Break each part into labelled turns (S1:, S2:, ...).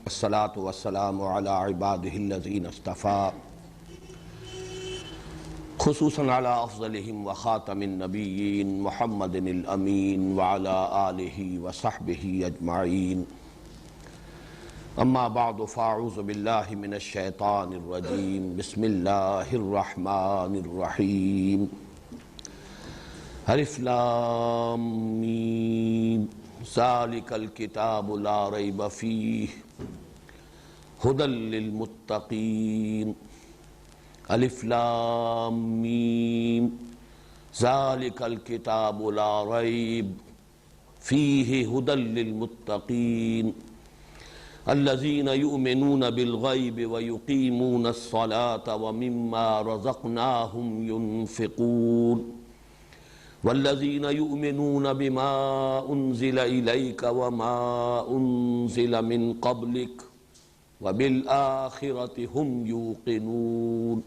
S1: الصلاة والسلام على عباده الذين اصطفى خصوصا على أفضلهم وخاتم النبيين محمد الأمين وعلى آله وصحبه أجمعين. أما بعد فأعوذ بالله من الشيطان الرجيم. بسم الله الرحمن الرحيم. الف لام میم ذالک الکتاب لا ریب فیہ ھدی للمتقین. الف لام میم ذالک الکتاب لا ریب فیہ ھدی للمتقین الذین یؤمنون بالغیب ویقیمون الصلاة ومما رزقناہم ینفقون والذین یؤمنون بما انزل الیک وما انزل من قبلک وبالآخرة هم یوقنون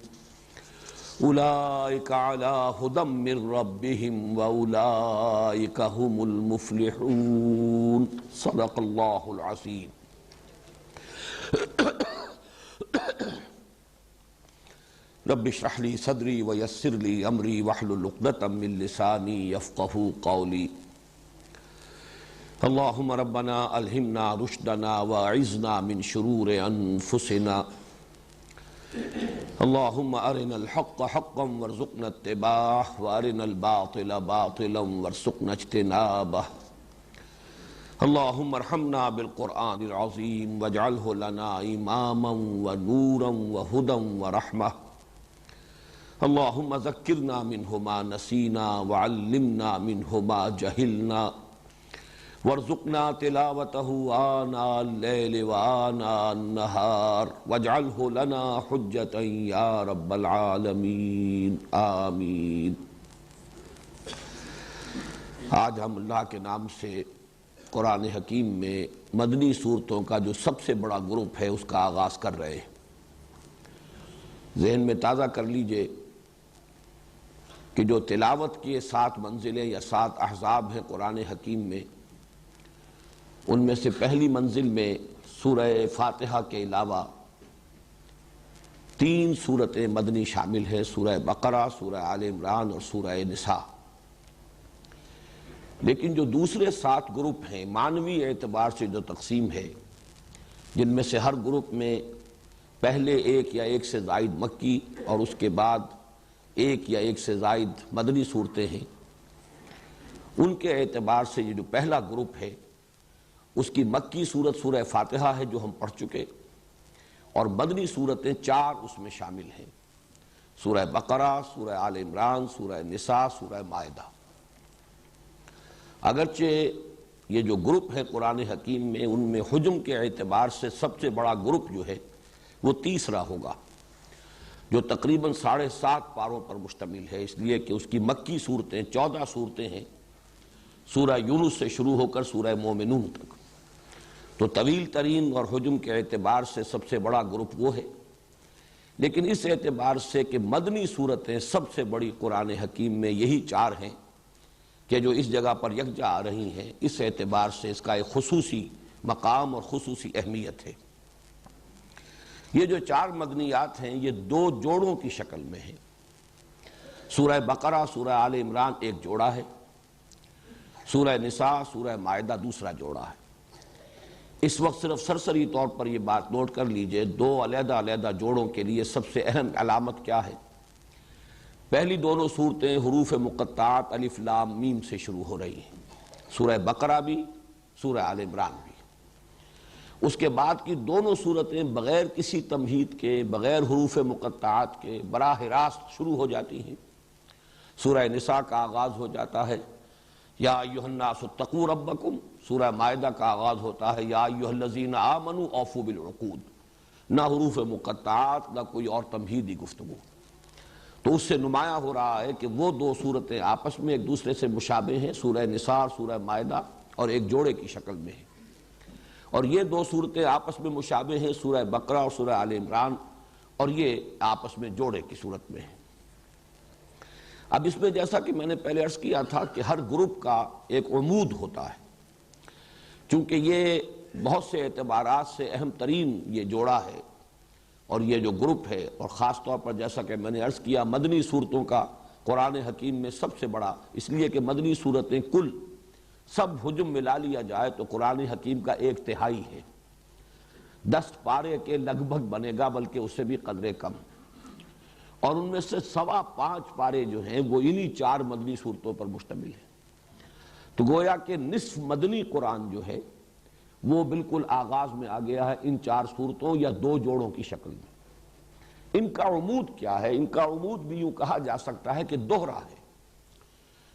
S1: اولئک علی ھدی من ربہم واولئک هم المفلحون. صدق اللہ العظیم. رب اشرح لي صدري ويسر لي امري واحلل عقدة من لساني يفقهوا قولي. اللهم ربنا الهمنا رشدنا واعذنا من شرور انفسنا. اللهم ارنا الحق حقا وارزقنا اتباعه وارنا الباطل باطلا وارزقنا اجتنابه. اللهم ارحمنا بالقرآن العظيم واجعله لنا اماما ونورا وهدى ورحمة. اللهم ذكرنا منه ما نسينا وعلمنا منه ما جهلنا وارزقنا تلاوته آناء الليل وآناء النهار واجعله لنا حجة يا رب العالمين آمين. آج ہم اللہ کے نام سے قرآن حکیم میں مدنی صورتوں کا جو سب سے بڑا گروپ ہے اس کا آغاز کر رہے ہیں. ذہن میں تازہ کر لیجئے کہ جو تلاوت کی 7 منزلیں یا 7 احزاب ہیں قرآن حکیم میں، ان میں سے پہلی منزل میں سورہ فاتحہ کے علاوہ 3 سورتیں مدنی شامل ہیں: سورہ بقرہ، سورہ آل عمران اور سورہ نساء. لیکن جو دوسرے 7 گروپ ہیں معنوی اعتبار سے جو تقسیم ہے، جن میں سے ہر گروپ میں پہلے 1 یا 1 سے زائد مکی اور اس کے بعد 1 یا 1 سے زائد مدنی صورتیں ہیں، ان کے اعتبار سے یہ جو پہلا گروپ ہے اس کی مکی صورت سورہ فاتحہ ہے جو ہم پڑھ چکے، اور مدنی صورتیں 4 اس میں شامل ہیں: سورہ بقرہ، سورہ آل عمران، سورہ نساء، سورہ مائدہ. اگرچہ یہ جو گروپ ہے قرآن حکیم میں، ان میں حجم کے اعتبار سے سب سے بڑا گروپ جو ہے وہ تیسرا ہوگا، جو تقریباً 7.5 پاروں پر مشتمل ہے، اس لیے کہ اس کی مکی صورتیں 14 صورتیں ہیں، سورہ یونس سے شروع ہو کر سورہ مومنون تک. تو طویل ترین اور حجم کے اعتبار سے سب سے بڑا گروپ وہ ہے. لیکن اس اعتبار سے کہ مدنی صورتیں سب سے بڑی قرآن حکیم میں یہی 4 ہیں کہ جو اس جگہ پر یکجا آ رہی ہیں، اس اعتبار سے اس کا ایک خصوصی مقام اور خصوصی اہمیت ہے. یہ جو 4 مدنیات ہیں یہ 2 جوڑوں کی شکل میں ہیں. سورہ بقرہ، سورہ آل عمران ایک جوڑا ہے، سورہ نساء، سورہ مائدہ دوسرا جوڑا ہے. اس وقت صرف سرسری طور پر یہ بات نوٹ کر لیجئے، 2 علیحدہ علیحدہ جوڑوں کے لیے سب سے اہم علامت کیا ہے؟ پہلی دونوں صورتیں حروف مقطعات الف لام میم سے شروع ہو رہی ہیں، سورہ بقرہ بھی، سورہ آل عمران بھی. اس کے بعد کی دونوں صورتیں بغیر کسی تمہید کے، بغیر حروف مقطعات کے براہ راست شروع ہو جاتی ہیں. سورہ نساء کا آغاز ہو جاتا ہے یا ایھا الناس اتقوا ربکم، سورہ مائدہ کا آغاز ہوتا ہے یا ایھا الذین آمنوا اوفوا بالعقود. نہ حروف مقطعات، نہ کوئی اور تمہیدی گفتگو. تو اس سے نمایاں ہو رہا ہے کہ وہ 2 صورتیں آپس میں ایک دوسرے سے مشابہ ہیں، سورہ نساء اور سورہ مائدہ، اور ایک جوڑے کی شکل میں ہیں. اور یہ 2 صورتیں آپس میں مشابہ ہیں، سورہ بقرہ اور سورہ آل عمران، اور یہ آپس میں جوڑے کی صورت میں ہیں. اب اس میں جیسا کہ میں نے پہلے عرض کیا تھا کہ ہر گروپ کا ایک عمود ہوتا ہے، چونکہ یہ بہت سے اعتبارات سے اہم ترین یہ جوڑا ہے اور یہ جو گروپ ہے، اور خاص طور پر جیسا کہ میں نے عرض کیا مدنی صورتوں کا قرآن حکیم میں سب سے بڑا، اس لیے کہ مدنی صورتیں کل سب حجم ملا لیا جائے تو قرآن حکیم کا 1/3 ہے، 10 پارے کے لگ بھگ بنے گا، بلکہ اس سے بھی قدرے کم، اور ان میں سے 5.25 پارے جو ہیں وہ انہی 4 مدنی صورتوں پر مشتمل ہیں۔ تو گویا کہ نصف مدنی قرآن جو ہے وہ بالکل آغاز میں آ گیا ہے ان 4 صورتوں یا 2 جوڑوں کی شکل میں۔ ان کا عمود کیا ہے؟ ان کا عمود بھی یوں کہا جا سکتا ہے کہ دوہرا ہے،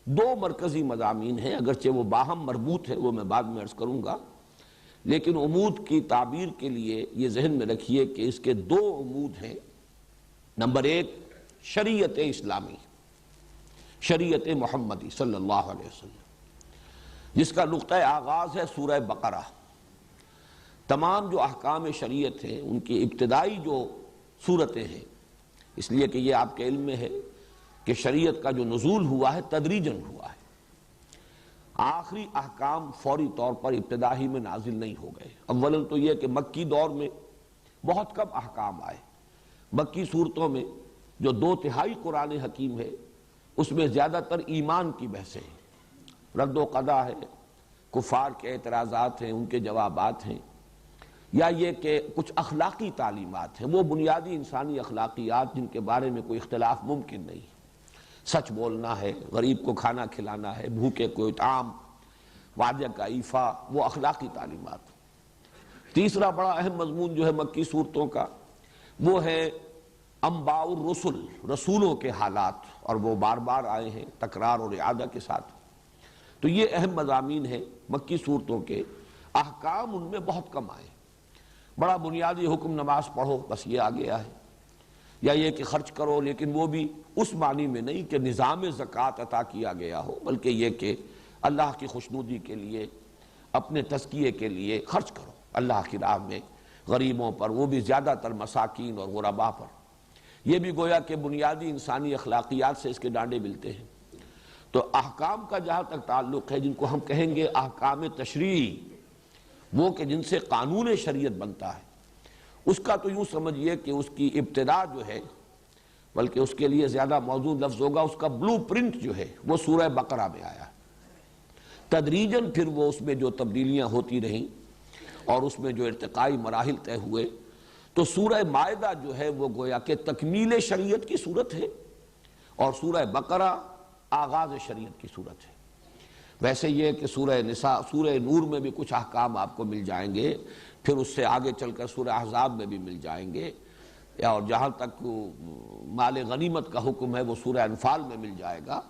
S1: 2 مرکزی مضامین ہیں، اگرچہ وہ باہم مربوط ہے، وہ میں بعد میں عرض کروں گا، لیکن عمود کی تعبیر کے لیے یہ ذہن میں رکھیے کہ اس کے 2 عمود ہیں۔ نمبر 1 شریعت اسلامی، شریعت محمدی صلی اللہ علیہ وسلم، جس کا نقطہ آغاز ہے سورہ بقرہ۔ تمام جو احکام شریعت ہیں ان کی ابتدائی جو صورتیں ہیں، اس لیے کہ یہ آپ کے علم میں ہے کہ شریعت کا جو نزول ہوا ہے تدریجاً ہوا ہے، آخری احکام فوری طور پر ابتدائی میں نازل نہیں ہو گئے۔ اولاً تو یہ کہ مکی دور میں بہت کم احکام آئے، مکی صورتوں میں جو 2/3 قرآن حکیم ہے اس میں زیادہ تر ایمان کی بحثیں ہیں، رد و قضا ہے، کفار کے اعتراضات ہیں، ان کے جوابات ہیں، یا یہ کہ کچھ اخلاقی تعلیمات ہیں، وہ بنیادی انسانی اخلاقیات جن کے بارے میں کوئی اختلاف ممکن نہیں، سچ بولنا ہے، غریب کو کھانا کھلانا ہے، بھوکے کو اطعام، وعدے کا ایفا، وہ اخلاقی تعلیمات۔ تیسرا بڑا اہم مضمون جو ہے مکی صورتوں کا وہ ہے انباء الرسل، رسولوں کے حالات، اور وہ بار بار آئے ہیں تکرار اور اعادہ کے ساتھ۔ تو یہ اہم مضامین ہیں مکی صورتوں کے، احکام ان میں بہت کم آئے، بڑا بنیادی حکم نماز پڑھو بس یہ آ گیا ہے، یا یہ کہ خرچ کرو، لیکن وہ بھی اس معنی میں نہیں کہ نظام زکوٰۃ عطا کیا گیا ہو، بلکہ یہ کہ اللہ کی خوشنودی کے لیے، اپنے تزکیے کے لیے خرچ کرو اللہ کی راہ میں، غریبوں پر، وہ بھی زیادہ تر مساکین اور غرباء پر۔ یہ بھی گویا کہ بنیادی انسانی اخلاقیات سے اس کے ڈانڈے ملتے ہیں۔ تو احکام کا جہاں تک تعلق ہے، جن کو ہم کہیں گے احکام تشریعی، وہ کہ جن سے قانون شریعت بنتا ہے، اس کا تو یوں سمجھیے کہ اس کی ابتدا جو ہے، بلکہ اس کے لیے زیادہ موزوں لفظ ہوگا، اس کا بلو پرنٹ جو ہے وہ سورہ بقرہ میں آیا ہے۔ تدریجاً پھر وہ اس میں جو تبدیلیاں ہوتی رہیں اور اس میں جو ارتقائی مراحل طے ہوئے، تو سورہ مائدہ جو ہے وہ گویا کہ تکمیل شریعت کی صورت ہے، اور سورہ بقرہ آغاز شریعت کی صورت ہے۔ ویسے یہ کہ سورہ نساء، سورہ نور میں بھی کچھ احکام آپ کو مل جائیں گے، پھر اس سے آگے چل کر سورہ احزاب میں بھی مل جائیں گے، اور جہاں تک مال غنیمت کا حکم ہے وہ سورہ انفال میں مل جائے گا،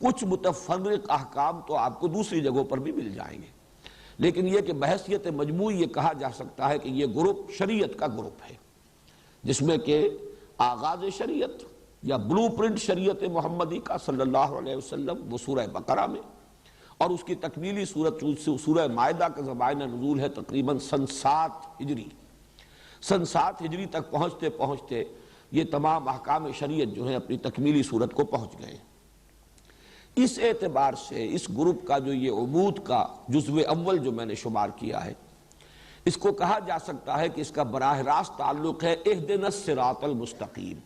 S1: کچھ متفرق احکام تو آپ کو دوسری جگہوں پر بھی مل جائیں گے، لیکن یہ کہ بحیثیت مجموعی یہ کہا جا سکتا ہے کہ یہ گروپ شریعت کا گروپ ہے، جس میں کہ آغاز شریعت یا بلو پرنٹ شریعت محمدی کا صلی اللہ علیہ وسلم وہ سورہ بقرہ میں، اور اس کی تکمیلی صورت سورہ مائدہ کا زمانہ نزول ہے تقریباً سن 7 ہجری، سن 7 ہجری تک پہنچتے پہنچتے یہ تمام احکام شریعت جو ہیں اپنی تکمیلی صورت کو پہنچ گئے۔ اس اعتبار سے اس گروپ کا جو یہ عمود کا جزو اول جو میں نے شمار کیا ہے، اس کو کہا جا سکتا ہے کہ اس کا براہ راست تعلق ہے اہدنا الصراط المستقیم۔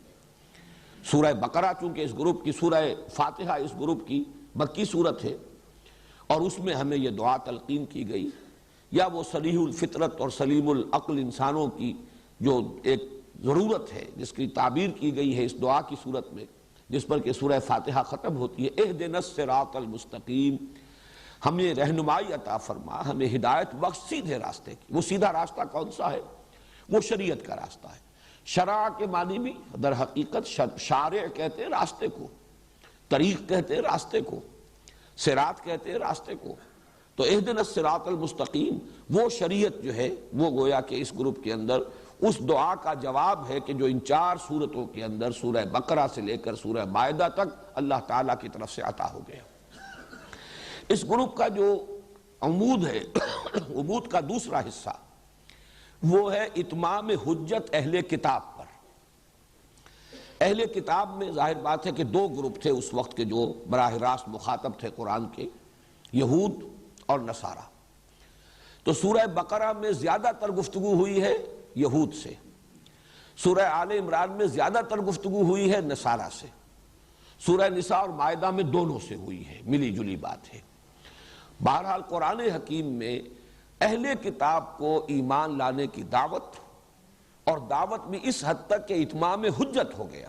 S1: سورہ بقرہ چونکہ اس گروپ کی، سورہ فاتحہ اس گروپ کی مکی صورت ہے، اور اس میں ہمیں یہ دعا تلقین کی گئی، یا وہ صریح الفطرت اور سلیم العقل انسانوں کی جو ایک ضرورت ہے جس کی تعبیر کی گئی ہے اس دعا کی صورت میں، جس پر کہ سورہ فاتحہ ختم ہوتی ہے، اہدنا الصراط المستقیم، ہمیں رہنمائی عطا فرما، ہمیں ہدایت بخش سیدھے راستے کی۔ وہ سیدھا راستہ کون سا ہے؟ وہ شریعت کا راستہ ہے۔ شرع کے معنی بھی در حقیقت شارع کہتے ہیں راستے کو، طریق کہتے ہیں راستے کو، صراط کہتے ہیں راستے کو۔ تو اہدنا الصراط المستقیم وہ شریعت جو ہے وہ گویا کہ اس گروپ کے اندر اس دعا کا جواب ہے کہ جو ان 4 صورتوں کے اندر سورہ بقرہ سے لے کر سورہ مائدہ تک اللہ تعالیٰ کی طرف سے عطا ہو گیا۔ اس گروپ کا جو عمود ہے، عمود کا دوسرا حصہ وہ ہے اتمام حجت اہل کتاب پر۔ اہل کتاب میں ظاہر بات ہے کہ 2 گروپ تھے اس وقت کے جو براہ راست مخاطب تھے قرآن کے، یہود اور نصارہ۔ تو سورہ بقرہ میں زیادہ تر گفتگو ہوئی ہے یہود سے، سورہ آل عمران میں زیادہ تر گفتگو ہوئی ہے نصارہ سے، سورہ نساء اور مائدہ میں دونوں سے ہوئی ہے، ملی جلی بات ہے۔ بہرحال قرآن حکیم میں اہل کتاب کو ایمان لانے کی دعوت، اور دعوت بھی اس حد تک کہ اتمام حجت ہو گیا،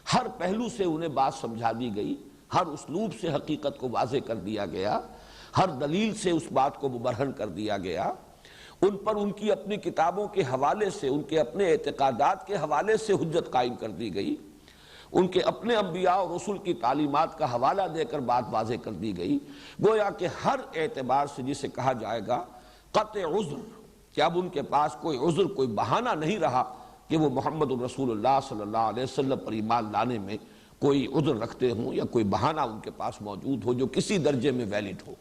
S1: ہر پہلو سے انہیں بات سمجھا دی گئی، ہر اسلوب سے حقیقت کو واضح کر دیا گیا، ہر دلیل سے اس بات کو مبرہن کر دیا گیا، ان پر ان کی اپنی کتابوں کے حوالے سے، ان کے اپنے اعتقادات کے حوالے سے حجت قائم کر دی گئی، ان کے اپنے انبیاء اور رسول کی تعلیمات کا حوالہ دے کر بات واضح کر دی گئی، گویا کہ ہر اعتبار سے جسے کہا جائے گا قطع عذر، کہ اب ان کے پاس کوئی عذر، کوئی بہانہ نہیں رہا کہ وہ محمد رسول اللہ صلی اللہ علیہ وسلم پر ایمان لانے میں کوئی عذر رکھتے ہوں یا کوئی بہانہ ان کے پاس موجود ہو جو کسی درجے میں ویلڈ ہو۔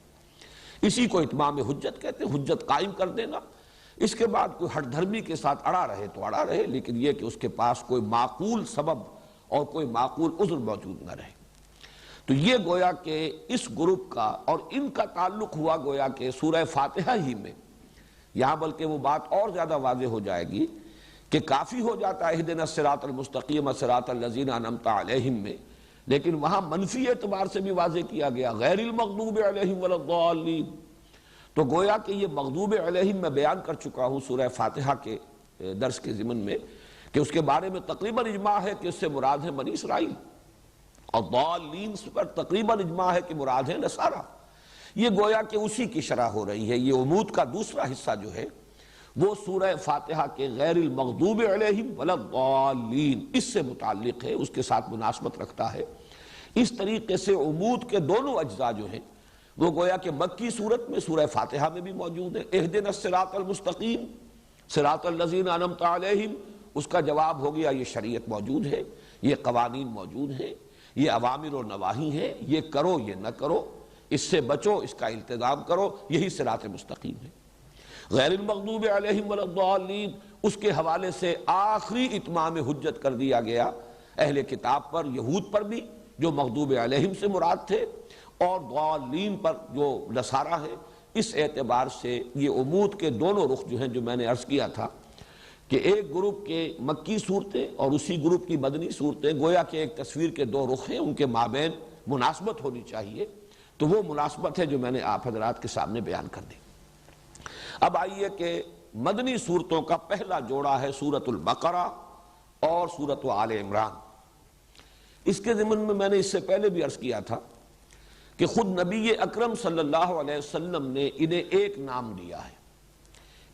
S1: اسی کو اتمام حجت کہتے ہیں، حجت قائم کر دینا۔ اس کے بعد کوئی ہٹ دھرمی کے ساتھ اڑا رہے تو اڑا رہے، لیکن یہ کہ اس کے پاس کوئی معقول سبب اور کوئی معقول عذر موجود نہ رہے۔ تو یہ گویا کہ اس گروپ کا اور ان کا تعلق ہوا گویا کہ سورہ فاتحہ ہی میں، یہاں بلکہ وہ بات اور زیادہ واضح ہو جائے گی کہ کافی ہو جاتا ہے اہدنا الصراط المستقیم صراط الذین انعمت علیہم میں، لیکن وہاں منفی اعتبار سے بھی واضح کیا گیا غیر المغضوب علیہم ولا الضالین۔ تو گویا کہ یہ مغضوب علیہم میں بیان کر چکا ہوں سورہ فاتحہ کے درس کے ضمن میں کہ اس کے بارے میں تقریباً اجماع ہے کہ اس سے مراد ہے بنی اسرائیل، اور ضالین پر تقریباً اجماع ہے کہ مراد ہے نصارہ۔ یہ گویا کہ اسی کی شرح ہو رہی ہے۔ یہ عمود کا دوسرا حصہ جو ہے وہ سورہ فاتحہ کے غیر المغضوب علیہم ولا الضالین اس سے متعلق ہے، اس کے ساتھ مناسبت رکھتا ہے۔ اس طریقے سے عمود کے دونوں اجزاء جو ہیں وہ گویا کہ مکی صورت میں سورہ فاتحہ میں بھی موجود ہے۔ اہدنا الصراط المستقیم صراط الذین انعمت علیہم، اس کا جواب ہو گیا یہ شریعت موجود ہے، یہ قوانین موجود ہیں، یہ اوامر و نواہی ہیں، یہ کرو یہ نہ کرو، اس سے بچو، اس کا التزام کرو، یہی صراط مستقیم ہے۔ غیر المغضوب علیہم ولا الضالین اس کے حوالے سے آخری اتمام حجت کر دیا گیا اہل کتاب پر، یہود پر بھی جو مغضوب علیہم سے مراد تھے، اور ضالین پر جو نصارہ ہے۔ اس اعتبار سے یہ عمود کے دونوں رخ جو ہیں، جو میں نے عرض کیا تھا کہ ایک گروپ کے مکی صورتیں اور اسی گروپ کی مدنی صورتیں گویا کہ ایک تصویر کے دو رخ ہیں، ان کے مابین مناسبت ہونی چاہیے، تو وہ مناسبت ہے جو میں نے آپ حضرات کے سامنے بیان کر دی۔ اب آئیے کہ مدنی صورتوں کا پہلا جوڑا ہے سورۃ البقرہ اور سورۃ آل عمران۔ اس کے ضمن میں نے اس سے پہلے بھی عرض کیا تھا کہ خود نبی اکرم صلی اللہ علیہ وسلم نے انہیں ایک نام دیا ہے،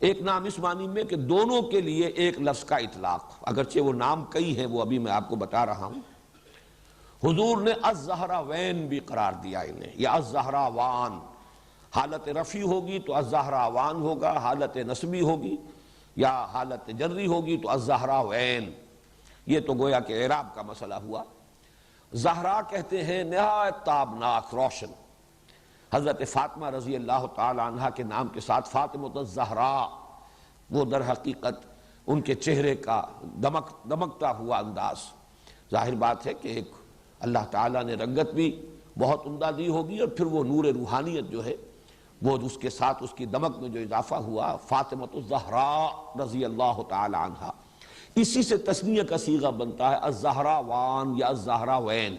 S1: ایک نام اس معنی میں کہ دونوں کے لیے ایک لفظ کا اطلاق، اگرچہ وہ نام کئی ہیں، وہ ابھی میں آپ کو بتا رہا ہوں۔ حضور نے الزہراوین بھی قرار دیا انہیں، یا الزہراوان، حالت رفع ہوگی تو الزہراوان ہوگا، حالت نصبی ہوگی یا حالت جری ہوگی تو الزہراوین۔ یہ تو گویا کہ اعراب کا مسئلہ ہوا۔ زہرا کہتے ہیں نہایت تابناک، روشن۔ حضرت فاطمہ رضی اللہ تعالی عنہ کے نام کے ساتھ فاطمۃ الزہراء، وہ در حقیقت ان کے چہرے کا دمکتا ہوا انداز، ظاہر بات ہے کہ ایک اللہ تعالیٰ نے رنگت بھی بہت عمدہ دی ہوگی، اور پھر وہ نور روحانیت جو ہے وہ اس کے ساتھ اس کی دمک میں جو اضافہ ہوا، فاطمۃ الزہراء رضی اللہ تعالی عنہ، اسی سے تثنیہ کا صیغہ بنتا ہے الزہراوان یا الزہراوین۔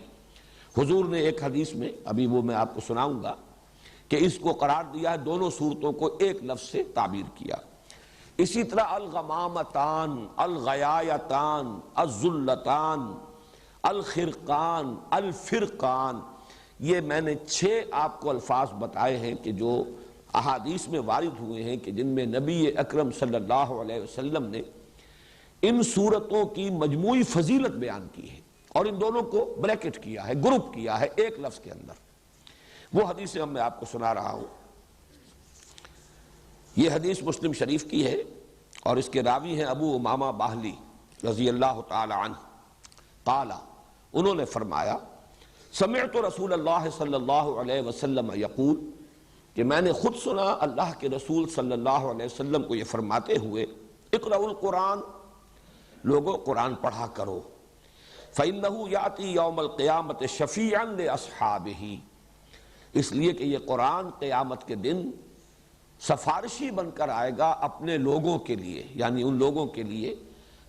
S1: حضور نے ایک حدیث میں، ابھی وہ میں آپ کو سناؤں گا، کہ اس کو قرار دیا ہے، دونوں صورتوں کو ایک لفظ سے تعبیر کیا۔ اسی طرح الغمامتان، الغیایتان، الذلتان، الخرقان، الفرقان، یہ میں نے 6 آپ کو الفاظ بتائے ہیں کہ جو احادیث میں وارد ہوئے ہیں کہ جن میں نبی اکرم صلی اللہ علیہ وسلم نے ان صورتوں کی مجموعی فضیلت بیان کی ہے، اور ان دونوں کو بریکٹ کیا ہے، گروپ کیا ہے ایک لفظ کے اندر۔ وہ حدیثیں میں آپ کو سنا رہا ہوں۔ یہ حدیث مسلم شریف کی ہے، اور اس کے راوی ہیں ابو امامہ باہلی رضی اللہ تعالی عنہ۔ قال، انہوں نے فرمایا، سمعت رسول اللہ صلی اللہ علیہ وسلم یقول، کہ میں نے خود سنا اللہ کے رسول صلی اللہ علیہ وسلم کو یہ فرماتے ہوئے، اقرأوا القرآن، لوگوں قرآن پڑھا کرو، فإنہ یأتی یوم القیامت شفیعا لأصحابہ، اس لیے کہ یہ قرآن قیامت کے دن سفارشی بن کر آئے گا اپنے لوگوں کے لیے، یعنی ان لوگوں کے لیے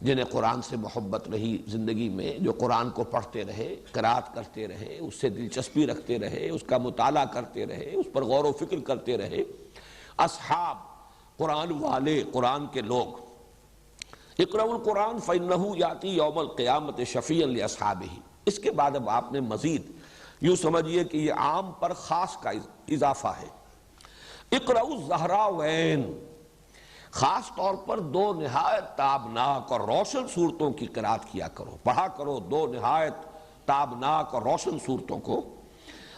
S1: جنہیں قرآن سے محبت رہی زندگی میں، جو قرآن کو پڑھتے رہے، قرات کرتے رہے، اس سے دلچسپی رکھتے رہے، اس کا مطالعہ کرتے رہے، اس پر غور و فکر کرتے رہے، اصحاب قرآن والے، قرآن کے لوگ۔ اقرأوا القرآن فإنہ یاتی یوم القیامت شفیعا لاصحابہ۔ اس کے بعد اب آپ نے مزید یوں سمجھیے کہ یہ عام پر خاص کا اضافہ ہے۔ اقرأوا الزہراوین، خاص طور پر دو نہایت تابناک اور روشن صورتوں کی قرات کیا کرو، پڑھا کرو دو نہایت تابناک اور روشن صورتوں کو،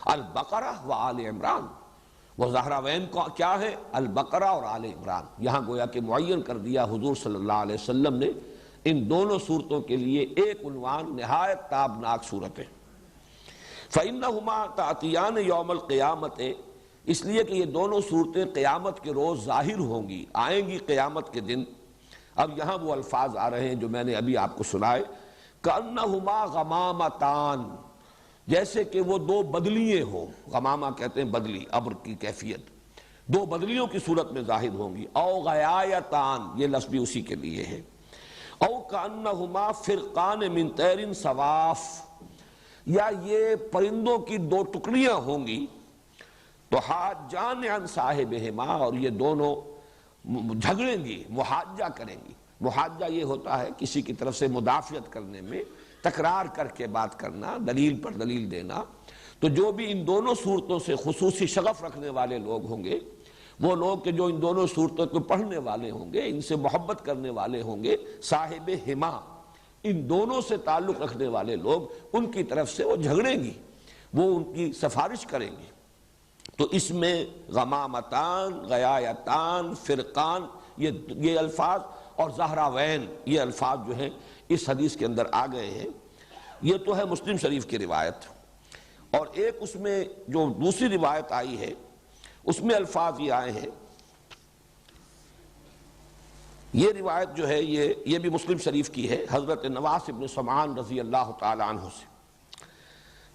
S1: البقرہ و آل عمران۔ وہ زہراوین کیا ہے؟ البقرہ اور آل عمران۔ یہاں گویا کہ معین کر دیا حضور صلی اللہ علیہ وسلم نے ان دونوں صورتوں کے لیے ایک عنوان، نہایت تابناک صورتیں۔ فَإِنَّهُمَا تَأْتِيَانِ يَوْمَ الْقِيَامَةِ، اس لیے کہ یہ دونوں صورتیں قیامت کے روز ظاہر ہوں گی، آئیں گی قیامت کے دن۔ اب یہاں وہ الفاظ آ رہے ہیں جو میں نے ابھی آپ کو سنائے، كَأَنَّهُمَا غَمَامَتَانِ، جیسے کہ وہ دو بدلیے ہوں۔ غمامہ کہتے ہیں بدلی، ابر کی کیفیت، دو بدلیوں کی صورت میں ظاہر ہوں گی۔ او غیایتان، یہ لفظ بھی اسی کے لیے ہے۔ او کأنہما فرقان من طیر صواف، یا یہ پرندوں کی دو ٹکڑیاں ہوں گی۔ تو حاجان عن صاحبہما، اور یہ دونوں جھگڑیں گی، محاجہ کریں گی۔ محاجہ یہ ہوتا ہے کسی کی طرف سے مدافعت کرنے میں، تکرار کر کے بات کرنا، دلیل پر دلیل دینا۔ تو جو بھی ان دونوں صورتوں سے خصوصی شغف رکھنے والے لوگ ہوں گے، وہ لوگ کہ جو ان دونوں صورتوں کو پڑھنے والے ہوں گے، ان سے محبت کرنے والے ہوں گے، صاحب ہما، ان دونوں سے تعلق رکھنے والے لوگ، ان کی طرف سے وہ جھگڑیں گی، وہ ان کی سفارش کریں گے۔ تو اس میں غمامتان، غیایتان، فرقان، یہ الفاظ اور زہراوین، یہ الفاظ جو ہیں اس حدیث کے اندر آ گئے ہیں۔ یہ تو ہے مسلم شریف کی روایت، اور ایک اس میں جو دوسری روایت آئی ہے اس میں الفاظ یہ آئے ہیں۔ یہ روایت جو ہے یہ بھی مسلم شریف کی ہے، حضرت نواس بن سمعان رضی اللہ تعالی عنہ سے۔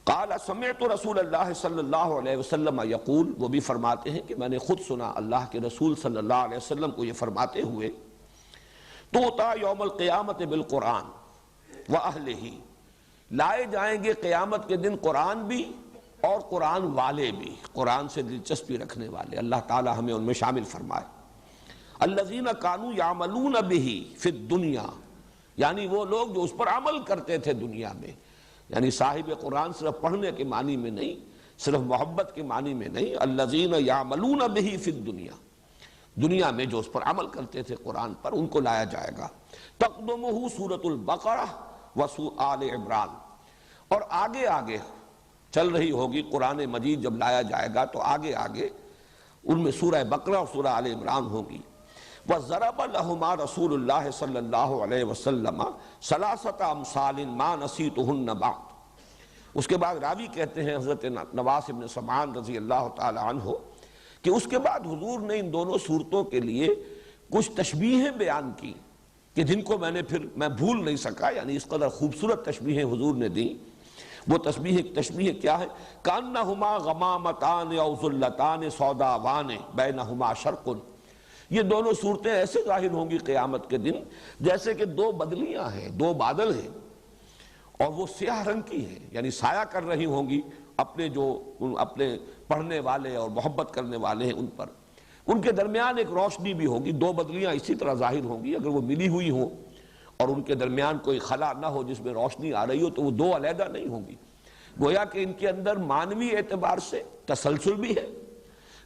S1: قال سمعت رسول اللہ صلی اللہ علیہ وسلم یقول، وہ بھی فرماتے ہیں کہ میں نے خود سنا اللہ کے رسول صلی اللہ علیہ وسلم کو یہ فرماتے ہوئے، توطا یوم القیامت بالقرآن واہلہ، لائے جائیں گے قیامت کے دن قرآن بھی اور قرآن والے بھی، قرآن سے دلچسپی رکھنے والے، اللہ تعالی ہمیں ان میں شامل فرمائے۔ الذین کانوا یعملون بہ فی الدنیا، یعنی وہ لوگ جو اس پر عمل کرتے تھے دنیا میں، یعنی صاحب قرآن صرف پڑھنے کے معنی میں نہیں، صرف محبت کے معنی میں نہیں، الذین یعملون بہ فی الدنیا، دنیا میں جو اس پر عمل کرتے تھے قرآن پر، ان کو لایا جائے گا۔ تقدمہ سورۃ البقرہ آل عمران، اور آگے آگے چل رہی ہوگی قرآن مجید جب لایا جائے گا تو آگے آگے ان میں سورہ بقرہ اور سورہ آل عمران ہوگی۔ وَضَرَبَ لَهُمَا رسول اللہ صلی اللہ علیہ وسلم ثلاثۃ امثال ما نسیتہن بعد۔ اس کے بعد راوی کہتے ہیں حضرت نواس بن سمعان رضی اللہ تعالی عنہ کہ اس کے بعد حضور نے ان دونوں صورتوں کے لیے کچھ تشبیہیں بیان کی کہ جن کو میں بھول نہیں سکا، یعنی اس قدر خوبصورت تشبیہیں حضور نے دی۔ وہ تشبیہ کیا ہے؟ کانہما غمامتان او ذلتان سوداوان بینہما شرق، یہ دونوں صورتیں ایسے ظاہر ہوں گی قیامت کے دن جیسے کہ دو بدلیاں ہیں، دو بادل ہیں، اور وہ سیاہ رنگ کی ہیں، یعنی سایہ کر رہی ہوں گی اپنے پڑھنے والے اور محبت کرنے والے ہیں ان پر۔ ان کے درمیان ایک روشنی بھی ہوگی، دو بدلیاں اسی طرح ظاہر ہوں گی، اگر وہ ملی ہوئی ہوں اور ان کے درمیان کوئی خلا نہ ہو جس میں روشنی آ رہی ہو تو وہ دو علیحدہ نہیں ہوں گی۔ گویا کہ ان کے اندر معنوی اعتبار سے تسلسل بھی ہے،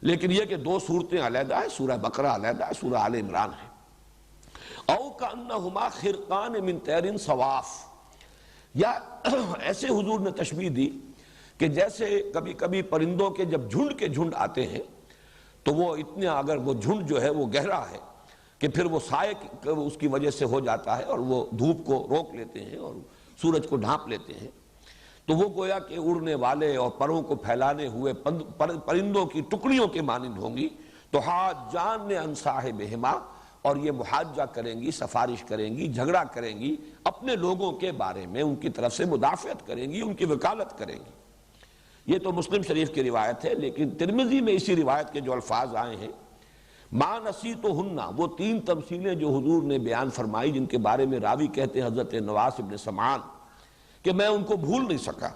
S1: لیکن یہ کہ دو صورتیں علیحدہ ہیں، سورہ بقرہ علیحدہ ہے، سورہ آل عمران ہے۔ او کانہما خرقان من طیر صواف، یا ایسے حضور نے تشبیہ دی کہ جیسے کبھی کبھی پرندوں کے جب جھنڈ کے جھنڈ آتے ہیں تو وہ اتنے، اگر وہ جھنڈ جو ہے وہ گہرا ہے کہ پھر وہ سائے اس کی وجہ سے ہو جاتا ہے اور وہ دھوپ کو روک لیتے ہیں اور سورج کو ڈھانپ لیتے ہیں، تو وہ گویا کہ اڑنے والے اور پروں کو پھیلانے ہوئے پرندوں کی ٹکڑیوں کے مانند ہوں گی۔ تو حاجان عن صاحبہما، اور یہ محاجہ کریں گی، سفارش کریں گی، جھگڑا کریں گی اپنے لوگوں کے بارے میں، ان کی طرف سے مدافعت کریں گی، ان کی وکالت کریں گی۔ یہ تو مسلم شریف کی روایت ہے، لیکن ترمذی میں اسی روایت کے جو الفاظ آئے ہیں ما نسیتہن، وہ تین تمثیلیں جو حضور نے بیان فرمائی جن کے بارے میں راوی کہتے ہیں حضرت نواس ابن سمعان کہ میں ان کو بھول نہیں سکا،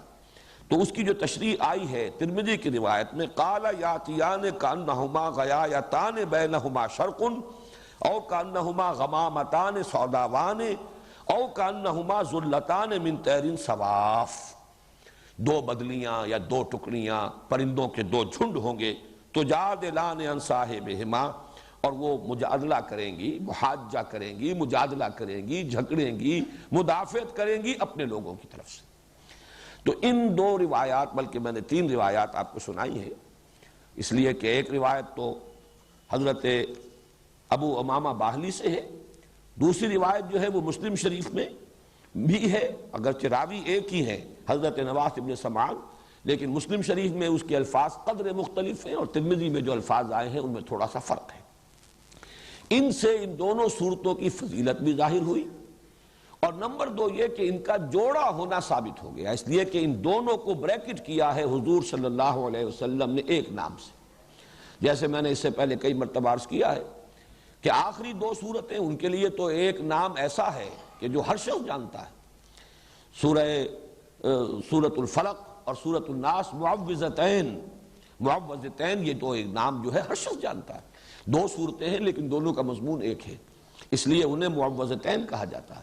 S1: تو اس کی جو تشریح آئی ہے ترمذی کی روایت میں، قال یاتیان کانہما غیایتان بینہما شرق او کانہما غمامتان سوداوان او کانہما ذلتان من طیر صواف، دو بدلیاں یا دو ٹکڑیاں پرندوں کے دو جھنڈ ہوں گے، تجادلان عن صاحبہما، اور وہ مجادلہ کریں گی، محاجہ کریں گی، مجادلہ کریں گی، جھگڑیں گی، مدافعت کریں گی اپنے لوگوں کی طرف سے۔ تو ان دو روایات، بلکہ میں نے تین روایات آپ کو سنائی ہیں، اس لیے کہ ایک روایت تو حضرت ابو امامہ باہلی سے ہے، دوسری روایت جو ہے وہ مسلم شریف میں بھی ہے، اگرچہ راوی ایک ہی ہے حضرت نواس ابن سمعان، لیکن مسلم شریف میں اس کے الفاظ قدر مختلف ہیں، اور ترمذی میں جو الفاظ آئے ہیں ان میں تھوڑا سا فرق ہے۔ ان سے ان دونوں صورتوں کی فضیلت بھی ظاہر ہوئی، اور نمبر دو یہ کہ ان کا جوڑا ہونا ثابت ہو گیا، اس لیے کہ ان دونوں کو بریکٹ کیا ہے حضور صلی اللہ علیہ وسلم نے ایک نام سے، جیسے میں نے اس سے پہلے کئی مرتبہ عرض کیا ہے کہ آخری دو صورتیں ان کے لیے تو ایک نام ایسا ہے کہ جو ہر شخص جانتا ہے، سورۃ الفلق اور سورۃ الناس معوذتین، یہ دو ایک نام جو ہے ہر شخص جانتا ہے، دو صورتیں ہیں لیکن دونوں کا مضمون ایک ہے، اس لیے انہیں معوذتین کہا جاتا ہے،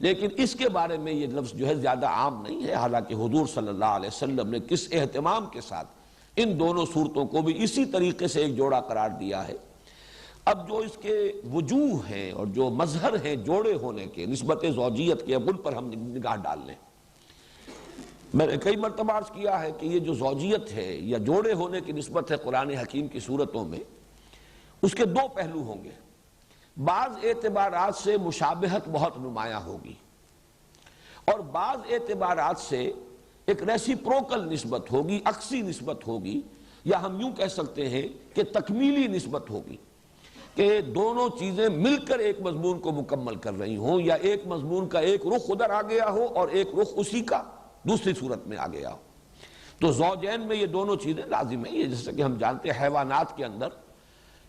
S1: لیکن اس کے بارے میں یہ لفظ جو ہے زیادہ عام نہیں ہے، حالانکہ حضور صلی اللہ علیہ وسلم نے کس اہتمام کے ساتھ ان دونوں صورتوں کو بھی اسی طریقے سے ایک جوڑا قرار دیا ہے۔ اب جو اس کے وجوہ ہیں اور جو مظہر ہیں جوڑے ہونے کے، نسبت زوجیت کے، اب ان پر ہم نگاہ ڈال لیں۔ میں نے کئی مرتبہ عرض کیا ہے کہ یہ جو زوجیت ہے یا جوڑے ہونے کی نسبت ہے قرآن حکیم کی صورتوں میں، اس کے دو پہلو ہوں گے، بعض اعتبارات سے مشابہت بہت نمایاں ہوگی، اور بعض اعتبارات سے ایک ریسیپروکل نسبت ہوگی، عکسی نسبت ہوگی، یا ہم یوں کہہ سکتے ہیں کہ تکمیلی نسبت ہوگی، کہ دونوں چیزیں مل کر ایک مضمون کو مکمل کر رہی ہوں، یا ایک مضمون کا ایک رخ ادھر آ گیا ہو اور ایک رخ اسی کا دوسری صورت میں آ گیا ہو۔ تو زوجین میں یہ دونوں چیزیں لازم ہیں، یہ جیسے کہ ہم جانتے ہیں حیوانات کے اندر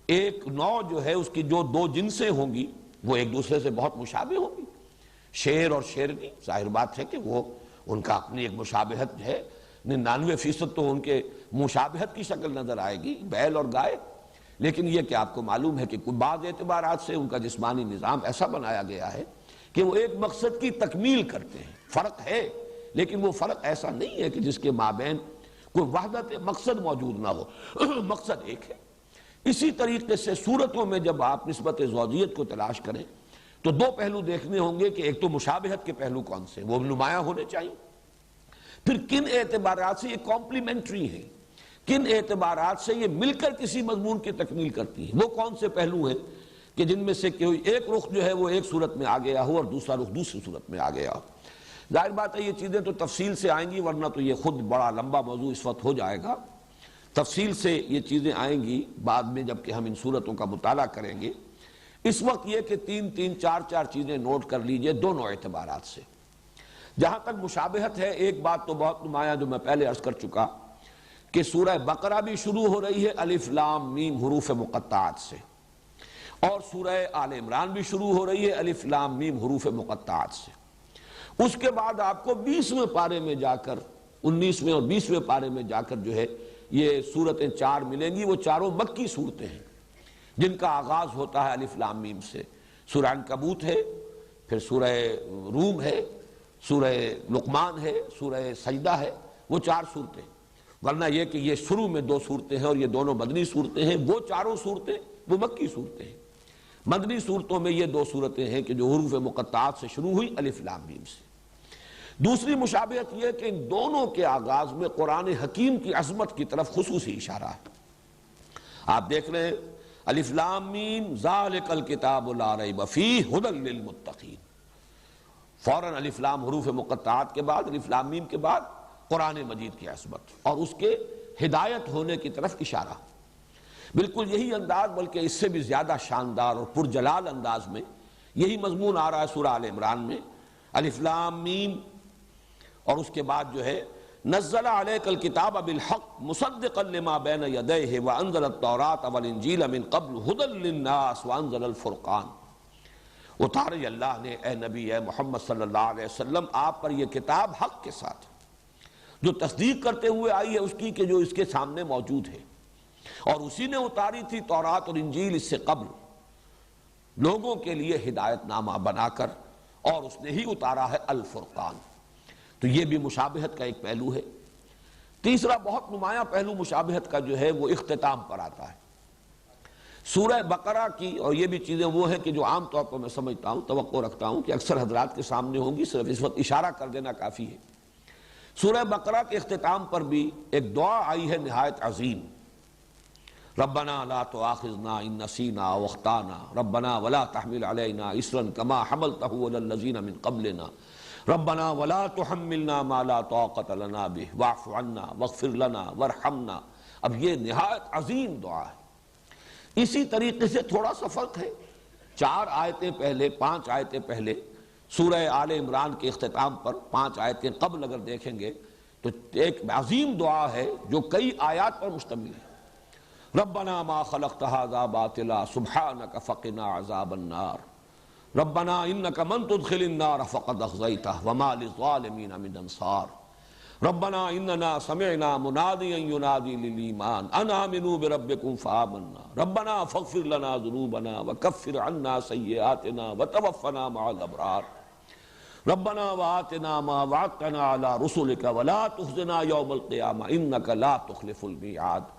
S1: ایک نوع جو ہے اس کی جو دو جنسیں ہوں گی وہ ایک دوسرے سے بہت مشابہ ہوں گی، شیر اور شیرنی، ظاہر بات ہے کہ وہ ان کا اپنی ایک مشابہت ہے، 99% تو ان کے مشابہت کی شکل نظر آئے گی، بیل اور گائے، لیکن یہ کہ آپ کو معلوم ہے کہ بعض اعتبارات سے ان کا جسمانی نظام ایسا بنایا گیا ہے کہ وہ ایک مقصد کی تکمیل کرتے ہیں، فرق ہے لیکن وہ فرق ایسا نہیں ہے کہ جس کے مابین کوئی وحدت مقصد موجود نہ ہو، مقصد ایک ہے۔ اسی طریقے سے صورتوں میں جب آپ نسبت زوجیت کو تلاش کریں تو دو پہلو دیکھنے ہوں گے کہ ایک تو مشابہت کے پہلو کون سے، وہ نمایاں ہونے چاہیے، پھر کن اعتبارات سے یہ کمپلیمنٹری ہیں، کن اعتبارات سے یہ مل کر کسی مضمون کی تکمیل کرتی ہیں، وہ کون سے پہلو ہیں کہ جن میں سے کوئی ایک رخ جو ہے وہ ایک صورت میں آ گیا ہو اور دوسرا رخ دوسری صورت میں آ گیا ہو۔ ظاہر بات ہے یہ چیزیں تو تفصیل سے آئیں گی، ورنہ تو یہ خود بڑا لمبا موضوع اس وقت ہو جائے گا، تفصیل سے یہ چیزیں آئیں گی بعد میں جب کہ ہم ان صورتوں کا مطالعہ کریں گے۔ اس وقت یہ کہ تین چار چیزیں نوٹ کر لیجئے دونوں اعتبارات سے۔ جہاں تک مشابہت ہے، ایک بات تو بہت نمایاں جو میں پہلے عرض کر چکا کہ سورہ بقرہ بھی شروع ہو رہی ہے الف لام میم حروف مقطعات سے، اور سورہ آل عمران بھی شروع ہو رہی ہے الف لام میم حروف مقطعات سے۔ اس کے بعد آپ کو 20ویں پارے میں جا کر، 19ویں اور 20ویں پارے میں جا کر جو ہے یہ صورتیں چار ملیں گی، وہ چاروں مکی صورتیں ہیں جن کا آغاز ہوتا ہے الف لام میم سے۔ سورہ عنکبوت ہے، پھر سورہ روم ہے، سورہ لقمان ہے، سورہ سجدہ ہے، وہ چار صورتیں، ورنہ یہ کہ یہ شروع میں دو صورتیں ہیں اور یہ دونوں مدنی صورتیں ہیں، وہ چاروں صورتیں وہ مکی صورتیں ہیں۔ مدنی صورتوں میں یہ دو صورتیں ہیں کہ جو حروف مقطعات سے شروع ہوئی الف لام میم سے۔ دوسری مشابہت یہ کہ ان دونوں کے آغاز میں قرآن حکیم کی عظمت کی طرف خصوصی اشارہ ہے۔ آپ دیکھ رہے ہیں الف لام میم ذالک الکتاب لا ریب فیہ ھدی للمتقین، فوراً الف لام حروف مقطعات کے بعد، الف لام میم کے بعد قرآن مجید کی عظمت اور اس کے ہدایت ہونے کی طرف اشارہ۔ بالکل یہی انداز، بلکہ اس سے بھی زیادہ شاندار اور پرجلال انداز میں یہی مضمون آ رہا ہے سورہ آل عمران میں، الف لام میم، اور اس کے بعد جو ہے نزل علیک الکتاب بالحق مصدقا لما بین یدیہ وانزل التوراۃ والانجیل من قبل ھدی للناس وانزل الفرقان۔ اتارے اللہ نے اے نبی اے محمد صلی اللہ علیہ وسلم آپ پر یہ کتاب حق کے ساتھ جو تصدیق کرتے ہوئے آئی ہے اس کی کہ جو اس کے سامنے موجود ہے، اور اسی نے اتاری تھی تورات اور انجیل اس سے قبل لوگوں کے لیے ہدایت نامہ بنا کر، اور اس نے ہی اتارا ہے الفرقان۔ تو یہ بھی مشابہت کا ایک پہلو ہے۔ تیسرا بہت نمایاں پہلو مشابہت کا جو ہے وہ اختتام پر آتا ہے۔ سورہ بقرہ کی، اور یہ بھی چیزیں وہ ہیں کہ جو عام طور پر میں سمجھتا ہوں، توقع رکھتا ہوں کہ اکثر حضرات کے سامنے ہوں گی، صرف اس وقت اشارہ کر دینا کافی ہے۔ سورہ بقرہ کے اختتام پر بھی ایک دعا آئی ہے نہایت عظیم، ربنا لا تؤاخذنا ان نسینا او اخطانا ربنا ولا تحمل علینا اصرا کما حملتہ علی الذین من قبلنا ربنا ولا تحملنا ما لا طاقت لنا به واعف عنا واغفر لنا وارحمنا۔ اب یہ نہایت عظیم دعا ہے۔ اسی طریقے سے تھوڑا سا فرق ہے، 4 آیتیں پہلے، 5 آیتیں پہلے سورہ آل عمران کے اختتام پر 5 آیتیں قبل اگر دیکھیں گے تو ایک عظیم دعا ہے جو کئی آیات پر مشتمل ہے۔ ربنا ما خلقت هذا باطلا سبحانك فقنا عذاب النار ربنا انك من تدخل النار فقد اخزيته وما للظالمين من انصار ربنا اننا سمعنا مناديا ينادي للايمان ان امنوا بربكم فآمنا ربنا فاغفر لنا ذنوبنا وكفر عنا سيئاتنا وتوفنا مع الابرار ربنا وآتنا ما وعدتنا على رسلك ولا تخزنا يوم القيامة انك لا تخلف الميعاد۔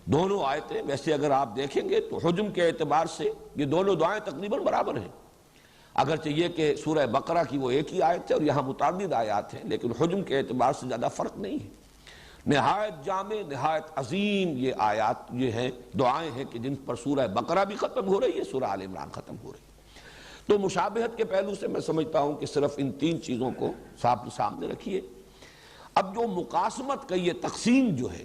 S1: دونوں آیتیں ویسے اگر آپ دیکھیں گے تو حجم کے اعتبار سے یہ دونوں دعائیں تقریباً برابر ہیں، اگرچہ یہ کہ سورہ بقرہ کی وہ ایک ہی آیت ہے اور یہاں متعدد آیات ہیں، لیکن حجم کے اعتبار سے زیادہ فرق نہیں ہے۔ نہایت جامع، نہایت عظیم یہ آیات، یہ ہیں دعائیں ہیں کہ جن پر سورہ بقرہ بھی ختم ہو رہی ہے، سورہ آل عمران ختم ہو رہی ہے۔ تو مشابہت کے پہلو سے میں سمجھتا ہوں کہ صرف ان 3 چیزوں کو سامنے رکھیے۔ اب جو مقاسمت کا یہ تقسیم جو ہے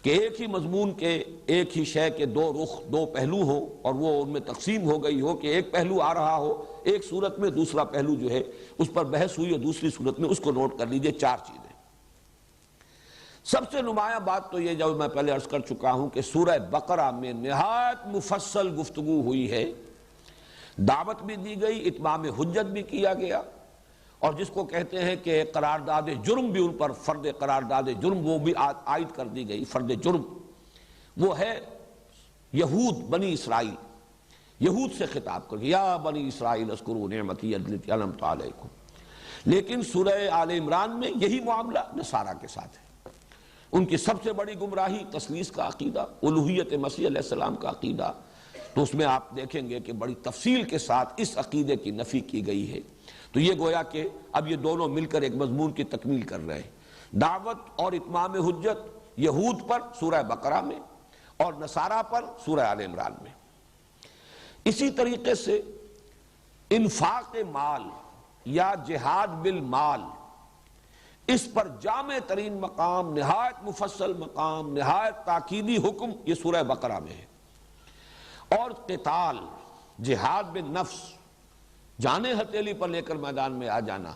S1: کہ ایک ہی مضمون کے، ایک ہی شے کے 2 رخ، 2 پہلو ہو، اور وہ ان میں تقسیم ہو گئی ہو کہ ایک پہلو آ رہا ہو ایک صورت میں، دوسرا پہلو جو ہے اس پر بحث ہوئی اور دوسری صورت میں، اس کو نوٹ کر لیجئے 4 چیزیں۔ سب سے نمایاں بات تو یہ جو میں پہلے عرض کر چکا ہوں کہ سورہ بقرہ میں نہایت مفصل گفتگو ہوئی ہے، دعوت بھی دی گئی، اتمام حجت بھی کیا گیا، اور جس کو کہتے ہیں کہ قرارداد جرم بھی ان پر، فرد قرارداد جرم وہ بھی عائد کر دی گئی۔ فرد جرم وہ ہے یہود، بنی اسرائیل، یہود سے خطاب کر یا بنی اسرائیل اذکروا نعمتی التی انعمت علیکم۔ لیکن سورہ آل عمران میں یہی معاملہ نصارہ کے ساتھ ہے۔ ان کی سب سے بڑی گمراہی تثلیث کا عقیدہ، الوہیت مسیح علیہ السلام کا عقیدہ، تو اس میں آپ دیکھیں گے کہ بڑی تفصیل کے ساتھ اس عقیدے کی نفی کی گئی ہے۔ تو یہ گویا کہ اب یہ دونوں مل کر ایک مضمون کی تکمیل کر رہے ہیں، دعوت اور اتمام حجت یہود پر سورہ بقرہ میں اور نصارہ پر سورہ آل عمران میں۔ اسی طریقے سے انفاق مال یا جہاد بالمال، اس پر جامع ترین مقام، نہایت مفصل مقام، نہایت تاکیدی حکم یہ سورہ بقرہ میں ہے۔ اور قتال، جہاد بالنفس، جانے ہتھیلی پر لے کر میدان میں آ جانا،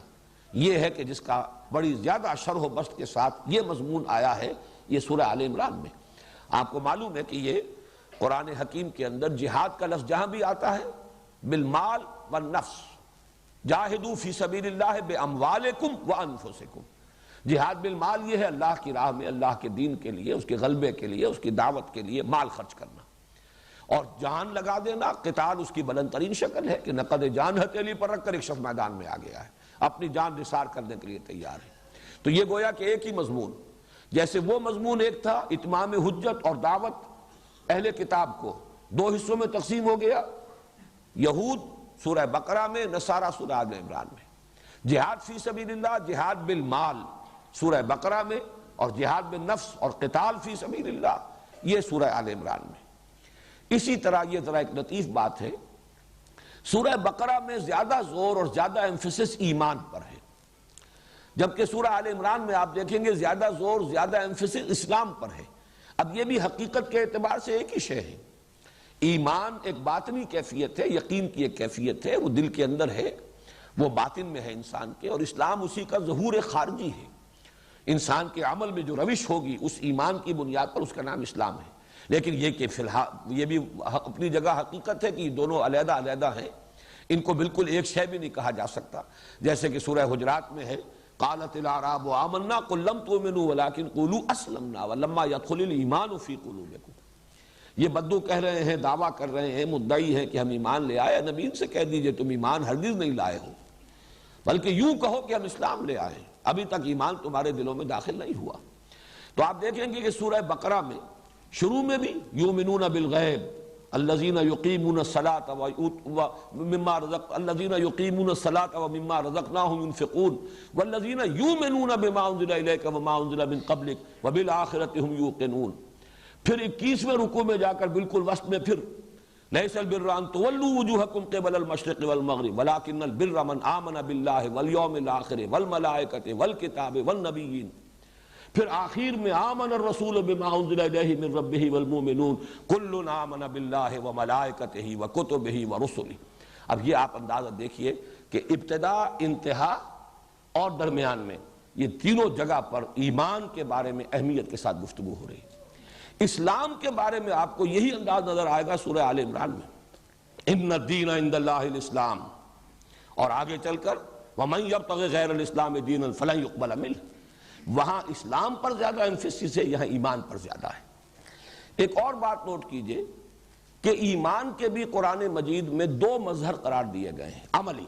S1: یہ ہے کہ جس کا بڑی زیادہ شرح و بسط کے ساتھ یہ مضمون آیا ہے یہ سورہ آل عمران میں۔ آپ کو معلوم ہے کہ یہ قرآن حکیم کے اندر جہاد کا لفظ جہاں بھی آتا ہے بالمال والنفس، جاہدوا فی سبیل اللہ باموالکم وانفسکم، جہاد بالمال یہ ہے اللہ کی راہ میں، اللہ کے دین کے لیے، اس کے غلبے کے لیے، اس کی دعوت کے لیے مال خرچ کرنا، اور جان لگا دینا قتال اس کی بلند ترین شکل ہے کہ نقد جان ہتھیلی پر رکھ کر ایک شخص میدان میں آ گیا ہے، اپنی جان نثار کرنے کے لیے تیار ہے۔ تو یہ گویا کہ ایک ہی مضمون، جیسے وہ مضمون ایک تھا اتمام حجت اور دعوت اہل کتاب کو 2 حصوں میں تقسیم ہو گیا، یہود سورہ بقرہ میں، نصارہ سورہ آل عمران میں، جہاد فی سبیل اللہ، جہاد بالمال سورہ بقرہ میں، اور جہاد بالنفس اور قتال فی سبیل اللہ یہ سورہ آل عمران میں۔ اسی طرح یہ ذرا ایک لطیف بات ہے، سورہ بقرہ میں زیادہ زور اور زیادہ ایمفیسس ایمان پر ہے، جبکہ سورہ آل عمران میں آپ دیکھیں گے زیادہ زور، زیادہ ایمفیسس اسلام پر ہے۔ اب یہ بھی حقیقت کے اعتبار سے ایک ہی شے ہے، ایمان ایک باطنی کیفیت ہے، یقین کی ایک کیفیت ہے، وہ دل کے اندر ہے، وہ باطن میں ہے انسان کے، اور اسلام اسی کا ظہور خارجی ہے۔ انسان کے عمل میں جو روش ہوگی اس ایمان کی بنیاد پر، اس کا نام اسلام ہے۔ لیکن یہ کہ فی الحال یہ بھی اپنی جگہ حقیقت ہے کہ یہ دونوں علیحدہ علیحدہ ہیں، ان کو بالکل ایک شے بھی نہیں کہا جا سکتا، جیسے کہ سورہ حجرات میں ہے قالت الاعراب آمنا قل لم تؤمنوا ولكن قولوا اسلمنا ولما يدخل الايمان في قلوبكم۔ یہ بدو کہہ رہے ہیں، دعویٰ کر رہے ہیں، مدعی ہیں کہ ہم ایمان لے آئے، نبی ان سے کہہ دیجئے تم ایمان ہرگز نہیں لائے ہو، بلکہ یوں کہو کہ ہم اسلام لے آئے، ابھی تک ایمان تمہارے دلوں میں داخل نہیں ہوا۔ تو آپ دیکھیں گے کہ سورہ بقرہ میں شروع میں بھی یؤمنون بالغیب الذین یقیمون الصلاۃ ومما رزقناہم ينفقون والذین یؤمنون بما انزل الیک وما انزل من قبلک وبالآخرۃ هم یوقنون۔ پھر 21ویں رکوع میں جا کر بالکل وسط میں پھر لیس البر ان تولوا وجوہکم قبل المشرق والمغرب ولکن البر من آمن باللہ والیوم الآخر والملائکۃ والکتاب والنبیین۔ پھر آخر میں آمن الرسول بما انزل الیہ من ربہ والمؤمنون کل آمن باللہ وملائکتہ وکتبہ ورسلہ۔ اب یہ آپ اندازہ دیکھیے کہ ابتدا، انتہا اور درمیان میں یہ تینوں جگہ پر ایمان کے بارے میں اہمیت کے ساتھ گفتگو ہو رہی ہے۔ اسلام کے بارے میں آپ کو یہی انداز نظر آئے گا سورہ آل عمران میں، ان الدین عند اللہ الاسلام، اور آگے چل کر ومن یبتغ غیر الاسلام دینا فلن یقبل منہ۔ وہاں اسلام پر زیادہ ایمفیسس ہے، یہاں ایمان پر زیادہ ہے۔ ایک اور بات نوٹ کیجئے کہ ایمان کے بھی قرآن مجید میں دو مظہر قرار دیے گئے ہیں عملی۔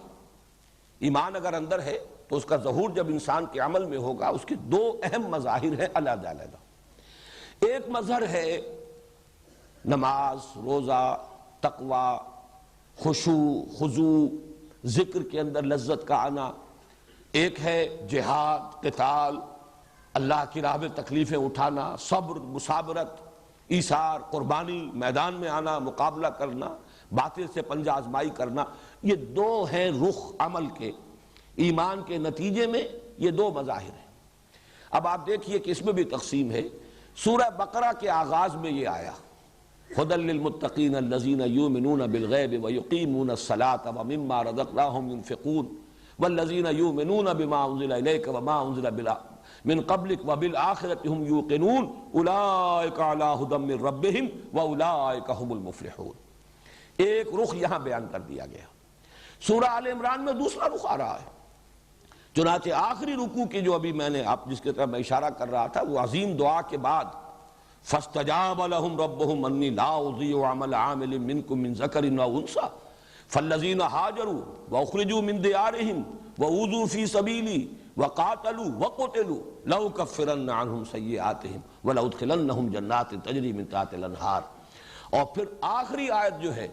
S1: ایمان اگر اندر ہے تو اس کا ظہور جب انسان کے عمل میں ہوگا، اس کے دو اہم مظاہر ہیں علیحدہ علیحدہ۔ ایک مظہر ہے نماز، روزہ، تقوی، خشوع، خضوع، ذکر کے اندر لذت کا آنا۔ ایک ہے جہاد، قتال، اللہ کی راہ میں تکلیفیں اٹھانا، صبر، مصابرت، ایثار، قربانی، میدان میں آنا، مقابلہ کرنا، باطل سے پنجہ آزمائی کرنا۔ یہ دو ہیں رخ عمل کے، ایمان کے نتیجے میں یہ دو مظاہر ہیں۔ اب آپ دیکھیے کہ اس میں بھی تقسیم ہے۔ سورہ بقرہ کے آغاز میں یہ آیا ھدی للمتقین الذین یؤمنون بالغیب ویقیمون الصلاۃ ومما رزقناہم ینفقون والذین یؤمنون بما انزل الیک وما انزل من قبلک وبالآخرۃ هم یوقنون اولئک علی ھدی من ربہم واولئک هم المفلحون۔ ایک رخ یہاں بیان کر دیا گیا۔ سورہ آل عمران میں دوسرا رخ آ رہا ہے۔ چنانچہ آخری رکوع کی جو ابھی میں نے آپ جس کی طرف میں اشارہ کر رہا تھا، وہ عظیم دعا کے بعد فاستجاب لهم ربهم انی لا اضیع عمل عامل منکم من ذکر و انثی فالذین ہاجروا واخرجوا من دیارہم واوذوا فی سبیلی وقاتلوا وقتلوا لأکفرن عنہم سیئاتہم ولأدخلنہم جنات تجری من تحتہا الانہار۔ اور پھر آخری آیت جو ہے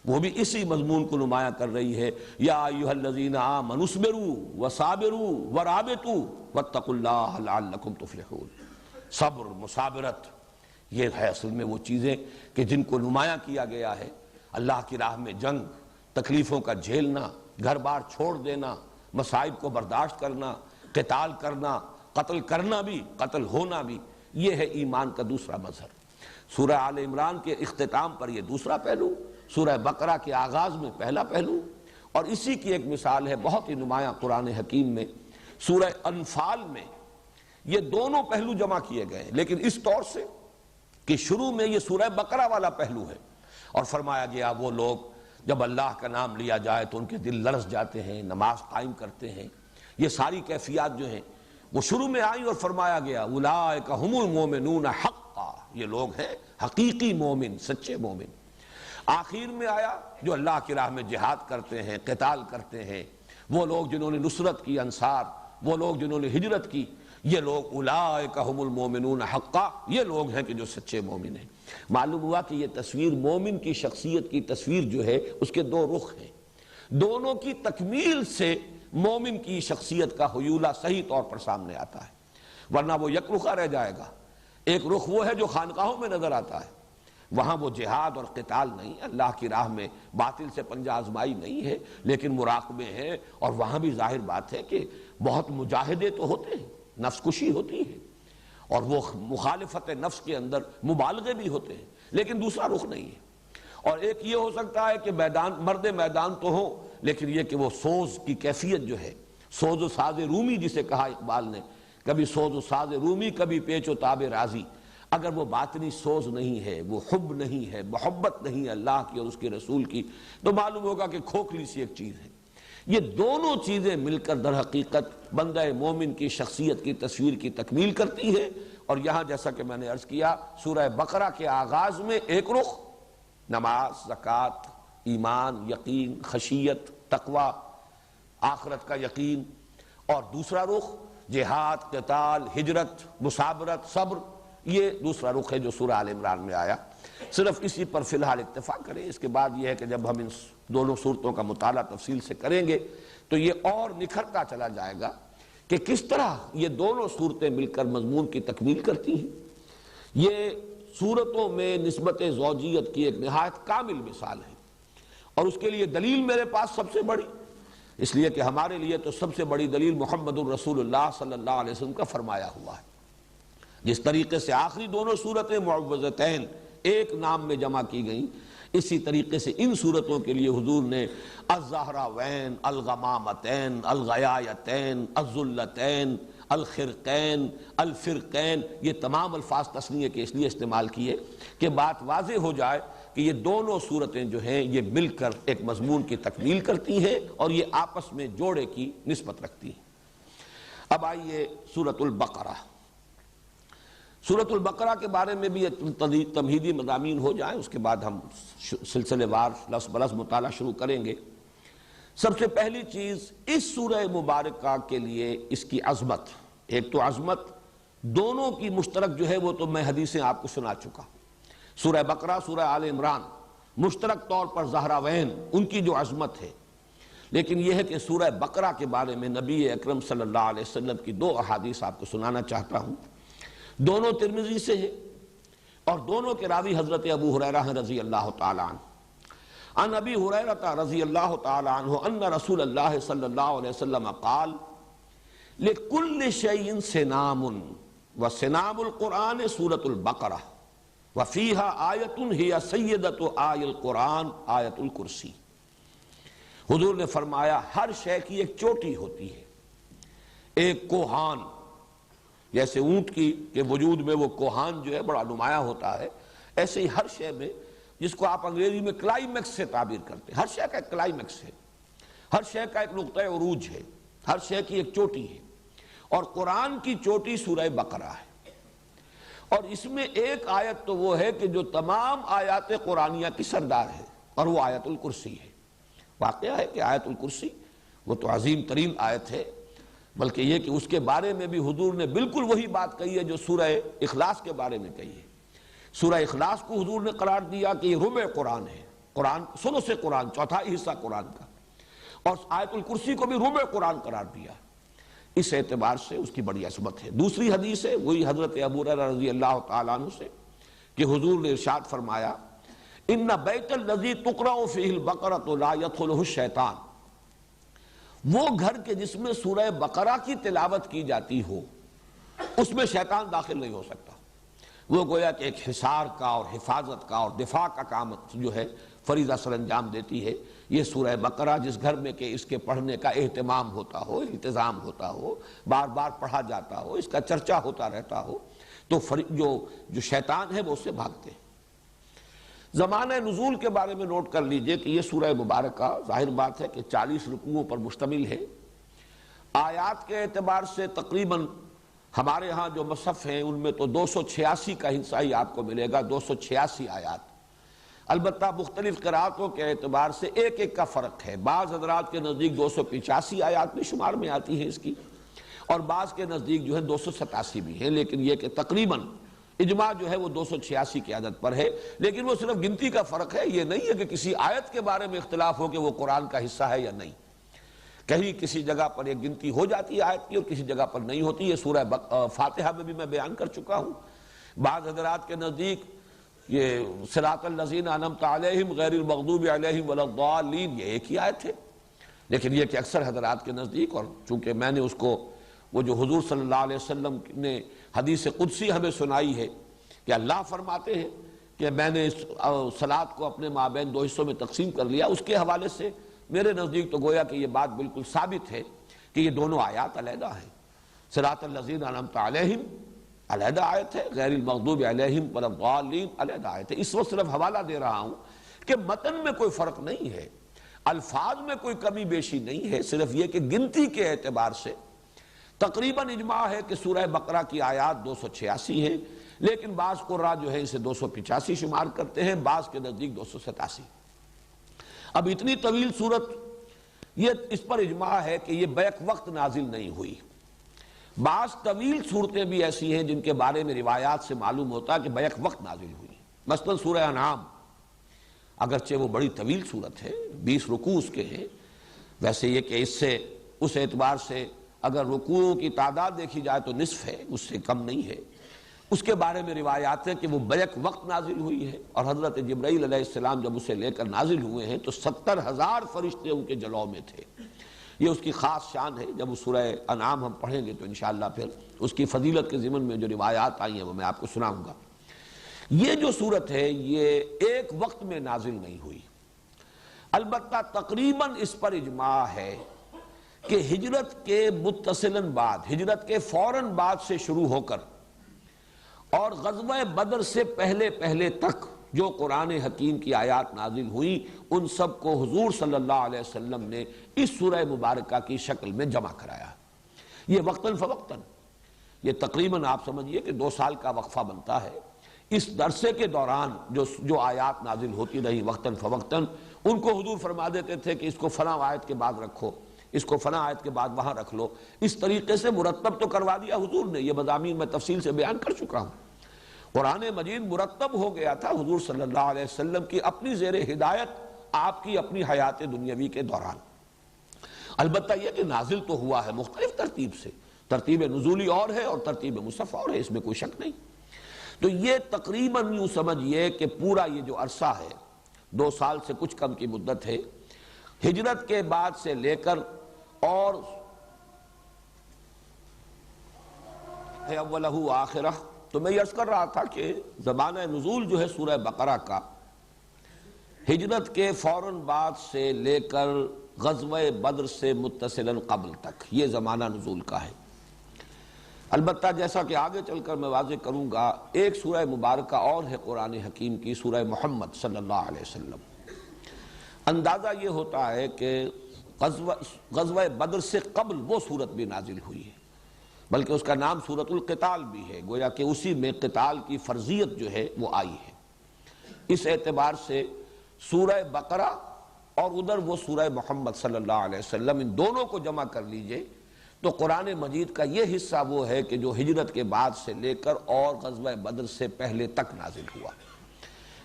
S1: وہ بھی اسی مضمون کو نمایاں کر رہی ہے، یا ایھا الذین آمنوا اصبروا وصابروا ورابطوا واتقوا اللہ لعلکم تفلحون۔ صبر، مصابرت، یہ ہے اصل میں وہ چیزیں کہ جن کو نمایاں کیا گیا ہے۔ اللہ کی راہ میں جنگ، تکلیفوں کا جھیلنا، گھر بار چھوڑ دینا، مصائب کو برداشت کرنا، قتال کرنا، قتل کرنا بھی، قتل ہونا بھی، یہ ہے ایمان کا دوسرا مظہر۔ سورہ آل عمران کے اختتام پر یہ دوسرا پہلو، سورہ بقرہ کے آغاز میں پہلا پہلو، اور اسی کی ایک مثال ہے بہت ہی نمایاں قرآن حکیم میں سورہ انفال میں یہ دونوں پہلو جمع کیے گئے ہیں، لیکن اس طور سے کہ شروع میں یہ سورہ بقرہ والا پہلو ہے، اور فرمایا گیا وہ لوگ جب اللہ کا نام لیا جائے تو ان کے دل لرز جاتے ہیں، نماز قائم کرتے ہیں۔ یہ ساری کیفیات جو ہیں وہ شروع میں آئیں، اور فرمایا گیا اولئک ھم المؤمنون حقا، یہ لوگ ہیں حقیقی مومن، سچے مومن۔ آخر میں آیا جو اللہ کی راہ میں جہاد کرتے ہیں، قتال کرتے ہیں، وہ لوگ جنہوں نے نصرت کی، انصار، وہ لوگ جنہوں نے ہجرت کی، یہ لوگ اولئک ھم المؤمنون حقا، یہ لوگ ہیں کہ جو سچے مومن ہیں۔ معلوم ہوا کہ یہ تصویر مومن کی شخصیت کی تصویر جو ہے اس کے دو رخ ہیں، دونوں کی تکمیل سے مومن کی شخصیت کا حیولہ صحیح طور پر سامنے آتا ہے، ورنہ وہ یک رخا رہ جائے گا۔ ایک رخ وہ ہے جو خانقاہوں میں نظر آتا ہے، وہاں وہ جہاد اور قتال نہیں، اللہ کی راہ میں باطل سے پنجہ آزمائی نہیں ہے، لیکن مراقبے ہیں، اور وہاں بھی ظاہر بات ہے کہ بہت مجاہدے تو ہوتے ہیں، نفس کشی ہوتی ہے، اور وہ مخالفت نفس کے اندر مبالغے بھی ہوتے ہیں، لیکن دوسرا رخ نہیں ہے۔ اور ایک یہ ہو سکتا ہے کہ مرد میدان تو ہو، لیکن یہ کہ وہ سوز کی کیفیت جو ہے، سوز و ساز رومی جسے کہا اقبال نے کبھی سوز و ساز رومی، کبھی پیچ و تاب رازی۔ اگر وہ باطنی سوز نہیں ہے، وہ حب نہیں ہے، محبت نہیں ہے اللہ کی اور اس کے رسول کی، تو معلوم ہوگا کہ کھوکھلی سی ایک چیز ہے۔ یہ دونوں چیزیں مل کر در حقیقت بندہ مومن کی شخصیت کی تصویر کی تکمیل کرتی ہے۔ اور یہاں جیسا کہ میں نے عرض کیا، سورہ بقرہ کے آغاز میں ایک رخ نماز، زکوٰۃ، ایمان، یقین، خشیت، تقوی، آخرت کا یقین، اور دوسرا رخ جہاد، قتال، ہجرت، مصابرت، صبر، یہ دوسرا رخ ہے جو سورہ آل عمران میں آیا۔ صرف اسی پر فی الحال اکتفا کریں، اس کے بعد یہ ہے کہ جب ہم ان دونوں صورتوں کا مطالعہ تفصیل سے کریں گے تو یہ اور نکھرتا چلا جائے گا کہ کس طرح یہ دونوں صورتیں مل کر مضمون کی تکمیل کرتی ہیں۔ یہ صورتوں میں نسبت زوجیت کی ایک نہایت کامل مثال ہے، اور اس کے لیے دلیل میرے پاس سب سے بڑی، اس لیے کہ ہمارے لیے تو سب سے بڑی دلیل محمد الرسول اللہ صلی اللہ علیہ وسلم کا فرمایا ہوا ہے۔ جس طریقے سے آخری دونوں صورتیں معوذتین ایک نام میں جمع کی گئیں، اسی طریقے سے ان صورتوں کے لیے حضور نے الزہراوین، الغمامتین، الغیایتین، الذلتین، الخرقین، الفرقین، یہ تمام الفاظ تثنیہ کے اس لیے استعمال کیے کہ بات واضح ہو جائے کہ یہ دونوں صورتیں جو ہیں یہ مل کر ایک مضمون کی تکمیل کرتی ہیں اور یہ آپس میں جوڑے کی نسبت رکھتی ہیں۔ اب آئیے سورۃ البقرہ۔ سورۃ البقرہ کے بارے میں بھی تمہیدی مضامین ہو جائیں، اس کے بعد ہم سلسلے وار لفظ بلفظ مطالعہ شروع کریں گے۔ سب سے پہلی چیز اس سورہ مبارکہ کے لیے اس کی عظمت، ایک تو عظمت دونوں کی مشترک جو ہے وہ تو میں حدیثیں آپ کو سنا چکا، سورہ بقرہ، سورہ آل عمران مشترک طور پر زہراوین ان کی جو عظمت ہے، لیکن یہ ہے کہ سورہ بقرہ کے بارے میں نبی اکرم صلی اللہ علیہ وسلم کی دو احادیث آپ کو سنانا چاہتا ہوں۔ دونوں ترمذی سے ہیں اور دونوں کے راوی حضرت ابو ہریرہ ہیں رضی اللہ تعالیٰ عنہ۔ عن ابی ہریرہ رضی اللہ تعالیٰ عنہ ان رسول اللہ صلی اللہ علیہ وسلم قال لکل شیء سنام وسنام القرآن سورۃ البقرہ وفیہا آیۃ ہی سیدۃ آی القرآن آیۃ الکرسی۔ حضور نے فرمایا ہر شے کی ایک چوٹی ہوتی ہے، ایک کوہان، جیسے اونٹ کی کے وجود میں وہ کوہان جو ہے بڑا نمایاں ہوتا ہے، ایسے ہی ہر شے میں، جس کو آپ انگریزی میں کلائمیکس سے تعبیر کرتے ہیں، ہر شے کا ایک کلائمیکس ہے، ہر شے کا ایک نقطہ عروج ہے، ہر شے کی ایک چوٹی ہے، اور قرآن کی چوٹی سورہ بقرہ ہے۔ اور اس میں ایک آیت تو وہ ہے کہ جو تمام آیات قرآنیہ کی سردار ہے، اور وہ آیت الکرسی ہے۔ واقعہ ہے کہ آیت الکرسی وہ تو عظیم ترین آیت ہے، بلکہ یہ کہ اس کے بارے میں بھی حضور نے بالکل وہی بات کہی ہے جو سورہ اخلاص کے بارے میں کہی ہے۔ سورہ اخلاص کو حضور نے قرار دیا کہ یہ ربع قرآن ہے، قرآن ثلث قرآن، چوتھائی حصہ قرآن کا، اور آیت الکرسی کو بھی ربع قرآن قرار دیا۔ اس اعتبار سے اس کی بڑی عظمت ہے۔ دوسری حدیث ہے وہی حضرت ابو ہریرہ رضی اللہ تعالیٰ عنہ سے کہ حضور نے ارشاد فرمایا ان بیت الذی تقرأ فیہ البقرۃ لا یدخلہ الشیطان، وہ گھر کے جس میں سورہ بقرہ کی تلاوت کی جاتی ہو اس میں شیطان داخل نہیں ہو سکتا۔ وہ گویا کہ ایک حصار کا اور حفاظت کا اور دفاع کا کام جو ہے فریضہ سر انجام دیتی ہے۔ یہ سورہ بقرہ جس گھر میں کہ اس کے پڑھنے کا اہتمام ہوتا ہو، انتظام ہوتا ہو، بار بار پڑھا جاتا ہو، اس کا چرچا ہوتا رہتا ہو، تو جو شیطان ہے وہ اس سے بھاگتے ہیں۔ زمانہ نزول کے بارے میں نوٹ کر لیجئے کہ یہ سورہ مبارکہ ظاہر بات ہے کہ 40 رکوعوں پر مشتمل ہے۔ آیات کے اعتبار سے تقریباً ہمارے ہاں جو مصحف ہیں ان میں تو 286 کا حصہ ہی آپ کو ملے گا، 286 آیات۔ البتہ مختلف قرأتوں کے اعتبار سے ایک ایک کا فرق ہے، بعض حضرات کے نزدیک 285 آیات بھی شمار میں آتی ہیں اس کی، اور بعض کے نزدیک جو ہے 287 بھی ہیں، لیکن یہ کہ تقریباً اجماع جو ہے وہ 286 کی عدد پر ہے۔ لیکن وہ صرف گنتی کا فرق ہے، یہ نہیں ہے کہ کسی آیت کے بارے میں اختلاف ہو کہ وہ قرآن کا حصہ ہے یا نہیں۔ کہیں کسی جگہ پر ایک گنتی ہو جاتی ہے آیت کی اور کسی جگہ پر نہیں ہوتی۔ یہ سورہ فاتحہ میں بھی میں بیان کر چکا ہوں۔ بعض حضرات کے نزدیک یہ صراط الذین انعمت علیہم غیر المغضوب علیہم ولا الضالین یہ ایک ہی آیت ہے، لیکن یہ کہ اکثر حضرات کے نزدیک، اور چونکہ میں نے اس کو وہ جو حضور صلی اللہ علیہ وسلم نے حدیث قدسی ہمیں سنائی ہے کہ اللہ فرماتے ہیں کہ میں نے اس صلاۃ کو اپنے مابین 2 حصوں میں تقسیم کر لیا، اس کے حوالے سے میرے نزدیک تو گویا کہ یہ بات بالکل ثابت ہے کہ یہ دونوں آیات علیحدہ ہیں۔ صراط الذین انعمت علیہم علیحدہ آیت ہے، غیر المغضوب علیہم ولا الضالین علیحدہ آیت ہے۔ اس وقت صرف حوالہ دے رہا ہوں کہ متن میں کوئی فرق نہیں ہے، الفاظ میں کوئی کمی بیشی نہیں ہے، صرف یہ کہ گنتی کے اعتبار سے تقریباً اجماع ہے کہ سورہ بقرہ کی آیات 286 ہیں، لیکن بعض قراء جو ہے اسے 285 شمار کرتے ہیں، بعض کے نزدیک 287۔ اب اتنی طویل سورت، یہ اس پر اجماع ہے کہ یہ بیک وقت نازل نہیں ہوئی۔ بعض طویل صورتیں بھی ایسی ہیں جن کے بارے میں روایات سے معلوم ہوتا ہے کہ بیک وقت نازل ہوئی، مثلا سورہ انعام، اگرچہ وہ بڑی طویل صورت ہے، 20 رکوع اس کے ہیں، ویسے یہ کہ اس اعتبار سے اگر رکوعوں کی تعداد دیکھی جائے تو نصف ہے، اس سے کم نہیں ہے، اس کے بارے میں روایات ہے کہ وہ بیک وقت نازل ہوئی ہے، اور حضرت جبرائیل علیہ السلام جب اسے لے کر نازل ہوئے ہیں تو 70,000 فرشتے ان کے جلوہ میں تھے۔ یہ اس کی خاص شان ہے، جب اس سورہ انعام ہم پڑھیں گے تو انشاءاللہ پھر اس کی فضیلت کے ضمن میں جو روایات آئی ہیں وہ میں آپ کو سناؤں گا۔ یہ جو سورت ہے یہ ایک وقت میں نازل نہیں ہوئی، البتہ تقریباً اس پر اجماع ہے کہ ہجرت کے متصلاً بعد، ہجرت کے فوراً بعد سے شروع ہو کر اور غزوہ بدر سے پہلے تک جو قرآن حکیم کی آیات نازل ہوئی ان سب کو حضور صلی اللہ علیہ وسلم نے اس سورہ مبارکہ کی شکل میں جمع کرایا۔ یہ وقتاً فوقتاً، یہ تقریباً آپ سمجھیے کہ 2 سال کا وقفہ بنتا ہے۔ اس درسے کے دوران جو آیات نازل ہوتی رہی وقتاً فوقتاً، ان کو حضور فرما دیتے تھے کہ اس کو فلاں آیت کے بعد رکھو، اس کو فلاں آیت کے بعد وہاں رکھ لو، اس طریقے سے مرتب تو کروا دیا حضور نے۔ یہ مضامین میں تفصیل سے بیان کر چکا ہوں۔ قرآن مجید مرتب ہو گیا تھا حضور صلی اللہ علیہ وسلم کی اپنی زیر ہدایت، آپ کی اپنی حیات دنیاوی کے دوران۔ البتہ یہ کہ نازل تو ہوا ہے مختلف ترتیب سے، ترتیب نزولی اور ہے اور ترتیب مصحف اور ہے، اس میں کوئی شک نہیں۔ تو یہ تقریباً یوں سمجھئے کہ پورا یہ جو عرصہ ہے 2 سال سے کچھ کم کی مدت ہے، ہجرت کے بعد سے لے کر اور اولہ آخرہ۔ تو میں یہ عرض کر رہا تھا کہ زمانہ نزول جو ہے سورہ بقرہ کا ہجرت کے فوراً بعد سے لے کر غزوہ بدر سے متصلاً قبل تک یہ زمانہ نزول کا ہے۔ البتہ جیسا کہ آگے چل کر میں واضح کروں گا، ایک سورہ مبارکہ اور ہے قرآن حکیم کی، سورہ محمد صلی اللہ علیہ وسلم۔ اندازہ یہ ہوتا ہے کہ غزوہ بدر سے قبل وہ سورت بھی نازل ہوئی ہے، بلکہ اس کا نام سورۃ القتال بھی ہے، گویا کہ اسی میں قتال کی فرضیت جو ہے وہ آئی ہے۔ اس اعتبار سے سورہ بقرہ اور ادھر وہ سورہ محمد صلی اللہ علیہ وسلم، ان دونوں کو جمع کر لیجئے تو قرآن مجید کا یہ حصہ وہ ہے کہ جو ہجرت کے بعد سے لے کر اور غزوہ بدر سے پہلے تک نازل ہوا۔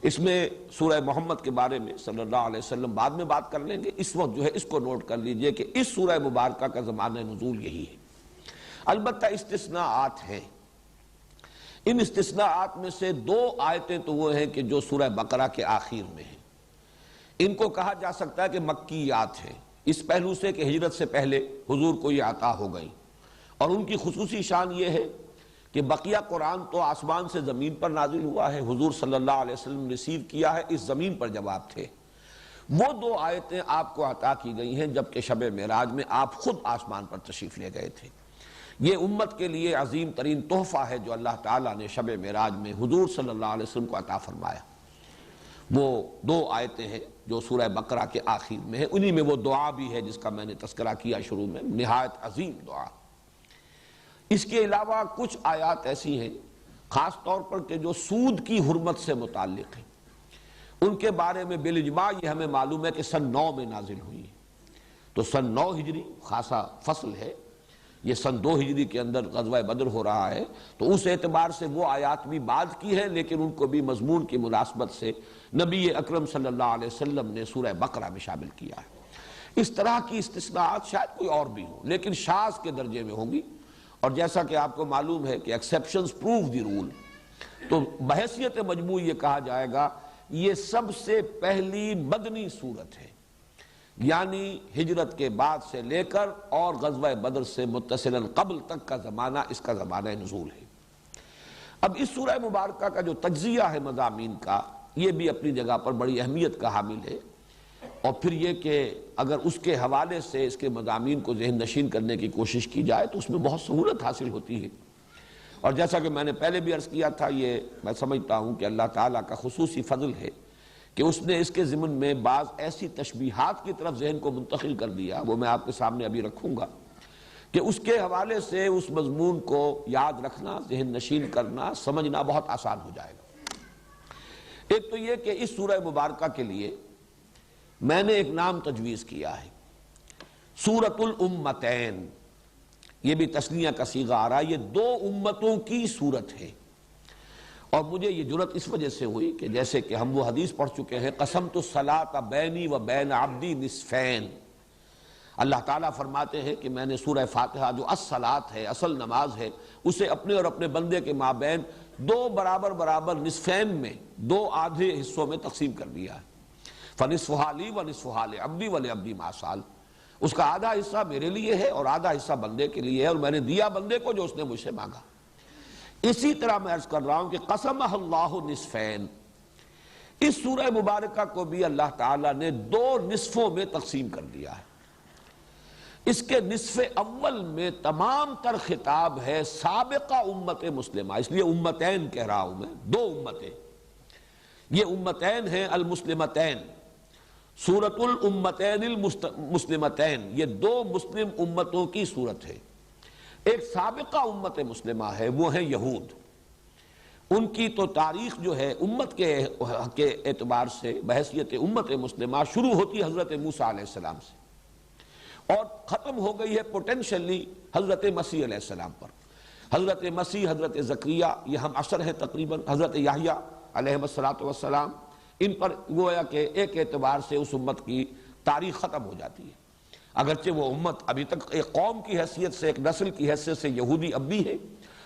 S1: اس میں سورہ محمد کے بارے میں صلی اللہ علیہ وسلم بعد میں بات کر لیں گے، اس وقت جو ہے اس کو نوٹ کر لیجئے کہ اس سورہ مبارکہ کا زمانہ نزول یہی ہے۔ البتہ استثناءات ہیں، ان استثناءات میں سے 2 آیتیں تو وہ ہیں کہ جو سورہ بقرہ کے آخر میں ہیں، ان کو کہا جا سکتا ہے کہ مکیات ہیں، اس پہلو سے کہ ہجرت سے پہلے حضور کو یہ عطا ہو گئی، اور ان کی خصوصی شان یہ ہے کہ بقیہ قرآن تو آسمان سے زمین پر نازل ہوا ہے، حضور صلی اللہ علیہ وسلم نے ریسیو کیا ہے، اس زمین پر جواب تھے۔ وہ 2 آیتیں آپ کو عطا کی گئی ہیں جبکہ شب معراج میں آپ خود آسمان پر تشریف لے گئے تھے۔ یہ امت کے لیے عظیم ترین تحفہ ہے جو اللہ تعالیٰ نے شب معراج میں حضور صلی اللہ علیہ وسلم کو عطا فرمایا۔ وہ 2 آیتیں ہیں جو سورہ بقرہ کے آخر میں ہیں، انہی میں وہ دعا بھی ہے جس کا میں نے تذکرہ کیا شروع میں، نہایت عظیم دعا۔ اس کے علاوہ کچھ آیات ایسی ہیں خاص طور پر کہ جو سود کی حرمت سے متعلق ہیں، ان کے بارے میں بالاجماع یہ ہمیں معلوم ہے کہ سن 9 میں نازل ہوئی ہے۔ تو سن 9 ہجری خاصا فصل ہے، یہ سن 2 ہجری کے اندر غزوہ بدر ہو رہا ہے، تو اس اعتبار سے وہ آیات بھی بعد کی ہے، لیکن ان کو بھی مضمون کی مناسبت سے نبی اکرم صلی اللہ علیہ وسلم نے سورہ بقرہ میں شامل کیا ہے۔ اس طرح کی استثناءات شاید کوئی اور بھی ہوں، لیکن شاذ کے درجے میں ہوں گی، اور جیسا کہ آپ کو معلوم ہے کہ ایکسیپشنز پروو دی رول، تو بحیثیت مجموع یہ کہا جائے گا یہ سب سے پہلی مدنی صورت ہے، یعنی ہجرت کے بعد سے لے کر اور غزوہ بدر سے متصلاً قبل تک کا زمانہ اس کا زمانہ نزول ہے۔ اب اس سورہ مبارکہ کا جو تجزیہ ہے مضامین کا، یہ بھی اپنی جگہ پر بڑی اہمیت کا حامل ہے۔ اور پھر یہ کہ اگر اس کے حوالے سے اس کے مضامین کو ذہن نشین کرنے کی کوشش کی جائے تو اس میں بہت سہولت حاصل ہوتی ہے. اور جیسا کہ میں نے پہلے بھی عرض کیا تھا، یہ میں سمجھتا ہوں کہ اللہ تعالیٰ کا خصوصی فضل ہے کہ اس نے اس کے ضمن میں بعض ایسی تشبیہات کی طرف ذہن کو منتقل کر دیا، وہ میں آپ کے سامنے ابھی رکھوں گا، کہ اس کے حوالے سے اس مضمون کو یاد رکھنا، ذہن نشین کرنا، سمجھنا بہت آسان ہو جائے گا. ایک تو یہ کہ اس سورہ مبارکہ کے لیے میں نے ایک نام تجویز کیا ہے، سورۃ الامتین. یہ بھی تثنیہ کا صیغہ آ رہا ہے، یہ دو امتوں کی صورت ہے. اور مجھے یہ جرأت اس وجہ سے ہوئی کہ جیسے کہ ہم وہ حدیث پڑھ چکے ہیں، قسمت الصلاۃ بینی و بین عبدی نصفین. اللہ تعالیٰ فرماتے ہیں کہ میں نے سورہ فاتحہ جو الصلاۃ ہے، اصل نماز ہے، اسے اپنے اور اپنے بندے کے مابین دو برابر برابر نصفین میں، دو آدھے حصوں میں تقسیم کر دیا ہے. فنصفہا لی ونصفہا لعبدی ولعبدی ما سأل. اس کا آدھا حصہ میرے لیے ہے اور آدھا حصہ بندے کے لیے ہے، اور میں نے دیا بندے کو جو اس نے مجھ سے مانگا. اسی طرح میں عرض کر رہا ہوں کہ قسمہ اللہ نصفین، اس سورہ مبارکہ کو بھی اللہ تعالیٰ نے دو نصفوں میں تقسیم کر دیا ہے. اس کے نصف اول میں تمام تر خطاب ہے سابقہ امت مسلمہ، اس لیے امتین کہہ رہا ہوں میں، دو امتیں. یہ امتین ہیں المسلمتین، سورۃ الامتین المسلمتین، یہ دو مسلم امتوں کی صورت ہے. ایک سابقہ امت مسلمہ ہے، وہ ہے یہود. ان کی تو تاریخ جو ہے امت کے اعتبار سے بحیثیت امت مسلمہ شروع ہوتی حضرت موسیٰ علیہ السلام سے اور ختم ہو گئی ہے پوٹینشلی حضرت مسیح علیہ السلام پر. حضرت مسیح، حضرت زکریا، یہ ہم عصر ہیں تقریباً، حضرت یحییٰ علیہ السلام، ان پر گویا کہ ایک اعتبار سے اس امت کی تاریخ ختم ہو جاتی ہے. اگرچہ وہ امت ابھی تک ایک قوم کی حیثیت سے، ایک نسل کی حیثیت سے یہودی اب بھی ہے،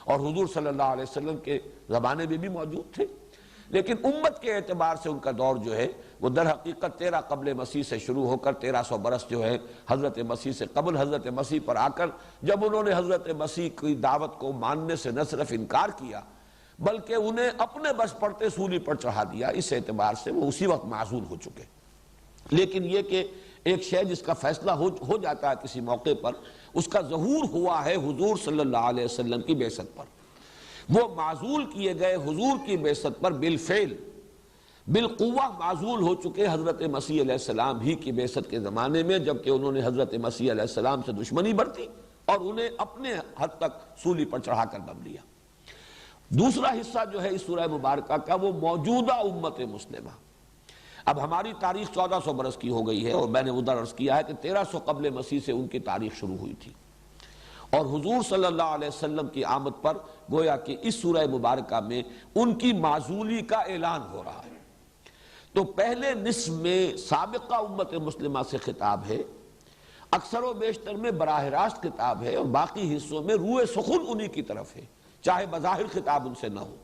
S1: اور حضور صلی اللہ علیہ وسلم کے زمانے میں بھی موجود تھے، لیکن امت کے اعتبار سے ان کا دور جو ہے وہ در حقیقت 13 قبل مسیح سے شروع ہو کر 1300 برس جو ہے حضرت مسیح سے قبل حضرت مسیح پر آ کر، جب انہوں نے حضرت مسیح کی دعوت کو ماننے سے نہ صرف انکار کیا بلکہ انہیں اپنے بس پڑتے سولی پر چڑھا دیا، اس اعتبار سے وہ اسی وقت معزول ہو چکے. لیکن یہ کہ ایک شے جس کا فیصلہ ہو جاتا ہے کسی موقع پر، اس کا ظہور ہوا ہے حضور صلی اللہ علیہ وسلم کی بعثت پر. وہ معزول کیے گئے حضور کی بعثت پر بالفعل بالقوہ معزول ہو چکے حضرت مسیح علیہ السلام ہی کی بعثت کے زمانے میں، جبکہ انہوں نے حضرت مسیح علیہ السلام سے دشمنی برتی اور انہیں اپنے حد تک سولی پر چڑھا کر دم لیا. دوسرا حصہ جو ہے اس سورہ مبارکہ کا وہ موجودہ امت مسلمہ. اب ہماری تاریخ 1400 برس کی ہو گئی ہے، اور میں نے ادھر عرض کیا ہے کہ 1300 قبل مسیح سے ان کی تاریخ شروع ہوئی تھی، اور حضور صلی اللہ علیہ وسلم کی آمد پر گویا کہ اس سورہ مبارکہ میں ان کی معزولی کا اعلان ہو رہا ہے. تو پہلے نصف میں سابقہ امت مسلمہ سے خطاب ہے، اکثر و بیشتر میں براہ راست خطاب ہے، اور باقی حصوں میں روح سخن انہی کی طرف ہے، چاہے بظاہر خطاب ان سے نہ ہو.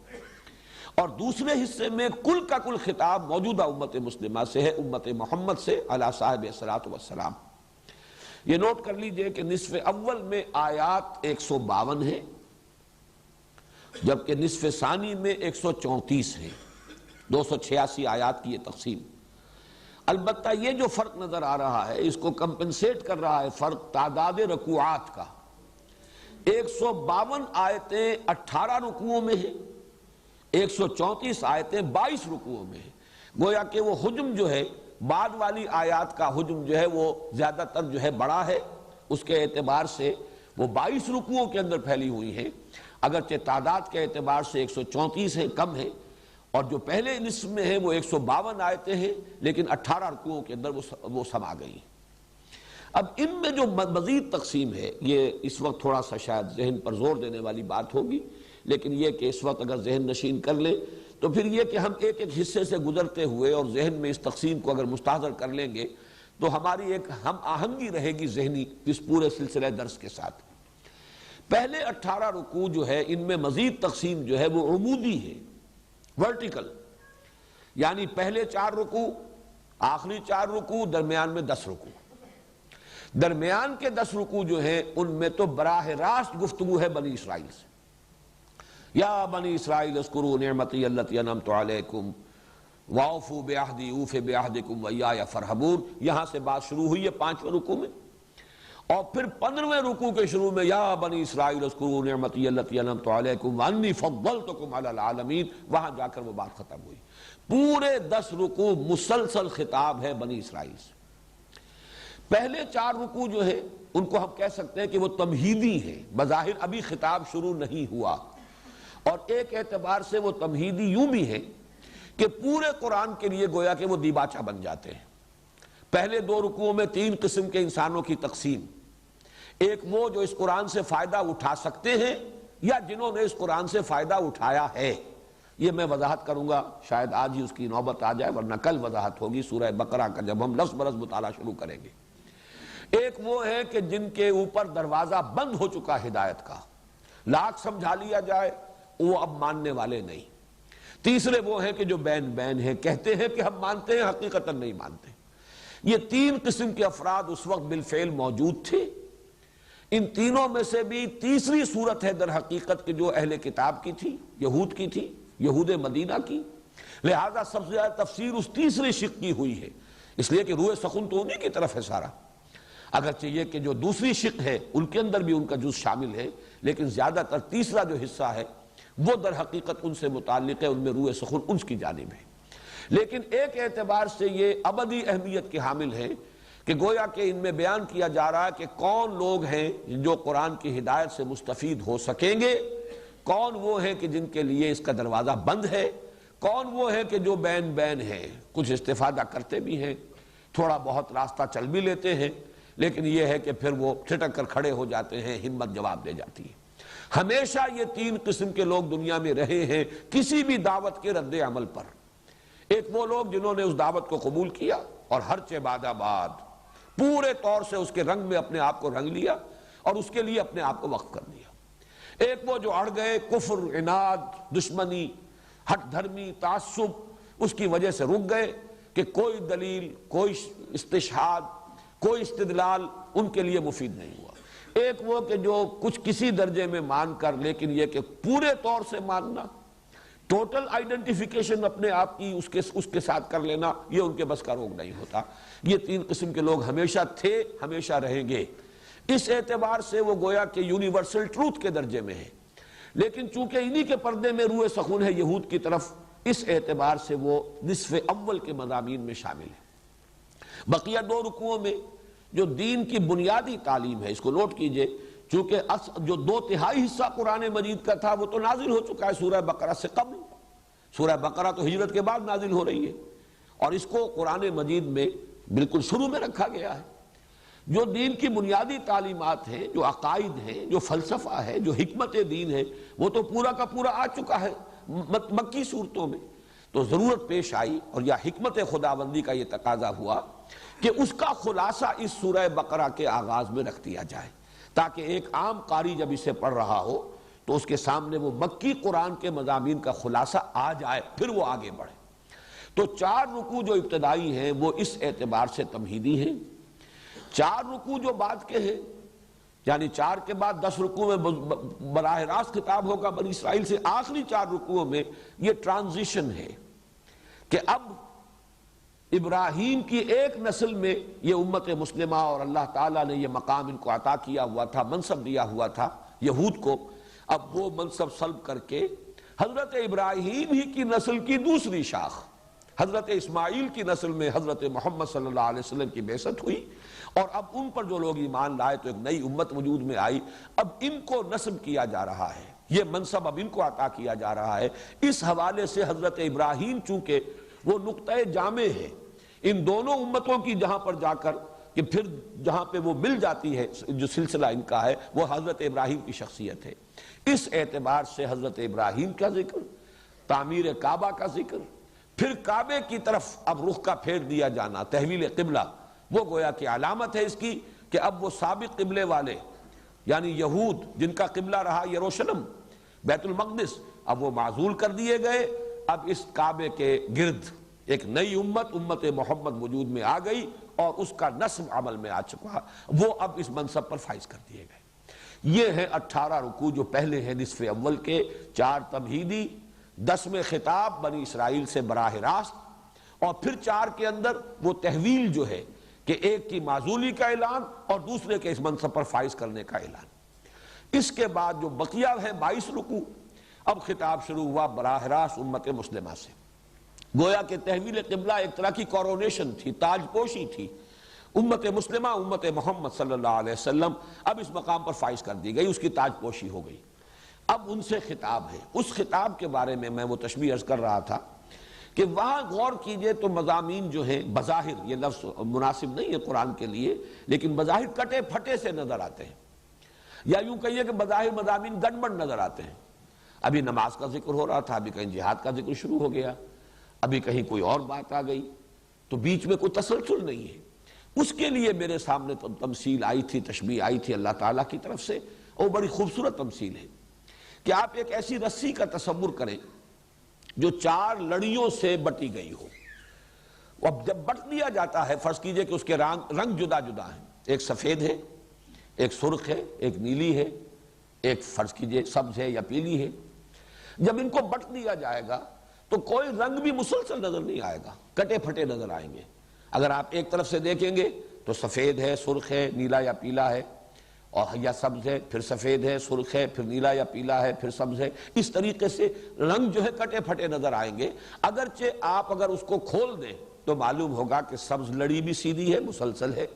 S1: اور دوسرے حصے میں کل کا کل خطاب موجودہ امت مسلمہ سے ہے، امت محمد سے علی صاحب الصلاۃ والسلام. یہ نوٹ کر لیجئے کہ نصف اول میں آیات 152 ہیں، جبکہ نصف ثانی میں 134 ہیں، 286 آیات کی یہ تقسیم. البتہ یہ جو فرق نظر آ رہا ہے اس کو کمپنسیٹ کر رہا ہے فرق تعداد رکوعات کا. 152 آیتیں 18 رکوعوں میں ہیں، 134 آیتیں 22 رکوعوں میں ہیں. گویا کہ وہ حجم جو ہے بعد والی آیات کا حجم جو ہے وہ زیادہ تر جو ہے بڑا ہے، اس کے اعتبار سے وہ 22 رکوعوں کے اندر پھیلی ہوئی ہیں، اگرچہ تعداد کے اعتبار سے 134 ہے، کم ہے. اور جو پہلے نصف میں ہیں وہ 152 آیتیں ہیں، لیکن 18 رکوعوں کے اندر وہ سما گئی. اب ان میں جو مزید تقسیم ہے یہ اس وقت تھوڑا سا شاید ذہن پر زور دینے والی بات ہوگی، لیکن یہ کہ اس وقت اگر ذہن نشین کر لیں تو پھر یہ کہ ہم ایک ایک حصے سے گزرتے ہوئے اور ذہن میں اس تقسیم کو اگر مستحضر کر لیں گے تو ہماری ایک ہم آہنگی رہے گی ذہنی اس پورے سلسلہ درس کے ساتھ. پہلے 18 رکوع جو ہے ان میں مزید تقسیم جو ہے وہ عمودی ہے، ورٹیکل، یعنی پہلے 4 رکوع، آخری 4 رکوع، درمیان میں 10 رکوع. درمیان کے 10 رکوع جو ہیں ان میں تو براہ راست گفتگو ہے بنی اسرائیل سے. یا بنی اسرائیل اذکروا نعمتی التی انعمت علیکم وَأَوْفُوا بِعَهْدِي أُوفِ بِعَهْدِكُمْ وَإِيَّايَ فَارْهَبُونَ، یہاں سے بات شروع ہوئی ہے 5ویں رکوع میں، اور پھر 15ویں رکوع کے شروع میں یا بنی اسرائیل اذکروا نعمتی التی انعمت علیکم وانی فضلتکم علی العالمین، وہاں جا کر وہ بات ختم ہوئی۔ پورے 10 رکوع مسلسل خطاب ہے بنی اسرائیل سے۔ پہلے 4 رکوع جو ہے ان کو ہم کہہ سکتے ہیں کہ وہ تمہیدی ہیں، بظاہر ابھی خطاب شروع نہیں ہوا، اور ایک اعتبار سے وہ تمہیدی یوں بھی ہے کہ پورے قرآن کے لیے گویا کہ وہ دیباچہ بن جاتے ہیں۔ پہلے 2 رکوعوں میں 3 قسم کے انسانوں کی تقسیم، ایک وہ جو اس قرآن سے فائدہ اٹھا سکتے ہیں یا جنہوں نے اس قرآن سے فائدہ اٹھایا ہے، یہ میں وضاحت کروں گا، شاید آج ہی اس کی نوبت آ جائے ورنہ کل وضاحت ہوگی سورہ بقرہ کا جب ہم لفظ برس مطالعہ شروع کریں گے۔ ایک وہ ہے کہ جن کے اوپر دروازہ بند ہو چکا ہدایت کا، لاکھ سمجھا لیا جائے وہ اب ماننے والے نہیں۔ تیسرے وہ ہیں کہ جو بین بین ہیں، کہتے ہیں کہ ہم مانتے ہیں حقیقتاً نہیں مانتے۔ یہ 3 قسم کے افراد اس وقت بالفعل موجود تھے۔ ان تینوں میں سے بھی تیسری صورت ہے در حقیقت کہ جو اہل کتاب کی تھی، یہود کی تھی، یہود مدینہ کی، لہذا سب سے زیادہ تفسیر اس تیسری شق کی ہوئی ہے، اس لیے کہ روح سخن تو انہی کی طرف ہے سارا، اگرچہ یہ کہ جو دوسری شق ہے ان کے اندر بھی ان کا جز شامل ہے، لیکن زیادہ تر تیسرا جو حصہ ہے وہ در حقیقت ان سے متعلق ہے، ان میں روح سخن ان کی جانب ہے۔ لیکن ایک اعتبار سے یہ ابدی اہمیت کے حامل ہے کہ گویا کہ ان میں بیان کیا جا رہا ہے کہ کون لوگ ہیں جو قرآن کی ہدایت سے مستفید ہو سکیں گے، کون وہ ہیں کہ جن کے لیے اس کا دروازہ بند ہے، کون وہ ہیں کہ جو بین بین ہیں، کچھ استفادہ کرتے بھی ہیں، تھوڑا بہت راستہ چل بھی لیتے ہیں، لیکن یہ ہے کہ پھر وہ چھٹک کر کھڑے ہو جاتے ہیں، ہمت جواب دے جاتی ہے۔ ہمیشہ یہ 3 قسم کے لوگ دنیا میں رہے ہیں کسی بھی دعوت کے رد عمل پر۔ ایک وہ لوگ جنہوں نے اس دعوت کو قبول کیا اور ہر چہ بعد آباد پورے طور سے اس کے رنگ میں اپنے آپ کو رنگ لیا اور اس کے لیے اپنے آپ کو وقف کر دیا۔ ایک وہ جو اڑ گئے، کفر، عناد، دشمنی، ہٹ دھرمی، تعصب، اس کی وجہ سے رک گئے کہ کوئی دلیل، کوئی استشہاد، کوئی استدلال ان کے لیے مفید نہیں ہوا۔ ایک وہ کہ جو کچھ کسی درجے میں مان کر، لیکن یہ کہ پورے طور سے ماننا، ٹوٹل آئیڈینٹیفیکیشن اپنے آپ کی اس کے ساتھ کر لینا، یہ ان کے بس کا روگ نہیں ہوتا۔ یہ 3 قسم کے لوگ ہمیشہ تھے، ہمیشہ رہیں گے۔ اس اعتبار سے وہ گویا کہ یونیورسل ٹروتھ کے درجے میں ہے، لیکن چونکہ انہی کے پردے میں روح سخن ہے یہود کی طرف، اس اعتبار سے وہ نصف اول کے مضامین میں شامل ہے۔ بقیہ 2 رکوعوں میں جو دین کی بنیادی تعلیم ہے، اس کو نوٹ کیجئے، چونکہ جو 2/3 حصہ قرآن مجید کا تھا وہ تو نازل ہو چکا ہے سورہ بقرہ سے قبل۔ سورہ بقرہ تو ہجرت کے بعد نازل ہو رہی ہے، اور اس کو قرآن مجید میں بالکل شروع میں رکھا گیا ہے۔ جو دین کی بنیادی تعلیمات ہیں، جو عقائد ہیں، جو فلسفہ ہے، جو حکمت دین ہے، وہ تو پورا کا پورا آ چکا ہے مکی صورتوں میں۔ تو ضرورت پیش آئی اور یا حکمت خداوندی کا یہ تقاضا ہوا کہ اس کا خلاصہ اس سورہ بقرہ کے آغاز میں رکھ دیا جائے، تاکہ ایک عام قاری جب اسے پڑھ رہا ہو تو اس کے سامنے وہ مکی قرآن کے مضامین کا خلاصہ آ جائے، پھر وہ آگے بڑھے۔ تو 4 رکوع جو ابتدائی ہیں وہ اس اعتبار سے تمہیدی ہیں۔ 4 رکوع جو بعد کے ہیں، یعنی 4 کے بعد 10 رکوع میں براہ راست خطاب ہوگا بنی اسرائیل سے، آخری 4 رکوعوں میں یہ ٹرانزیشن ہے کہ اب ابراہیم کی ایک نسل میں یہ امت مسلمہ اور اللہ تعالیٰ نے یہ مقام ان کو عطا کیا ہوا تھا، منصب دیا ہوا تھا یہود کو، اب وہ منصب سلب کر کے حضرت ابراہیم ہی کی نسل کی دوسری شاخ حضرت اسماعیل کی نسل میں حضرت محمد صلی اللہ علیہ وسلم کی بعثت ہوئی، اور اب ان پر جو لوگ ایمان لائے تو ایک نئی امت وجود میں آئی۔ اب ان کو نصب کیا جا رہا ہے، یہ منصب اب ان کو عطا کیا جا رہا ہے۔ اس حوالے سے حضرت ابراہیم چونکہ وہ نقطۂ جامع ہے ان دونوں امتوں کی، جہاں پر جا کر کہ پھر جہاں پہ وہ مل جاتی ہے، جو سلسلہ ان کا ہے وہ حضرت ابراہیم کی شخصیت ہے۔ اس اعتبار سے حضرت ابراہیم کا ذکر، تعمیر کعبہ کا ذکر، پھر کعبے کی طرف اب رخ کا پھیر دیا جانا، تحویل قبلہ، وہ گویا کہ علامت ہے اس کی کہ اب وہ سابق قبلے والے یعنی یہود جن کا قبلہ رہا یروشلم، بیت المقدس، اب وہ معزول کر دیے گئے۔ اب اس کعبے کے گرد ایک نئی امت محمد وجود میں آ گئی اور اس کا نصب عمل میں آ چکا، وہ اب اس منصب پر فائز کر دیے گئے۔ یہ ہیں 18 رکوع جو پہلے ہیں نصف اول کے، 4 تمہیدی، 10 میں خطاب بنی اسرائیل سے براہ راست، اور پھر 4 کے اندر وہ تحویل جو ہے کہ ایک کی معزولی کا اعلان اور دوسرے کے اس منصب پر فائز کرنے کا اعلان۔ اس کے بعد جو بقیہ ہے 22 رکوع، اب خطاب شروع ہوا براہ راست امت مسلمہ سے۔ گویا کہ تحویل قبلہ ایک طرح کی کورونیشن تھی، تاج پوشی تھی۔ امت مسلمہ، امت محمد صلی اللہ علیہ وسلم اب اس مقام پر فائز کر دی گئی، اس کی تاج پوشی ہو گئی۔ اب ان سے خطاب ہے، اس خطاب کے بارے میں وہ تشبیہ عرض کر رہا تھا کہ وہاں غور کیجئے تو مضامین جو ہیں بظاہر، یہ لفظ مناسب نہیں ہے قرآن کے لیے، لیکن بظاہر کٹے پھٹے سے نظر آتے ہیں، یا یوں کہیے کہ بظاہر مضامین گڑبڑ نظر آتے ہیں۔ ابھی نماز کا ذکر ہو رہا تھا، ابھی کہیں جہاد کا ذکر شروع ہو گیا، ابھی کہیں کوئی اور بات آ گئی، تو بیچ میں کوئی تسلسل نہیں ہے۔ اس کے لیے میرے سامنے تمثیل آئی تھی، تشبیہ آئی تھی اللہ تعالیٰ کی طرف سے، اور بڑی خوبصورت تمثیل ہے کہ آپ ایک ایسی رسی کا تصور کریں جو 4 لڑیوں سے بٹی گئی ہو۔ اب جب بٹ دیا جاتا ہے، فرض کیجئے کہ اس کے رنگ جدا جدا ہیں، ایک سفید ہے، ایک سرخ ہے، ایک نیلی ہے، ایک فرض کیجئے سبز ہے یا پیلی ہے۔ جب ان کو بٹ دیا جائے گا تو کوئی رنگ بھی مسلسل نظر نہیں آئے گا، کٹے پھٹے نظر آئیں گے۔ اگر آپ ایک طرف سے دیکھیں گے تو سفید ہے، سرخ ہے، نیلا یا پیلا ہے، اور یا سبز ہے، پھر سفید ہے، سرخ ہے، پھر نیلا یا پیلا ہے، پھر سبز ہے۔ اس طریقے سے رنگ جو ہے کٹے پھٹے نظر آئیں گے۔ اگرچہ آپ اگر اس کو کھول دیں تو معلوم ہوگا کہ سبز لڑی بھی سیدھی ہے، مسلسل ہے،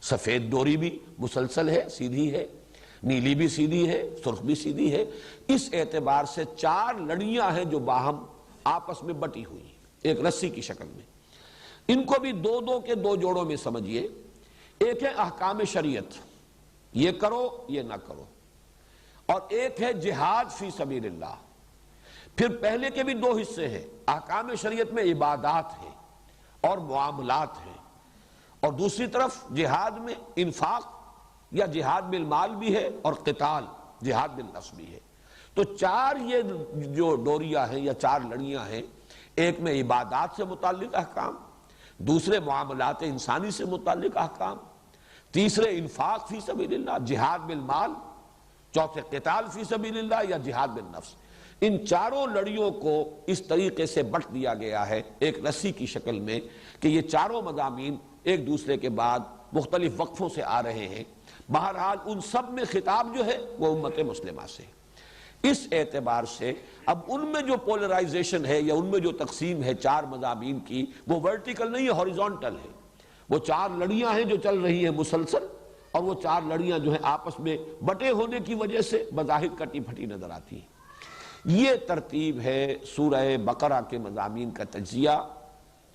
S1: سفید ڈوری بھی مسلسل ہے، سیدھی ہے، نیلی بھی سیدھی ہے، سرخ بھی سیدھی ہے۔ اس اعتبار سے 4 لڑیاں ہیں جو باہم آپس میں بٹی ہوئی ایک رسی کی شکل میں۔ ان کو بھی 2 کے 2 جوڑوں میں سمجھیے۔ ایک ہے احکام شریعت، یہ کرو یہ نہ کرو، اور ایک ہے جہاد فی سبیل اللہ۔ پھر پہلے کے بھی 2 حصے ہیں، احکام شریعت میں عبادات ہیں اور معاملات ہیں، اور دوسری طرف جہاد میں انفاق یا جہاد بالمال بھی ہے اور قتال جہاد بالنفس بھی ہے۔ تو 4 یہ جو ڈوریاں ہیں یا 4 لڑیاں ہیں، ایک میں عبادات سے متعلق احکام، دوسرے معاملات انسانی سے متعلق احکام، تیسرے انفاق فی سبیل اللہ، جہاد بالمال، چوتھے قتال فی سبیل اللہ یا جہاد بالنفس۔ ان 4 لڑیوں کو اس طریقے سے بٹ دیا گیا ہے ایک رسی کی شکل میں کہ یہ 4 مضامین ایک دوسرے کے بعد مختلف وقفوں سے آ رہے ہیں۔ بہرحال ان سب میں خطاب جو ہے وہ امت مسلمہ سے۔ اس اعتبار سے اب ان میں جو پولرائزیشن ہے یا ان میں جو تقسیم ہے 4 مضامین کی، وہ ورٹیکل نہیں ہے، ہاریزونٹل ہے۔ وہ 4 لڑیاں ہیں جو چل رہی ہیں مسلسل، اور وہ 4 لڑیاں جو ہیں آپس میں بٹے ہونے کی وجہ سے بظاہر کٹی پھٹی نظر آتی ہیں۔ یہ ترتیب ہے سورہ بقرہ کے مضامین کا تجزیہ۔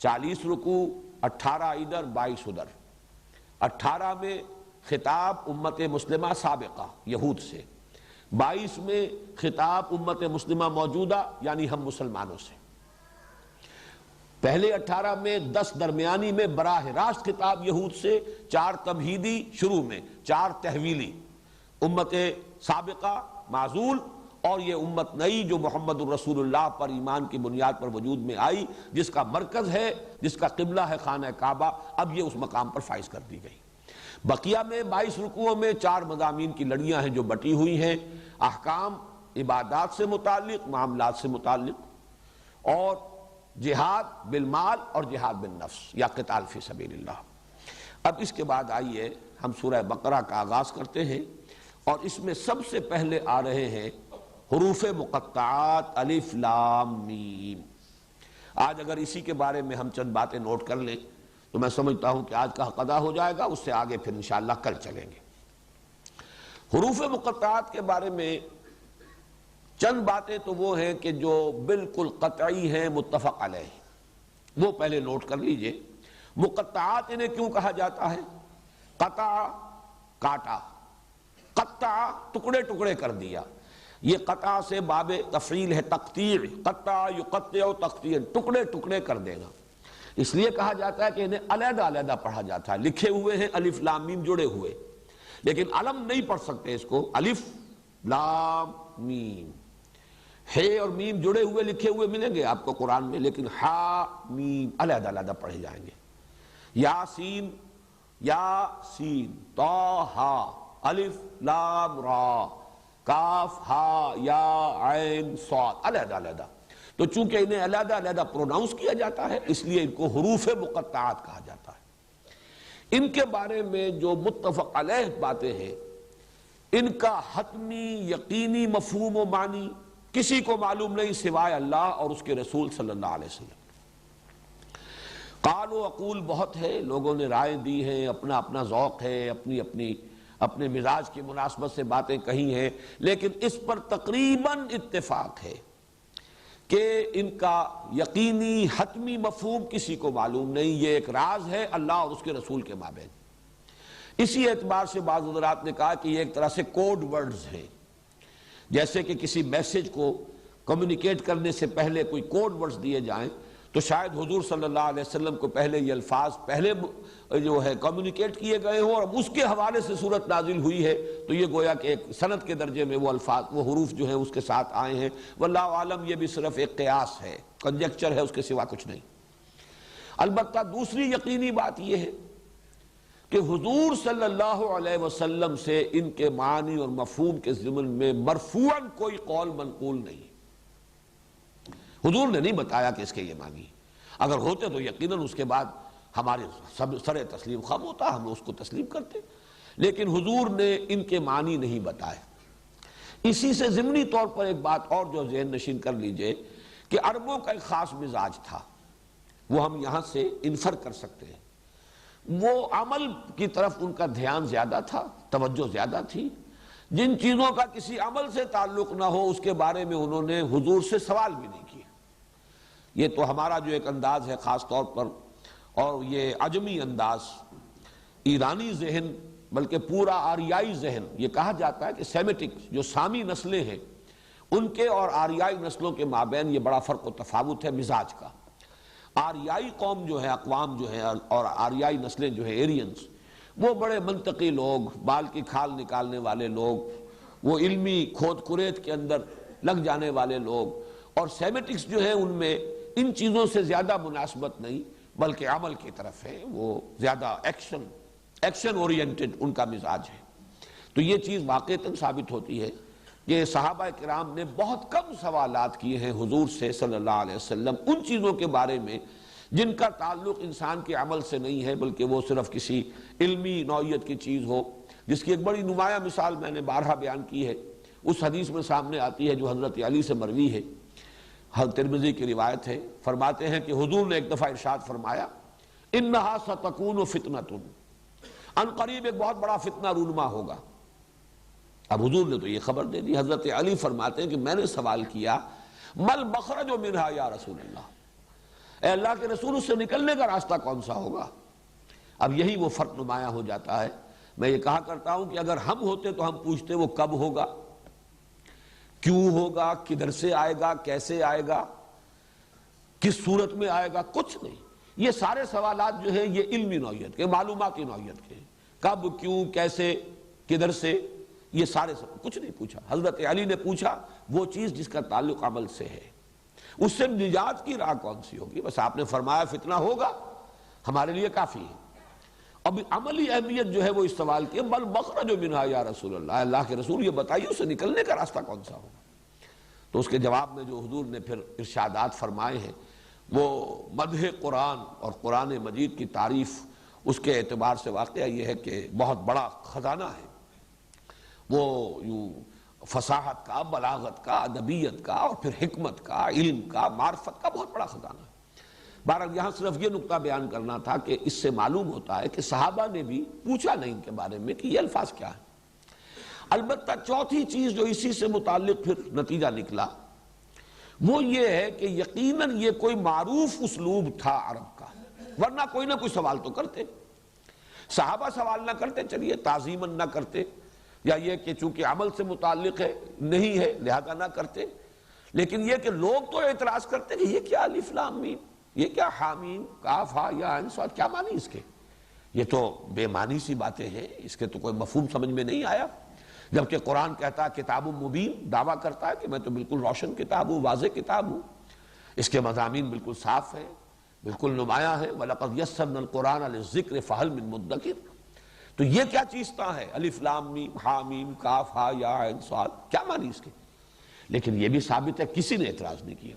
S1: 40 رکوع، 18 ادھر 22 ادھر۔ 18 میں خطاب امت مسلمہ سابقہ یہود سے، 22 میں خطاب امت مسلمہ موجودہ یعنی ہم مسلمانوں سے۔ پہلے 18 میں 10 درمیانی میں براہ راست خطاب یہود سے، 4 تمہیدی شروع میں، 4 تحویلی، امت سابقہ معزول، اور یہ امت نئی جو محمد الرسول اللہ پر ایمان کی بنیاد پر وجود میں آئی، جس کا مرکز ہے، جس کا قبلہ ہے خانہ کعبہ، اب یہ اس مقام پر فائز کر دی گئی۔ بقیہ میں 22 رکوعوں میں 4 مضامین کی لڑیاں ہیں جو بٹی ہوئی ہیں، احکام عبادات سے متعلق، معاملات سے متعلق، اور جہاد بالمال اور جہاد بالنفس یا قتال فی سبیل اللہ۔ اب اس کے بعد آئیے ہم سورہ بقرہ کا آغاز کرتے ہیں، اور اس میں سب سے پہلے آ رہے ہیں حروف مقطعات الف لام میم۔ آج اگر اسی کے بارے میں ہم چند باتیں نوٹ کر لیں تو میں سمجھتا ہوں کہ آج کا قضا ہو جائے گا، اس سے آگے پھر انشاءاللہ کل چلیں گے۔ حروف مقطعات کے بارے میں چند باتیں تو وہ ہیں کہ جو بالکل قطعی ہیں، متفق علیہ، وہ پہلے نوٹ کر لیجئے۔ مقطعات انہیں کیوں کہا جاتا ہے؟ قطع کاٹا، قطع ٹکڑے ٹکڑے کر دیا۔ یہ قطع سے باب تفعیل ہے، تقطیع، قطع یقطع تقطیع، ٹکڑے ٹکڑے کر دینا۔ اس لیے کہا جاتا ہے کہ انہیں علیحدہ علیحدہ پڑھا جاتا ہے۔ لکھے ہوئے ہیں الف لام میم جڑے ہوئے، لیکن علم نہیں پڑھ سکتے اس کو۔ الف لام میم، ہے اور میم جڑے ہوئے لکھے ہوئے ملیں گے آپ کو قرآن میں، لیکن ہا میم علیحدہ علیحدہ پڑھے جائیں گے۔ یاسین، یاسین، طٰہٰ، الف لام را، کاف ہا یا عین صاد، علیحدہ علیحدہ۔ تو چونکہ انہیں علیحدہ علیحدہ پروناؤنس کیا جاتا ہے اس لیے ان کو حروف مقطعات کہا جاتا ہے۔ ان کے بارے میں جو متفق علیہ باتیں ہیں ان کا حتمی یقینی مفہوم و معنی کسی کو معلوم نہیں سوائے اللہ اور اس کے رسول صلی اللہ علیہ وسلم۔ قال و اقول بہت ہے، لوگوں نے رائے دی ہیں، اپنا اپنا ذوق ہے، اپنے مزاج کی مناسبت سے باتیں کہی ہیں، لیکن اس پر تقریباً اتفاق ہے کہ ان کا یقینی حتمی مفہوم کسی کو معلوم نہیں، یہ ایک راز ہے اللہ اور اس کے رسول کے مابین۔ اسی اعتبار سے بعض حضرات نے کہا کہ یہ ایک طرح سے کوڈ ورڈز ہیں، جیسے کہ کسی میسج کو کمیونیکیٹ کرنے سے پہلے کوئی کوڈ ورڈز دیے جائیں تو شاید حضور صلی اللہ علیہ وسلم کو پہلے یہ الفاظ پہلے جو ہے کمیونیکیٹ کیے گئے ہوں اور اس کے حوالے سے صورت نازل ہوئی ہے تو یہ گویا کہ ایک سند کے درجے میں وہ الفاظ وہ حروف جو ہیں اس کے ساتھ آئے ہیں۔ واللہ عالم یہ بھی صرف ایک قیاس ہے، کنجیکچر ہے، اس کے سوا کچھ نہیں۔ البتہ دوسری یقینی بات یہ ہے کہ حضور صلی اللہ علیہ وسلم سے ان کے معنی اور مفہوم کے ضمن میں مرفوعاً کوئی قول منقول نہیں۔ حضور نے نہیں بتایا کہ اس کے یہ معنی، اگر ہوتے تو یقیناً اس کے بعد ہمارے سر تسلیم خم ہوتا، ہم اس کو تسلیم کرتے، لیکن حضور نے ان کے معنی نہیں بتائے۔ اسی سے ضمنی طور پر ایک بات اور جو ذہن نشین کر لیجئے کہ عربوں کا ایک خاص مزاج تھا، وہ ہم یہاں سے انفر کر سکتے ہیں۔ وہ عمل کی طرف ان کا دھیان زیادہ تھا، توجہ زیادہ تھی، جن چیزوں کا کسی عمل سے تعلق نہ ہو اس کے بارے میں انہوں نے حضور سے سوال بھی نہیں کیا۔ یہ تو ہمارا جو ایک انداز ہے خاص طور پر، اور یہ عجمی انداز، ایرانی ذہن بلکہ پورا آریائی ذہن، یہ کہا جاتا ہے کہ سیمیٹک جو سامی نسلیں ہیں ان کے اور آریائی نسلوں کے مابین یہ بڑا فرق و تفاوت ہے مزاج کا۔ آریائی قوم جو ہے، اقوام جو ہے اور آریائی نسلیں جو ہے ایرینز، وہ بڑے منطقی لوگ، بال کی کھال نکالنے والے لوگ، وہ علمی کھود کریت کے اندر لگ جانے والے لوگ، اور سیمیٹکس جو ہے ان میں ان چیزوں سے زیادہ مناسبت نہیں بلکہ عمل کی طرف ہے، وہ زیادہ ایکشن اورینٹڈ ان کا مزاج ہے۔ تو یہ چیز واقعتاً ثابت ہوتی ہے کہ صحابہ کرام نے بہت کم سوالات کیے ہیں حضور سے صلی اللہ علیہ وسلم ان چیزوں کے بارے میں جن کا تعلق انسان کے عمل سے نہیں ہے بلکہ وہ صرف کسی علمی نوعیت کی چیز ہو، جس کی ایک بڑی نمایاں مثال میں نے بارہا بیان کی ہے، اس حدیث میں سامنے آتی ہے جو حضرت علی سے مروی ہے، حضرت ترمذی کی روایت ہے، فرماتے ہیں کہ حضور نے ایک دفعہ ارشاد فرمایا انہا ستکون فتنۃ، ان قریب ایک بہت بڑا فتنہ رونما ہوگا۔ اب حضور نے تو یہ خبر دے دی۔ حضرت علی فرماتے ہیں کہ میں نے سوال کیا مل مخرج منہا یا رسول اللہ، اے اللہ کے رسول اس سے نکلنے کا راستہ کون سا ہوگا؟ اب یہی وہ فرق نمایاں ہو جاتا ہے۔ میں یہ کہا کرتا ہوں کہ اگر ہم ہوتے تو ہم پوچھتے وہ کب ہوگا، کیوں ہوگا، کدھر سے آئے گا، کیسے آئے گا، کس صورت میں آئے گا، کچھ نہیں۔ یہ سارے سوالات جو ہیں یہ علمی نوعیت کے، معلوماتی نوعیت کے، کب، کیوں، کیسے، کدھر سے، یہ سارے کچھ نہیں پوچھا۔ حضرت علی نے پوچھا وہ چیز جس کا تعلق عمل سے ہے، اس سے نجات کی راہ کون سی ہوگی؟ بس آپ نے فرمایا فتنہ ہوگا، ہمارے لیے کافی ہے۔ اب عملی اہمیت جو ہے وہ اس سوال کی بل مخرج منہا یا رسول اللہ، اللہ کے رسول یہ بتائیے اس سے نکلنے کا راستہ کون سا ہوگا؟ تو اس کے جواب میں جو حضور نے پھر ارشادات فرمائے ہیں وہ مدح قرآن اور قرآن مجید کی تعریف، اس کے اعتبار سے واقعہ یہ ہے کہ بہت بڑا خزانہ ہے، وہ یوں فصاحت کا، بلاغت کا، ادبیت کا، اور پھر حکمت کا، علم کا، معرفت کا بہت بڑا خزانہ ہے۔ بہرحال یہاں صرف یہ نقطہ بیان کرنا تھا کہ اس سے معلوم ہوتا ہے کہ صحابہ نے بھی پوچھا نہیں ان کے بارے میں کہ یہ الفاظ کیا ہیں۔ البتہ چوتھی چیز جو اسی سے متعلق پھر نتیجہ نکلا وہ یہ ہے کہ یقیناً یہ کوئی معروف اسلوب تھا عرب کا، ورنہ کوئی نہ کوئی سوال تو کرتے۔ صحابہ سوال نہ کرتے، چلیے تعظیماً نہ کرتے، یا یہ کہ چونکہ عمل سے متعلق ہے نہیں ہے لہذا نہ کرتے، لیکن یہ کہ لوگ تو اعتراض کرتے کہ یہ کیا الف لام میم، یہ کیا حامیم کاف ہا یا عین صاد، کیا معنی اس کے؟ یہ تو بے معنی سی باتیں ہیں، اس کے تو کوئی مفہوم سمجھ میں نہیں آیا۔ جبکہ قرآن کہتا ہے کتاب مبین، دعویٰ کرتا ہے کہ میں تو بالکل روشن کتاب ہوں، واضح کتاب ہوں، اس کے مضامین بالکل صاف ہیں، بالکل نمایاں ہیں۔ وَلَقَدْ يَسَّرْنَا الْقُرْآنَ لِلذِّكْرِ فَهَلْ مِن مُدَّكِرٍ، تو یہ کیا چیز ہے الف لام میم ہا میم کاف ہا یا عین صاد، کیا معنی اس کے؟ لیکن یہ بھی ثابت ہے کسی نے اعتراض نہیں کیا۔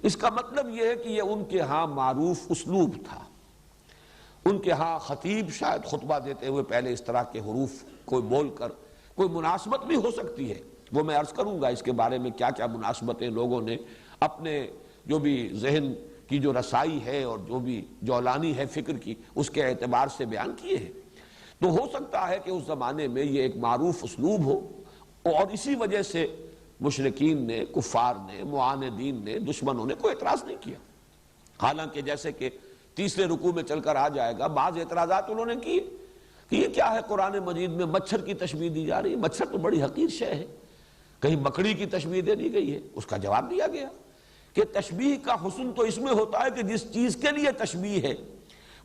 S1: اس کا مطلب یہ ہے کہ یہ ان کے ہاں معروف اسلوب تھا. ان کے ہاں خطیب شاید خطبہ دیتے ہوئے پہلے اس طرح کے حروف کوئی بول کر کوئی مناسبت بھی ہو سکتی ہے، وہ میں عرض کروں گا اس کے بارے میں کیا کیا مناسبتیں لوگوں نے اپنے جو بھی ذہن کی جو رسائی ہے اور جو بھی جولانی ہے فکر کی اس کے اعتبار سے بیان کیے ہیں. تو ہو سکتا ہے کہ اس زمانے میں یہ ایک معروف اسلوب ہو اور اسی وجہ سے مشرکین نے، کفار نے، معاندین نے، دشمنوں نے کوئی اعتراض نہیں کیا. حالانکہ جیسے کہ تیسرے رکوع میں چل کر آ جائے گا، بعض اعتراضات انہوں نے کیے کہ یہ کیا ہے قرآن مجید میں مچھر کی تشبیہ دی جا رہی ہے، مچھر تو بڑی حقیر شے ہے، کہیں مکڑی کی تشبیہ دے دی گئی ہے. اس کا جواب دیا گیا کہ تشبیہ کا حسن تو اس میں ہوتا ہے کہ جس چیز کے لیے تشبیہ ہے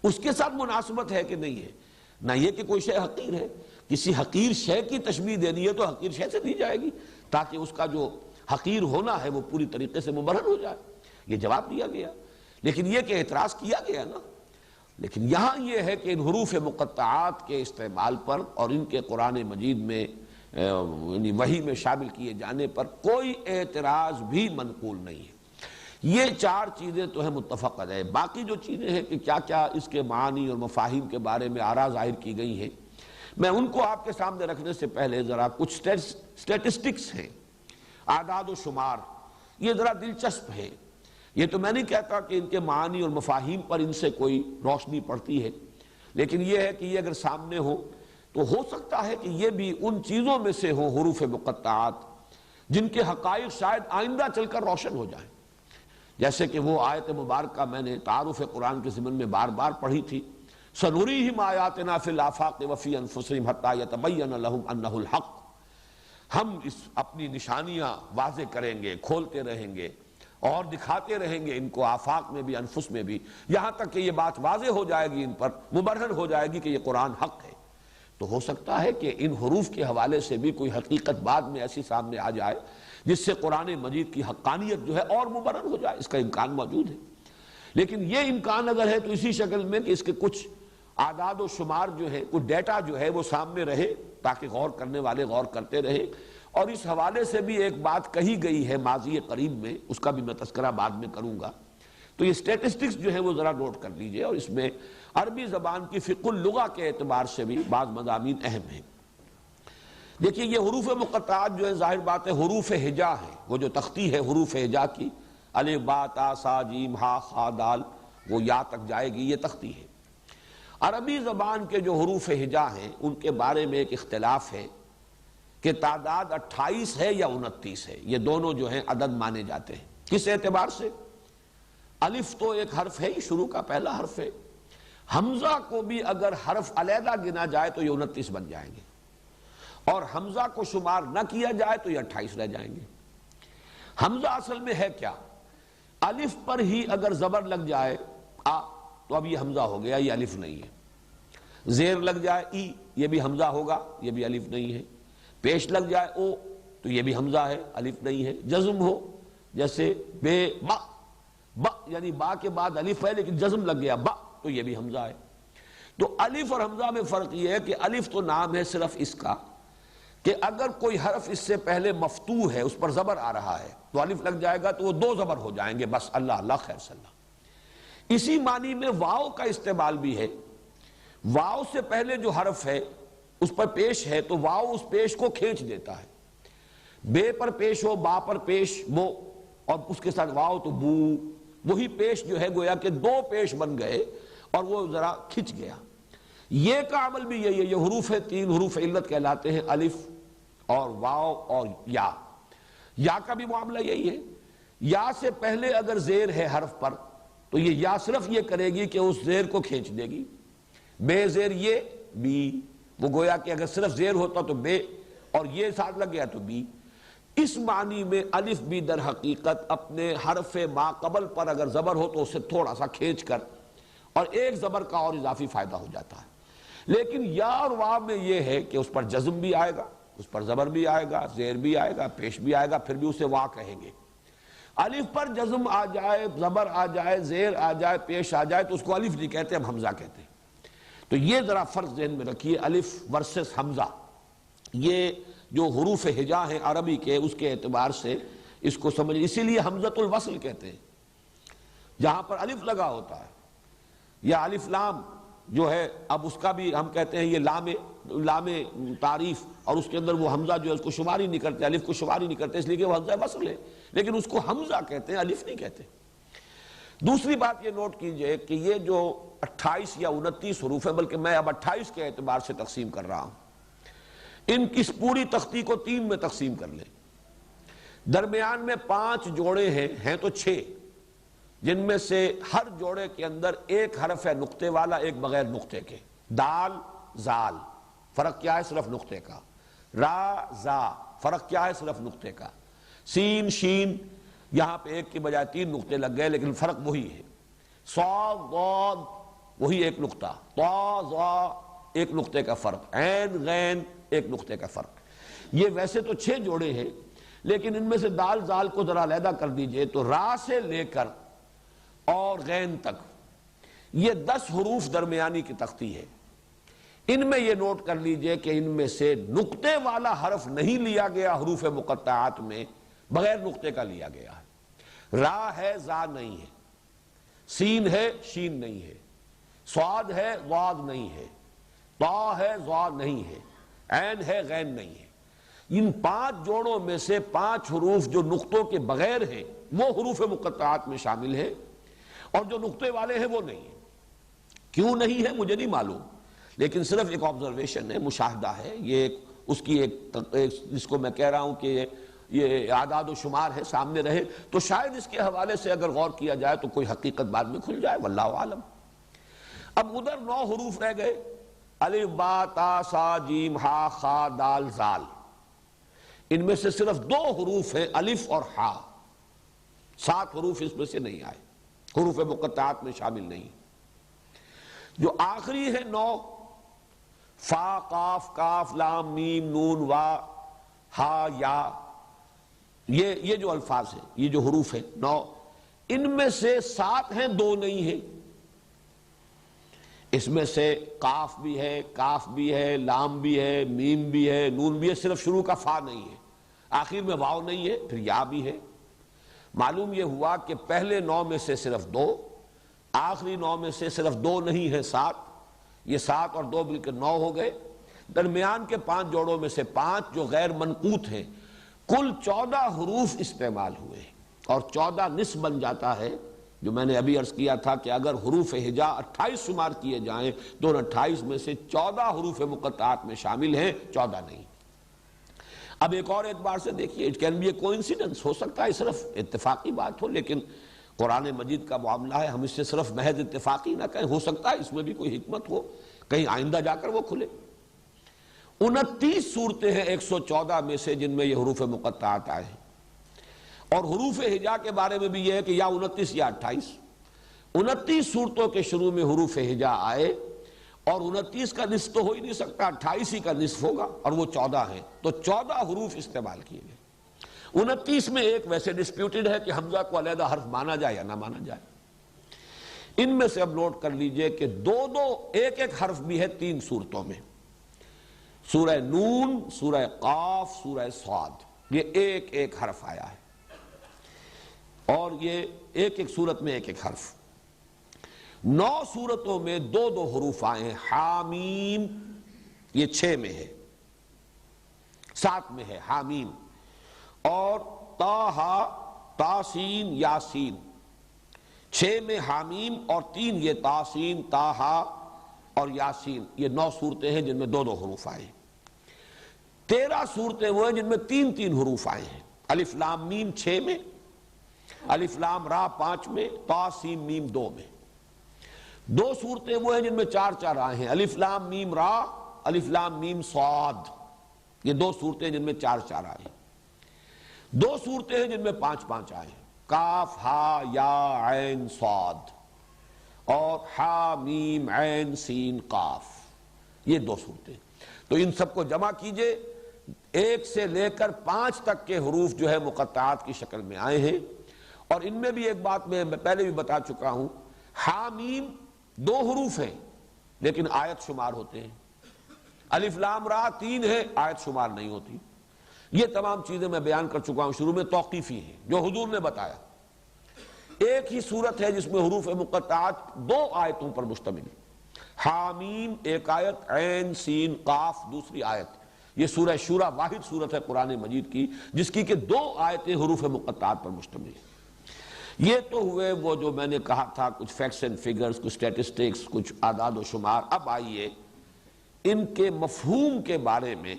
S1: اس کے ساتھ مناسبت ہے کہ نہیں ہے، نہ یہ کہ کوئی شے حقیر ہے. کسی حقیر شے کی تشبیہ دینی ہے تو حقیر شے سے دی جائے گی تاکہ اس کا جو حقیر ہونا ہے وہ پوری طریقے سے مبرہن ہو جائے. یہ جواب دیا گیا. لیکن یہ کہ اعتراض کیا گیا نا، لیکن یہاں یہ ہے کہ ان حروف مقطعات کے استعمال پر اور ان کے قرآن مجید میں یعنی وحی میں شامل کیے جانے پر کوئی اعتراض بھی منقول نہیں ہے. یہ چار چیزیں تو ہیں متفق علیہ. باقی جو چیزیں ہیں کہ کیا کیا اس کے معانی اور مفاہیم کے بارے میں آراء ظاہر کی گئی ہیں، میں ان کو آپ کے سامنے رکھنے سے پہلے ذرا کچھ سٹیٹسٹکس ہیں، اعداد و شمار، یہ ذرا دلچسپ ہے. یہ تو میں نہیں کہتا کہ ان کے معانی اور مفاہیم پر ان سے کوئی روشنی پڑتی ہے، لیکن یہ ہے کہ یہ اگر سامنے ہو تو ہو سکتا ہے کہ یہ بھی ان چیزوں میں سے ہوں حروف مقطعات جن کے حقائق شاید آئندہ چل کر روشن ہو جائیں. جیسے کہ وہ آیت مبارکہ میں نے تعارف قرآن کے ضمن میں بار بار پڑھی تھی، سنریہم آیاتنا فی الآفاق وفی انفسہم حتی یتبین لہم انہ الحق. ہم اس اپنی نشانیاں واضح کریں گے، کھولتے رہیں گے اور دکھاتے رہیں گے ان کو آفاق میں بھی انفس میں بھی، یہاں تک کہ یہ بات واضح ہو جائے گی، ان پر مبرہن ہو جائے گی کہ یہ قرآن حق ہے. تو ہو سکتا ہے کہ ان حروف کے حوالے سے بھی کوئی حقیقت بعد میں ایسی سامنے آ جائے جس سے قرآن مجید کی حقانیت جو ہے اور مبرہن ہو جائے. اس کا امکان موجود ہے. لیکن یہ امکان اگر ہے تو اسی شکل میں کہ اس کے کچھ اعداد و شمار جو ہے، کچھ ڈیٹا جو ہے وہ سامنے رہے تاکہ غور کرنے والے غور کرتے رہے. اور اس حوالے سے بھی ایک بات کہی گئی ہے ماضی قریب میں، اس کا بھی میں تذکرہ بعد میں کروں گا. تو یہ سٹیٹسٹکس جو ہے وہ ذرا نوٹ کر لیجئے، اور اس میں عربی زبان کی فقہ اللغہ کے اعتبار سے بھی بعض مضامین اہم ہیں. دیکھیے یہ حروف مقطعات جو ہے ظاہر بات ہے حروف ہجا ہیں، وہ جو تختی ہے حروف ہجا کی، الف با تا سا جیم ہا خا دال، وہ یا تک جائے گی، یہ تختی ہے. عربی زبان کے جو حروف ہجا ہیں ان کے بارے میں ایک اختلاف ہے کہ تعداد 28 ہے یا 29 ہے. یہ دونوں جو ہیں عدد مانے جاتے ہیں. کس اعتبار سے؟ الف تو ایک حرف ہے، شروع کا پہلا حرف ہے. حمزہ کو بھی اگر حرف علیحدہ گنا جائے تو یہ 29 بن جائیں گے، اور حمزہ کو شمار نہ کیا جائے تو یہ 28 رہ جائیں گے. حمزہ اصل میں ہے کیا؟ الف پر ہی اگر زبر لگ جائے آ تو اب یہ حمزہ ہو گیا، یہ الف نہیں ہے. زیر لگ جائے ای، یہ بھی حمزہ ہوگا، یہ بھی الف نہیں ہے. پیش لگ جائے او تو یہ بھی حمزہ ہے، الف نہیں ہے. جزم ہو جیسے بے با، با یعنی با کے بعد الف ہے لیکن جزم لگ گیا با تو یہ بھی حمزہ ہے. تو الف اور حمزہ میں فرق یہ ہے کہ الف تو نام ہے صرف اس کا کہ اگر کوئی حرف اس سے پہلے مفتوح ہے، اس پر زبر آ رہا ہے تو الف لگ جائے گا تو وہ 2 زبر ہو جائیں گے بس، اللہ اللہ خیر صلی اللہ. اسی معنی میں واو کا استعمال بھی ہے. واو سے پہلے جو حرف ہے اس پر پیش ہے تو واو اس پیش کو کھینچ دیتا ہے. بے پر پیش ہو، با پر پیش بو، اور اس کے ساتھ واو تو بو، وہی پیش جو ہے گویا کہ 2 پیش بن گئے اور وہ ذرا کھچ گیا. یہ کا عمل بھی یہی ہے. یہ حروف 3 حروف علت کہلاتے ہیں، الف اور واو اور یا. یا کا بھی معاملہ یہی ہے. یا سے پہلے اگر زیر ہے حرف پر تو یہ یا صرف یہ کرے گی کہ اس زیر کو کھینچ دے گی. بے زیر یہ بی، وہ گویا کہ اگر صرف زیر ہوتا تو بے اور یہ ساتھ لگ گیا تو بی. اس معنی میں الف بھی در حقیقت اپنے حرف ما قبل پر اگر زبر ہو تو اسے تھوڑا سا کھینچ کر اور ایک زبر کا اور اضافی فائدہ ہو جاتا ہے. لیکن یا اور واو میں یہ ہے کہ اس پر جزم بھی آئے گا، اس پر زبر بھی آئے گا، زیر بھی آئے گا، پیش بھی آئے گا، پھر بھی اسے وا کہیں گے. الف پر جزم آ جائے، زبر آ جائے، زیر آ جائے، پیش آ جائے تو اس کو الف نہیں کہتے، ہم حمزہ کہتے ہیں. تو یہ ذرا فرق ذہن میں رکھیے، الف ورسس حمزہ. یہ جو حروف ہجا ہیں عربی کے اس کے اعتبار سے اس کو سمجھ، اسی لیے حمزۃ الوصل کہتے ہیں. جہاں پر الف لگا ہوتا ہے، یا الف لام جو ہے، اب اس کا بھی ہم کہتے ہیں یہ لام تعریف، اور اس کے اندر وہ حمزہ جو ہے اس کو شمار ہی نہیں کرتے، الف کو شمار ہی نہیں کرتے، اس لیے کہ وہ حمزہ وصل ہے، لیکن اس کو حمزہ کہتے ہیں، الف نہیں کہتے۔ دوسری بات یہ نوٹ کیجئے کہ یہ جو 28 یا 29 حروف ہیں، بلکہ میں اب 28 کے اعتبار سے تقسیم کر رہا ہوں، ان کی پوری تختی کو 3 میں تقسیم کر لیں۔ درمیان میں 5 جوڑے ہیں تو 6، جن میں سے ہر جوڑے کے اندر ایک حرف ہے نقطے والا، ایک بغیر نقطے کے۔ دال زال، فرق کیا ہے؟ صرف نقطے کا۔ را زا، فرق کیا ہے؟ صرف نقطے کا۔ سین شین، یہاں پہ ایک کی بجائے 3 نقطے لگ گئے، لیکن فرق وہی ہے۔ صاد ضاد، وہی ایک نقطہ۔ طا ظا، ایک نقطے کا فرق۔ عین غین، ایک نقطے کا فرق۔ یہ ویسے تو 6 جوڑے ہیں، لیکن ان میں سے دال زال کو ذرا علیحدہ کر دیجئے تو را سے لے کر اور غین تک یہ 10 حروف درمیانی کی تختی ہے۔ ان میں یہ نوٹ کر لیجئے کہ ان میں سے نقطے والا حرف نہیں لیا گیا حروف مقطعات میں، بغیر نقطے کا لیا گیا ہے۔ را ہے، زا نہیں ہے، سین ہے، شین نہیں ہے، صاد ہے، ضاد نہیں ہے، طا ہے، ظا نہیں ہے، عین ہے، غین نہیں ہے۔ ان 5 جوڑوں میں سے 5 حروف جو نقطوں کے بغیر ہیں وہ حروف مقطعات میں شامل ہیں، اور جو نقطے والے ہیں وہ نہیں ہیں۔ کیوں نہیں ہے مجھے نہیں معلوم، لیکن صرف ایک آبزرویشن ہے، مشاہدہ ہے، یہ اس کی ایک جس کو میں کہہ رہا ہوں کہ یہ اعداد و شمار ہے، سامنے رہے تو شاید اس کے حوالے سے اگر غور کیا جائے تو کوئی حقیقت بعد میں کھل جائے، واللہ عالم۔ اب ادھر 9 حروف رہ گئے، الف با تا سا جیم ہا خا دال زال۔ ان میں سے صرف 2 حروف ہیں، الف اور ہا۔ 7 حروف اس میں سے نہیں آئے، حروف مقطعات میں شامل نہیں۔ جو آخری ہے 9، فا قاف کاف لام میم نون وا ہا یا، یہ جو الفاظ ہیں، یہ جو حروف ہیں 9، ان میں سے 7 ہیں، 2 نہیں ہیں۔ اس میں سے قاف بھی ہے، کاف بھی ہے، لام بھی ہے، میم بھی ہے، نون بھی ہے، صرف شروع کا فا نہیں ہے، آخر میں واو نہیں ہے، پھر یا بھی ہے۔ معلوم یہ ہوا کہ پہلے 9 میں سے صرف 2، آخری 9 میں سے صرف 2 نہیں ہے، 7۔ یہ 7 اور 2 مل کر 9 ہو گئے۔ درمیان کے 5 جوڑوں میں سے 5 جو غیر منقوط ہیں، کل 14 حروف استعمال ہوئے، اور 14 نصف بن جاتا ہے، جو میں نے ابھی عرض کیا تھا کہ اگر حروف ہجا 28 شمار کیے جائیں تو 28 میں سے 14 حروف مقطعات میں شامل ہیں، 14 نہیں۔ اب ایک اور اعتبار سے دیکھیے، it can be a coincidence, ہو سکتا ہے صرف اتفاقی بات ہو، لیکن قرآن مجید کا معاملہ ہے، ہم اس سے صرف محض اتفاقی نہ کہیں، ہو سکتا ہے اس میں بھی کوئی حکمت ہو، کہیں آئندہ جا کر وہ کھلے۔ 29 صورتیں ہیں 114 میں سے جن میں یہ حروف مقطعات آئے ہیں، اور حروف ہجا کے بارے میں بھی یہ ہے کہ یا 29 یا 28۔ 29 صورتوں کے شروع میں حروف ہجا آئے، اور 29 کا نصف تو ہو ہی نہیں سکتا، 28 ہی کا نصف ہوگا، اور وہ 14 ہیں، تو 14 حروف استعمال کیے گئے۔ 29 میں ایک ویسے ڈسپیوٹڈ ہے کہ حمزہ کو علیحدہ حرف مانا جائے یا نہ مانا جائے۔ ان میں سے اب نوٹ کر لیجئے کہ 2 ایک حرف بھی ہے 3 صورتوں میں، سورہ نون، سورہ قاف، سورہ صاد، یہ ایک حرف آیا ہے، اور یہ ایک صورت میں ایک حرف۔ 9 صورتوں میں 2 حروف آئے ہیں، حامیم، یہ 6 میں ہے، 7 میں ہے حامیم، اور تاہا، تاسین، یاسین، 6 میں حامیم اور 3 یہ تاسین، تاہا اور یاسین، یہ 9 صورتیں ہیں جن میں 2 حروف آئے ہیں۔ 13 صورتیں وہ ہیں جن میں 3 حروف آئے ہیں، الف لام میم 6 میں، الف لام را 5 میں، تا سین میم 2 میں۔ 2 صورتیں وہ ہیں جن میں 4 آئے ہیں، الف لام میم را، الف لام میم صاد، یہ 2 صورتیں جن میں 4 آئے ہیں۔ 2 صورتیں ہیں جن میں 5 آئے ہیں، کاف ہا یا عین صاد، اور ہا میم عین سین قاف، یہ 2 صورتیں۔ تو ان سب کو جمع کیجئے، 1 سے لے کر 5 تک کے حروف جو ہے مقطعات کی شکل میں آئے ہیں، اور ان میں بھی ایک بات میں پہلے بھی بتا چکا ہوں، حامیم 2 حروف ہیں لیکن آیت شمار ہوتے ہیں، الف لام را 3 ہے، آیت شمار نہیں ہوتی۔ یہ تمام چیزیں میں بیان کر چکا ہوں، شروع میں توقیفی ہیں جو حضور نے بتایا۔ ایک ہی صورت ہے جس میں حروف مقطعات 2 آیتوں پر مشتمل، حامیم ایک آیت، عین سین قاف دوسری آیت۔ یہ سورہ شورى واحد صورت ہے قرآن مجید کی جس کی کہ 2 آیتیں حروف مقطعات پر مشتمل ہیں۔ یہ تو ہوئے وہ جو میں نے کہا تھا کچھ فیکٹس اینڈ فگرز، کچھ سٹیٹسٹکس، کچھ اعداد و شمار۔ اب آئیے ان کے مفہوم کے بارے میں۔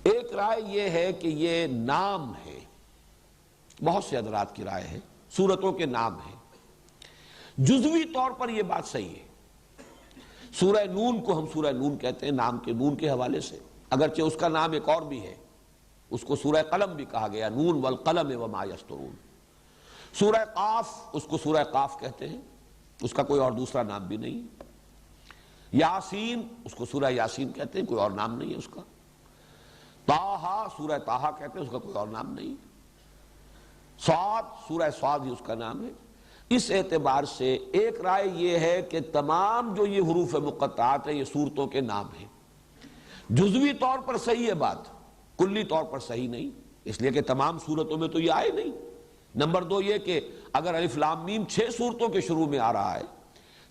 S1: ایک رائے یہ ہے کہ یہ نام ہے، بہت سے حضرات کی رائے ہے سورتوں کے نام ہیں۔ جزوی طور پر یہ بات صحیح ہے۔ سورہ نون کو ہم سورہ نون کہتے ہیں نام کے نون کے حوالے سے، اگرچہ اس کا نام ایک اور بھی ہے، اس کو سورہ قلم بھی کہا گیا، نون والقلم وما یسطرون۔ سورہ قاف، اس کو سورہ قاف کہتے ہیں، اس کا کوئی اور دوسرا نام بھی نہیں۔ یاسین، اس کو سورہ یاسین کہتے ہیں، کوئی اور نام نہیں ہے اس کا۔ طٰہٰ، سورہ طٰہٰ کہتے ہیں، اس کا کوئی اور نام نہیں۔ صاد، سورہ صاد ہی اس کا نام ہے۔ اس اعتبار سے ایک رائے یہ ہے کہ تمام جو یہ حروف مقطعات ہیں یہ سورتوں کے نام ہیں۔ جزوی طور پر صحیح ہے بات، کلی طور پر صحیح نہیں، اس لیے کہ تمام سورتوں میں تو یہ آئے نہیں۔ نمبر 2 یہ کہ اگر الف لام میم 6 سورتوں کے شروع میں آ رہا ہے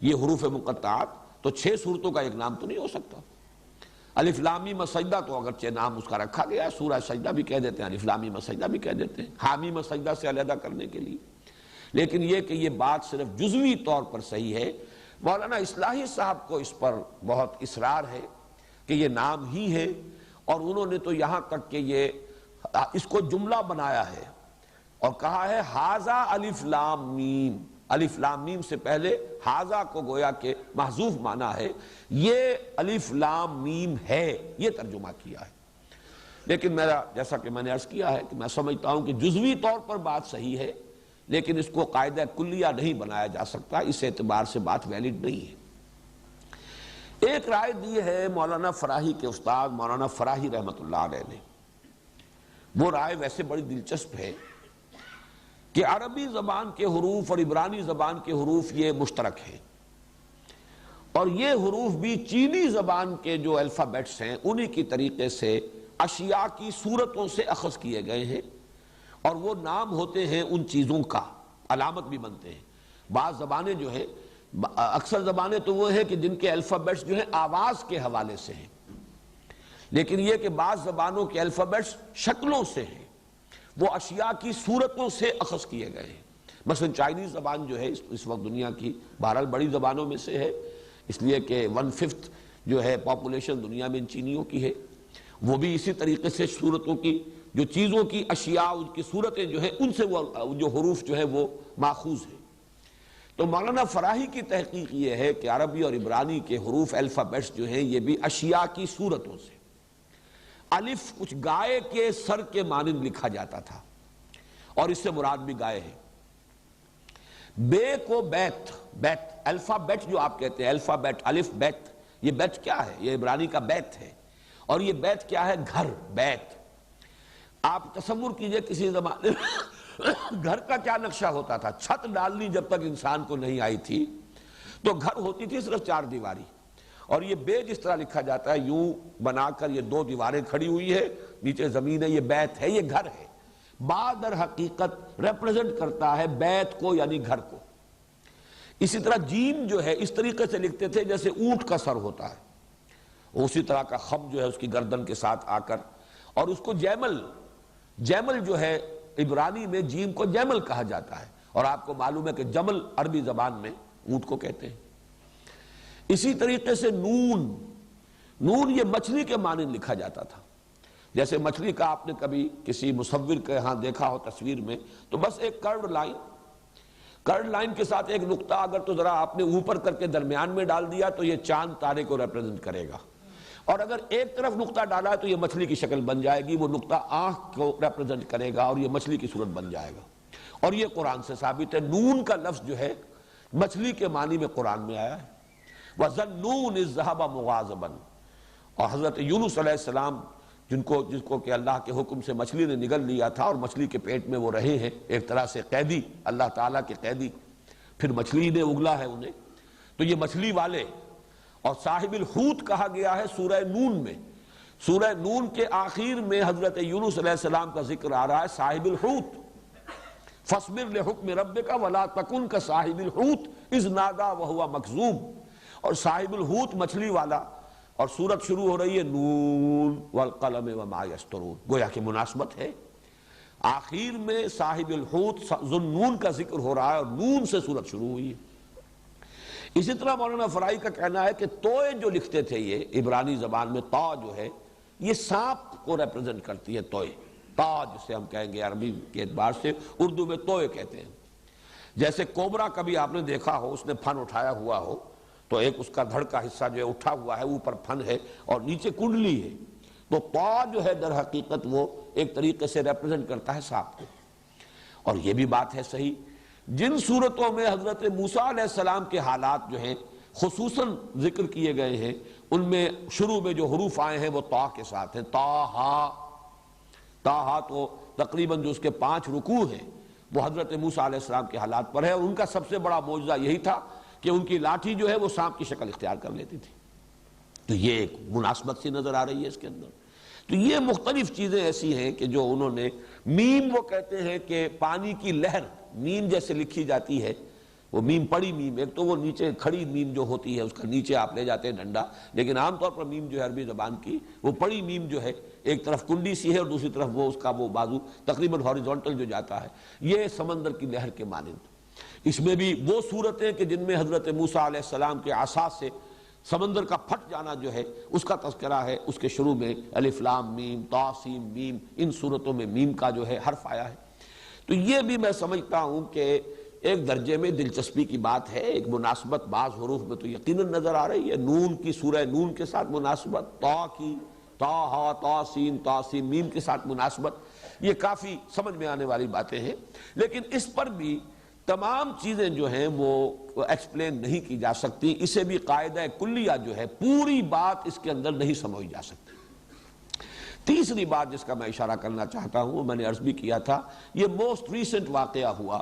S1: یہ حروف مقطعات، تو 6 سورتوں کا ایک نام تو نہیں ہو سکتا۔ الف لام میم سجدہ تو اگرچہ نام اس کا رکھا گیا ہے، سورہ سجدہ بھی کہہ دیتے ہیں، الف لام میم سجدہ بھی کہہ دیتے ہیں، حامیم سجدہ سے علیحدہ کرنے کے لیے۔ لیکن یہ کہ یہ بات صرف جزوی طور پر صحیح ہے، مولانا اصلاحی صاحب کو اس پر بہت اصرار ہے کہ یہ نام ہی ہے، اور انہوں نے تو یہاں تک کہ یہ اس کو جملہ بنایا ہے اور کہا ہے ھذا الف لام میم۔ الف لام میم سے پہلے ھذا کو گویا کہ محذوف مانا ہے، یہ الف لام میم ہے، یہ ترجمہ کیا ہے۔ لیکن میرا جیسا کہ میں نے عرض کیا ہے کہ میں سمجھتا ہوں کہ جزوی طور پر بات صحیح ہے، لیکن اس کو قاعدہ کلیہ نہیں بنایا جا سکتا، اس اعتبار سے بات ویلڈ نہیں ہے۔ ایک رائے دی ہے مولانا فراہی کے استاد مولانا فراہی رحمۃ اللہ علیہ نے، وہ رائے ویسے بڑی دلچسپ ہے کہ عربی زبان کے حروف اور عبرانی زبان کے حروف یہ مشترک ہیں، اور یہ حروف بھی چینی زبان کے جو الفابیٹس ہیں انہی کی طریقے سے اشیاء کی صورتوں سے اخذ کیے گئے ہیں، اور وہ نام ہوتے ہیں ان چیزوں کا، علامت بھی بنتے ہیں۔ بعض زبانیں جو ہیں، اکثر زبانیں تو وہ ہیں کہ جن کے الفابیٹس جو ہیں آواز کے حوالے سے ہیں، لیکن یہ کہ بعض زبانوں کے الفابیٹس شکلوں سے ہیں، وہ اشیاء کی صورتوں سے اخذ کیے گئے ہیں۔ مثلا چائنیز زبان جو ہے اس وقت دنیا کی بہرحال بڑی زبانوں میں سے ہے، اس لیے کہ 1/5 جو ہے پاپولیشن دنیا میں ان چینیوں کی ہے، وہ بھی اسی طریقے سے صورتوں کی، جو چیزوں کی اشیاء ان کی صورتیں جو ہیں ان سے وہ جو حروف جو ہے وہ ماخوذ ہیں۔ تو مولانا فراہی کی تحقیق یہ ہے کہ عربی اور عبرانی کے حروف الفابیٹس جو ہیں یہ بھی اشیاء کی صورتوں سے۔ الف کچھ گائے کے سر کے مانند لکھا جاتا تھا، اور اس سے مراد بھی گائے ہے۔ بے کو بیت، بیت الفابیٹ جو آپ کہتے ہیں، الفابیٹ الف بیت، یہ بیت کیا ہے؟ یہ عبرانی کا بیت ہے، اور یہ بیت کیا ہے؟ گھر، بیت۔ آپ تصور کیجئے کسی زمانے میں گھر کا کیا نقشہ ہوتا تھا۔ چھت ڈالنی جب تک انسان کو نہیں آئی تھی تو گھر ہوتی تھی صرف 4 دیواری، اور یہ بے جس طرح لکھا جاتا ہے یوں بنا کر، یہ 2 دیواریں کھڑی ہوئی ہے، نیچے زمین ہے، یہ بیت ہے، یہ گھر ہے۔ با در حقیقت ریپرزنٹ کرتا ہے بیت کو، یعنی گھر کو۔ اسی طرح جیم جو ہے اس طریقے سے لکھتے تھے جیسے اونٹ کا سر ہوتا ہے، اسی طرح کا خم جو ہے اس کی گردن کے ساتھ آ کر، اور اس کو جیمل، جیمل جو ہے عبرانی میں جیم کو جیمل کہا جاتا ہے، اور آپ کو معلوم ہے کہ جمل عربی زبان میں اونٹ کو کہتے ہیں۔ اسی طریقے سے نون، نون یہ مچھلی کے مانند لکھا جاتا تھا، جیسے مچھلی کا آپ نے کبھی کسی مصور کے ہاں دیکھا ہو تصویر میں، تو بس ایک کرڈ لائن، کرڈ لائن کے ساتھ ایک نقطہ اگر تو ذرا آپ نے اوپر کر کے درمیان میں ڈال دیا تو یہ چاند تارے کو ریپرزنٹ کرے گا، اور اگر ایک طرف نقطہ ڈالا ہے تو یہ مچھلی کی شکل بن جائے گی، وہ نقطہ آنکھ کو ریپرزنٹ کرے گا اور یہ مچھلی کی صورت بن جائے گا۔ اور یہ قرآن سے ثابت ہے، نون کا لفظ جو ہے مچھلی کے معنی میں قرآن میں آیا ہے۔ وَظَنُّونِ إِذْ ذَهَبَ مُغَاضِبًا، اور حضرت یونس علیہ السلام جس کو کہ اللہ کے حکم سے مچھلی نے نگل لیا تھا، اور مچھلی کے پیٹ میں وہ رہے ہیں ایک طرح سے قیدی، اللہ تعالیٰ کے قیدی، پھر مچھلی نے اگلا ہے انہیں، تو یہ مچھلی والے، اور صاحب الحوت کہا گیا ہے سورہ نون میں۔ سورہ نون کے آخر میں حضرت یونس علیہ السلام کا ذکر آ رہا ہے صاحب الحوت، فاصبر لحکم ربک ولا تکن کصاحب الحوت اذ نادی وہو مکظوم، اور صاحب الحوت مچھلی والا، اور سورت شروع ہو رہی ہے نون والقلم وما یسطرون، گویا کہ مناسبت ہے، آخر میں صاحب الحوت ذو النون کا ذکر ہو رہا ہے اور نون سے سورت شروع ہوئی ہے۔ اسی طرح مولانا فرائی کا کہنا ہے کہ توئے جو لکھتے تھے یہ عبرانی زبان میں، تا جو ہے یہ سانپ کو ریپرزنٹ کرتی ہے، توئے، تا جسے ہم کہیں گے عربی کے اعتبار سے، اردو میں توئے کہتے ہیں۔ جیسے کوبرا کبھی آپ نے دیکھا ہو، اس نے پھن اٹھایا ہوا ہو تو ایک اس کا دھڑ کا حصہ جو ہے اٹھا ہوا ہے، اوپر پھن ہے اور نیچے کنڈلی ہے، تو تا جو ہے در حقیقت وہ ایک طریقے سے ریپرزنٹ کرتا ہے سانپ کو۔ اور یہ بھی بات ہے صحیح، جن صورتوں میں حضرت موسیٰ علیہ السلام کے حالات جو ہیں خصوصاً ذکر کیے گئے ہیں، ان میں شروع میں جو حروف آئے ہیں وہ تا کے ساتھ ہیں، تا تو تقریباً جو اس کے 5 رکوع ہیں وہ حضرت موسیٰ علیہ السلام کے حالات پر ہے، اور ان کا سب سے بڑا معجزہ یہی تھا کہ ان کی لاٹھی جو ہے وہ سانپ کی شکل اختیار کر لیتی تھی۔ تو یہ ایک مناسبت سی نظر آ رہی ہے اس کے اندر۔ تو یہ مختلف چیزیں ایسی ہیں کہ جو انہوں نے، میم وہ کہتے ہیں کہ پانی کی لہر، میم جیسے لکھی جاتی ہے، وہ میم پڑی میم، ایک تو وہ نیچے کھڑی میم جو ہوتی ہے اس کا نیچے آپ لے جاتے ہیں ڈنڈا، لیکن عام طور پر میم جو ہے عربی زبان کی وہ پڑی میم جو ہے ایک طرف کنڈی سی ہے اور دوسری طرف وہ اس کا وہ بازو تقریباً ہاریزونٹل جو جاتا ہے، یہ سمندر کی لہر کے مانند۔ اس میں بھی وہ صورتیں کہ جن میں حضرت موسیٰ علیہ السلام کے عصا سے سمندر کا پھٹ جانا جو ہے اس کا تذکرہ ہے، اس کے شروع میں الف لام میم طا سین میم، ان صورتوں میں میم کا جو ہے حرف آیا ہے۔ تو یہ بھی میں سمجھتا ہوں کہ ایک درجے میں دلچسپی کی بات ہے، ایک مناسبت بعض حروف میں تو یقیناً نظر آ رہی ہے، نون کی سورہ نون کے ساتھ مناسبت، تا کی تا ہا تا سین میم کے ساتھ مناسبت، یہ کافی سمجھ میں آنے والی باتیں ہیں، لیکن اس پر بھی تمام چیزیں جو ہیں وہ ایکسپلین نہیں کی جا سکتی، اسے بھی قاعدہ کلیہ جو ہے پوری بات اس کے اندر نہیں سمجھی جا سکتی۔ تیسری بات جس کا میں اشارہ کرنا چاہتا ہوں، میں نے عرض بھی کیا تھا، یہ موسٹ ریسنٹ واقعہ ہوا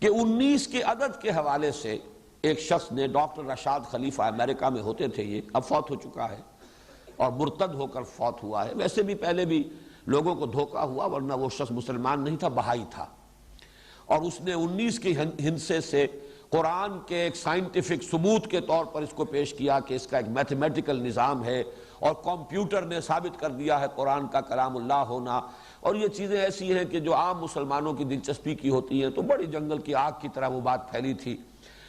S1: کہ 19 کے عدد کے حوالے سے ایک شخص نے، ڈاکٹر رشاد خلیفہ امریکہ میں ہوتے تھے، یہ اب فوت ہو چکا ہے اور مرتد ہو کر فوت ہوا ہے، ویسے بھی پہلے بھی لوگوں کو دھوکہ ہوا، ورنہ وہ شخص مسلمان نہیں تھا، بہائی تھا، اور اس نے 19 کی ہندسے سے قرآن کے ایک سائنٹیفک ثبوت کے طور پر اس کو پیش کیا کہ اس کا ایک میتھمیٹیکل نظام ہے، اور کمپیوٹر نے ثابت کر دیا ہے قرآن کا کلام اللہ ہونا، اور یہ چیزیں ایسی ہیں کہ جو عام مسلمانوں کی دلچسپی کی ہوتی ہیں، تو بڑی جنگل کی آگ کی طرح وہ بات پھیلی تھی،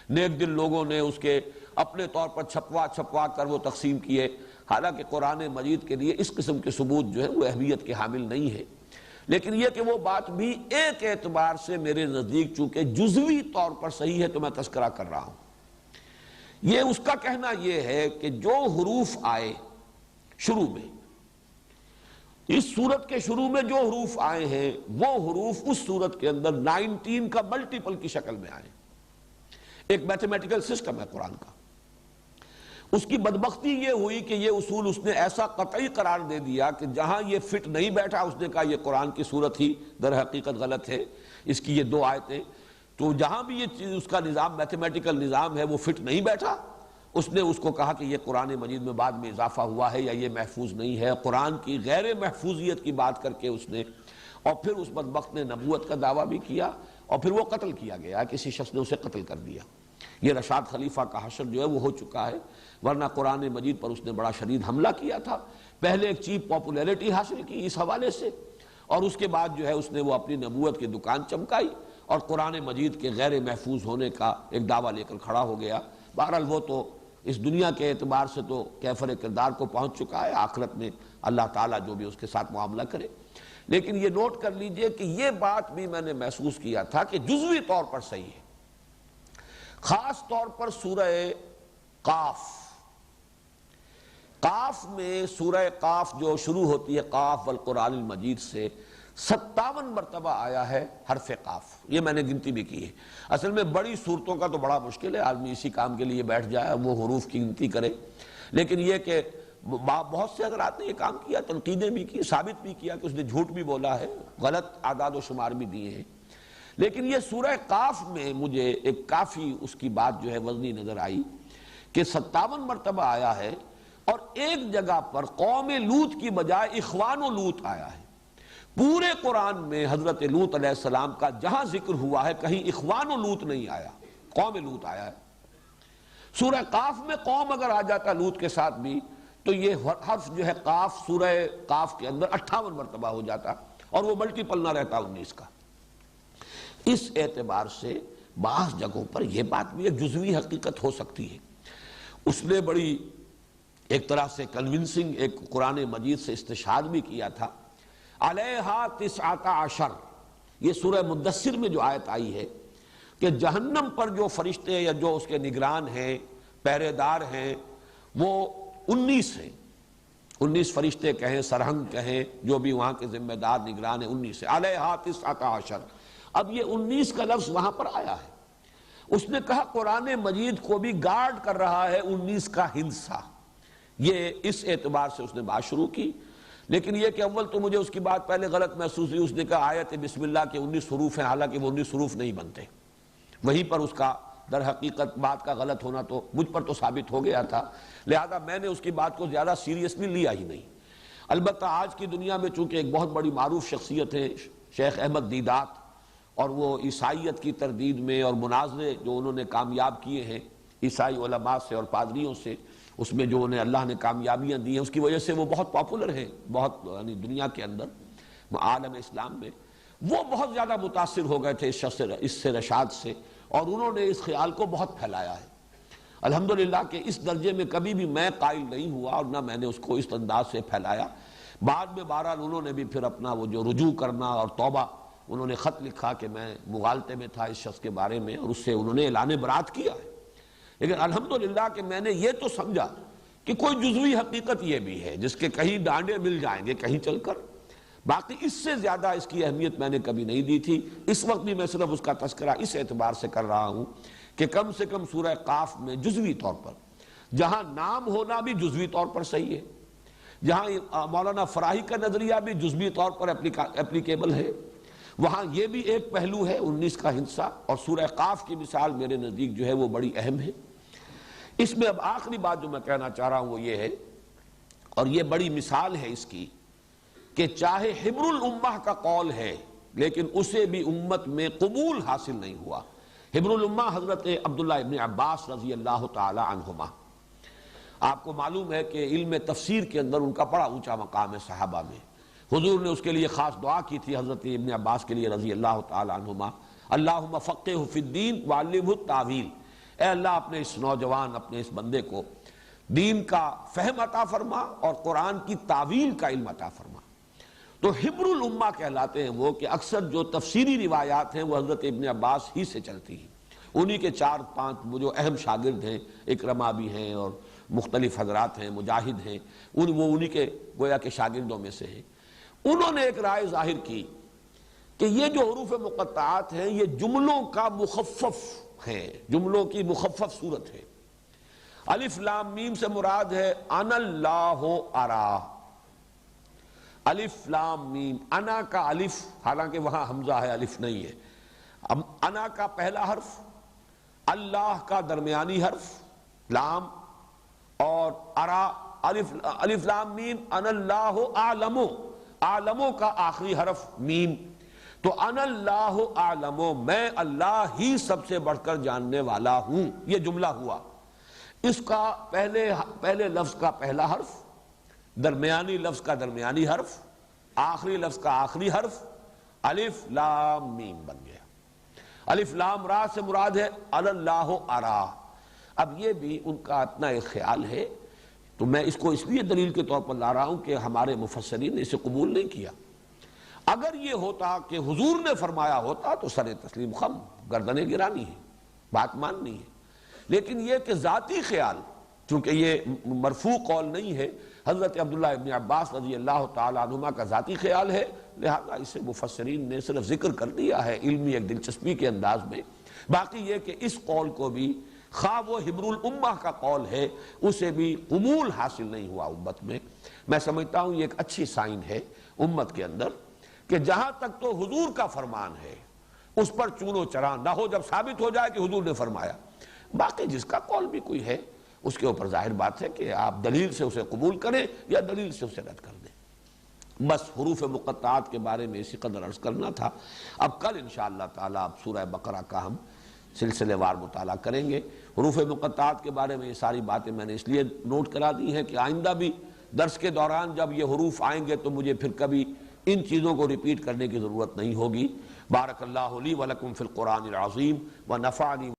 S1: نیک دل لوگوں نے اس کے اپنے طور پر چھپوا کر وہ تقسیم کیے، حالانکہ قرآن مجید کے لیے اس قسم کے ثبوت جو ہے وہ اہمیت کے حامل نہیں ہے، لیکن یہ کہ وہ بات بھی ایک اعتبار سے میرے نزدیک چونکہ جزوی طور پر صحیح ہے تو میں تذکرہ کر رہا ہوں۔ یہ اس کا کہنا یہ ہے کہ جو حروف آئے شروع میں، اس سورت کے شروع میں جو حروف آئے ہیں وہ حروف اس سورت کے اندر 19 کا ملٹیپل کی شکل میں آئے، ایک میتھمیٹیکل سسٹم ہے قرآن کا۔ اس کی بدبختی یہ ہوئی کہ یہ اصول اس نے ایسا قطعی قرار دے دیا کہ جہاں یہ فٹ نہیں بیٹھا اس نے کہا یہ قرآن کی صورت ہی در حقیقت غلط ہے، اس کی یہ 2 آیتیں، تو جہاں بھی یہ چیز اس کا نظام میتھمیٹیکل نظام ہے وہ فٹ نہیں بیٹھا، اس نے اس کو کہا کہ یہ قرآن مجید میں بعد میں اضافہ ہوا ہے یا یہ محفوظ نہیں ہے، قرآن کی غیر محفوظیت کی بات کر کے اس نے، اور پھر اس بدبخت نے نبوت کا دعویٰ بھی کیا، اور پھر وہ قتل کیا گیا، کسی شخص نے اسے قتل کر دیا۔ یہ رشاد خلیفہ کا حشر جو ہے وہ ہو چکا ہے، ورنہ قرآن مجید پر اس نے بڑا شدید حملہ کیا تھا، پہلے ایک چیپ پاپولیرٹی حاصل کی اس حوالے سے، اور اس کے بعد جو ہے اس نے وہ اپنی نبوت کی دکان چمکائی اور قرآن مجید کے غیر محفوظ ہونے کا ایک دعویٰ لے کر کھڑا ہو گیا۔ بہرحال وہ تو اس دنیا کے اعتبار سے تو کیفر کردار کو پہنچ چکا ہے، آخرت میں اللہ تعالیٰ جو بھی اس کے ساتھ معاملہ کرے، لیکن یہ نوٹ کر لیجئے کہ یہ بات بھی میں نے محسوس کیا تھا کہ جزوی طور پر صحیح ہے، خاص طور پر سورہ قاف میں، سورہ قاف جو شروع ہوتی ہے قاف والقرآن المجید سے، 57 مرتبہ آیا ہے حرف قاف، یہ میں نے گنتی بھی کی ہے۔ اصل میں بڑی صورتوں کا تو بڑا مشکل ہے، آدمی اسی کام کے لیے بیٹھ جائے وہ حروف کی گنتی کرے، لیکن یہ کہ بہت سے حضرات نے یہ کام کیا، تنقیدیں بھی کی، ثابت بھی کیا کہ اس نے جھوٹ بھی بولا ہے، غلط اعداد و شمار بھی دیے ہیں، لیکن یہ سورہ قاف میں مجھے ایک کافی اس کی بات جو ہے وزنی نظر آئی کہ 57 مرتبہ آیا ہے، اور ایک جگہ پر قوم لوط کی بجائے اخوان و لوط آیا ہے۔ پورے قرآن میں حضرت لوط علیہ السلام کا جہاں ذکر ہوا ہے کہیں اخوان و لوط نہیں آیا، قوم لوط آیا ہے۔ سورہ قاف میں قوم اگر آ جاتا لوط کے ساتھ بھی تو یہ حرف جو ہے قاف سورہ قاف کے اندر 58 مرتبہ ہو جاتا اور وہ ملٹیپل نہ رہتا 19 کا۔ اس اعتبار سے بعض جگہوں پر یہ بات بھی ایک جزوی حقیقت ہو سکتی ہے۔ اس نے بڑی ایک طرح سے کنونسنگ ایک قرآن مجید سے استشہاد بھی کیا تھا، علیہا 19 یہ سورہ مدثر میں جو آیت آئی ہے کہ جہنم پر جو فرشتے یا جو اس کے نگران ہیں، پہرے دار ہیں، وہ 19 ہیں۔ 19 فرشتے کہیں، سرہنگ کہیں، جو بھی وہاں کے ذمہ دار نگران ہیں، 19 ہیں، علیہا 19۔ اب یہ 19 کا لفظ وہاں پر آیا ہے۔ اس نے کہا قرآن مجید کو بھی گارڈ کر رہا ہے 19 کا ہندسہ۔ یہ اس اعتبار سے اس نے بات شروع کی، لیکن یہ کہ اول تو مجھے اس کی بات پہلے غلط محسوس ہوئی۔ اس نے کہا آیت بسم اللہ کے 19 حروف ہیں، حالانکہ وہ 19 حروف نہیں بنتے۔ وہیں پر اس کا در حقیقت بات کا غلط ہونا تو مجھ پر تو ثابت ہو گیا تھا، لہذا میں نے اس کی بات کو زیادہ سیریسلی لیا ہی نہیں۔ البتہ آج کی دنیا میں چونکہ ایک بہت بڑی معروف شخصیت ہے شیخ احمد دیدات، اور وہ عیسائیت کی تردید میں اور مناظرے جو انہوں نے کامیاب کیے ہیں عیسائی علماء سے اور پادریوں سے، اس میں جو انہیں اللہ نے کامیابیاں دی ہیں، اس کی وجہ سے وہ بہت پاپولر ہیں، بہت یعنی دنیا کے اندر عالم اسلام میں وہ بہت زیادہ متاثر ہو گئے تھے اس سے رشاد سے، اور انہوں نے اس خیال کو بہت پھیلایا ہے۔ الحمدللہ کہ اس درجے میں کبھی بھی میں قائل نہیں ہوا اور نہ میں نے اس کو اس انداز سے پھیلایا۔ بعد میں بہرحال انہوں نے بھی پھر اپنا وہ جو رجوع کرنا اور توبہ، انہوں نے خط لکھا کہ میں مغالطے میں تھا اس شخص کے بارے میں، اور اس سے انہوں نے اعلان برات کیا ہے۔ لیکن الحمدللہ کہ میں نے یہ تو سمجھا کہ کوئی جزوی حقیقت یہ بھی ہے جس کے کہیں ڈانڈے مل جائیں گے کہیں چل کر، باقی اس سے زیادہ اس کی اہمیت میں نے کبھی نہیں دی تھی۔ اس وقت بھی میں صرف اس کا تذکرہ اس اعتبار سے کر رہا ہوں کہ کم سے کم سورہ قاف میں جزوی طور پر جہاں نام ہونا بھی جزوی طور پر صحیح ہے، جہاں مولانا فراہی کا نظریہ بھی جزوی طور پر اپلیکیبل ہے، وہاں یہ بھی ایک پہلو ہے 19 کا ہندسہ، اور سورہ قاف کی مثال میرے نزدیک جو ہے وہ بڑی اہم ہے۔ اس میں اب آخری بات جو میں کہنا چاہ رہا ہوں وہ یہ ہے، اور یہ بڑی مثال ہے اس کی، کہ چاہے حبر الامہ کا قول ہے لیکن اسے بھی امت میں قبول حاصل نہیں ہوا۔ حبر الامہ حضرت عبداللہ ابن عباس رضی اللہ تعالی عنہما، آپ کو معلوم ہے کہ علم تفسیر کے اندر ان کا بڑا اونچا مقام ہے صحابہ میں۔ حضور نے اس کے لیے خاص دعا کی تھی حضرت ابن عباس کے لیے رضی اللہ تعالی عنہما، اللہم فقہہ فی الدین وعلمہ التاویل، اے اللہ اپنے اس نوجوان اپنے اس بندے کو دین کا فہم عطا فرما اور قرآن کی تاویل کا علم عطا فرما۔ تو حبر الامہ کہلاتے ہیں وہ کہ اکثر جو تفسیری روایات ہیں وہ حضرت ابن عباس ہی سے چلتی ہیں، انہی کے 4-5 وہ جو اہم شاگرد ہیں، اکرمہ بھی ہیں اور مختلف حضرات ہیں، مجاہد ہیں، وہ انہی کے گویا کے شاگردوں میں سے ہیں۔ انہوں نے ایک رائے ظاہر کی کہ یہ جو حروف مقطعات ہیں یہ جملوں کا مخفف ہیں، جملوں کی مخفف صورت ہے۔ الف لام میم سے مراد ہے انا اللہ ارا، الف لام میم، انا کا الف، حالانکہ وہاں حمزہ ہے الف نہیں ہے، انا کا پہلا حرف، اللہ کا درمیانی حرف لام، اور ارا الف لام میم، انا اللہ اعلم، اعلموں کا آخری حرف میم، تو انا اللہ اعلم، میں اللہ ہی سب سے بڑھ کر جاننے والا ہوں، یہ جملہ ہوا۔ اس کا پہلے لفظ کا پہلا حرف، درمیانی لفظ کا درمیانی حرف، آخری لفظ کا آخری حرف، الف لام میم بن گیا۔ الف لام را سے مراد ہے اللہ ارا۔ اب یہ بھی ان کا اپنا ایک خیال ہے، تو میں اس کو اس لیے دلیل کے طور پر لا رہا ہوں کہ ہمارے مفسرین نے اسے قبول نہیں کیا۔ اگر یہ ہوتا کہ حضور نے فرمایا ہوتا تو سر تسلیم خم، گردنیں گرانی ہے، بات ماننی ہے، لیکن یہ کہ ذاتی خیال، چونکہ یہ مرفوع قول نہیں ہے، حضرت عبداللہ ابن عباس رضی اللہ تعالی عنہما کا ذاتی خیال ہے، لہذا اسے مفسرین نے صرف ذکر کر دیا ہے علمی ایک دلچسپی کے انداز میں۔ باقی یہ کہ اس قول کو بھی خواہ وہ حبر الامہ کا قول ہے، اسے بھی قبول حاصل نہیں ہوا امت میں۔ میں سمجھتا ہوں یہ ایک اچھی سائن ہے امت کے اندر کہ جہاں تک تو حضور کا فرمان ہے اس پر چون و چرا نہ ہو، جب ثابت ہو جائے کہ حضور نے فرمایا۔ باقی جس کا قول بھی کوئی ہے اس کے اوپر ظاہر بات ہے کہ آپ دلیل سے اسے قبول کریں یا دلیل سے اسے رد کر دیں۔ بس حروف مقطعات کے بارے میں اسی قدر عرض کرنا تھا۔ اب کل انشاءاللہ تعالی اب سورہ بقرہ کا ہم سلسلے وار مطالعہ کریں گے۔ حروف مقطعات کے بارے میں یہ ساری باتیں میں نے اس لیے نوٹ کرا دی ہیں کہ آئندہ بھی درس کے دوران جب یہ حروف آئیں گے تو مجھے پھر کبھی ان چیزوں کو ریپیٹ کرنے کی ضرورت نہیں ہوگی۔ بارک اللہ لی ولکم فی القرآن العظیم ونفعنی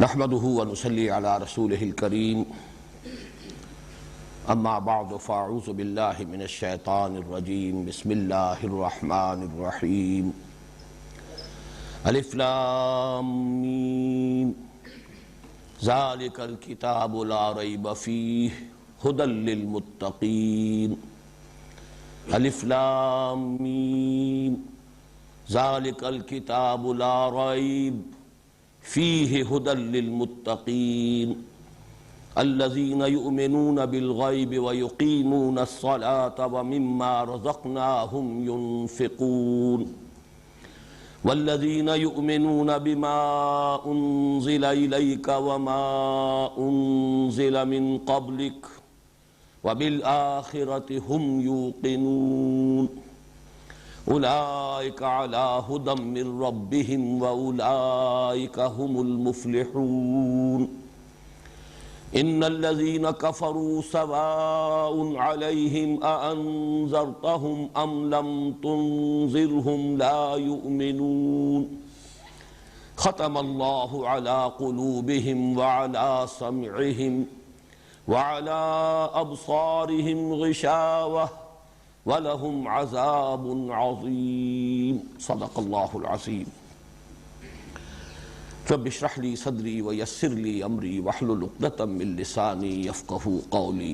S1: نحمده ونصلي على رسوله الكريم اما بعد فاعوذ بالله من الشيطان الرجيم بسم الله الرحمن الرحيم الف لام میم ذلك الكتاب لا ريب فيه هدى للمتقين الف لام میم ذلك الكتاب لا ريب فيه هدى للمتقين الذين يؤمنون بالغيب ويقيمون الصلاة ومما رزقناهم ينفقون والذين يؤمنون بما أنزل إليك وما أنزل من قبلك وبالآخرة هم يوقنون أولئك على هدى من ربهم وأولئك هم المفلحون إن الذين كفروا سواء عليهم أأنذرتهم أم لم تنذرهم لا يؤمنون ختم الله على قلوبهم وعلى سمعهم وعلى أبصارهم غشاوة وَلَهُمْ عَذَابٌ عَظِيمٌ صدق اللہ العظیم۔ رب اشرح لی صدری ویسر لی امری واحلل عقدۃ من لسانی یفقہوا قولی۔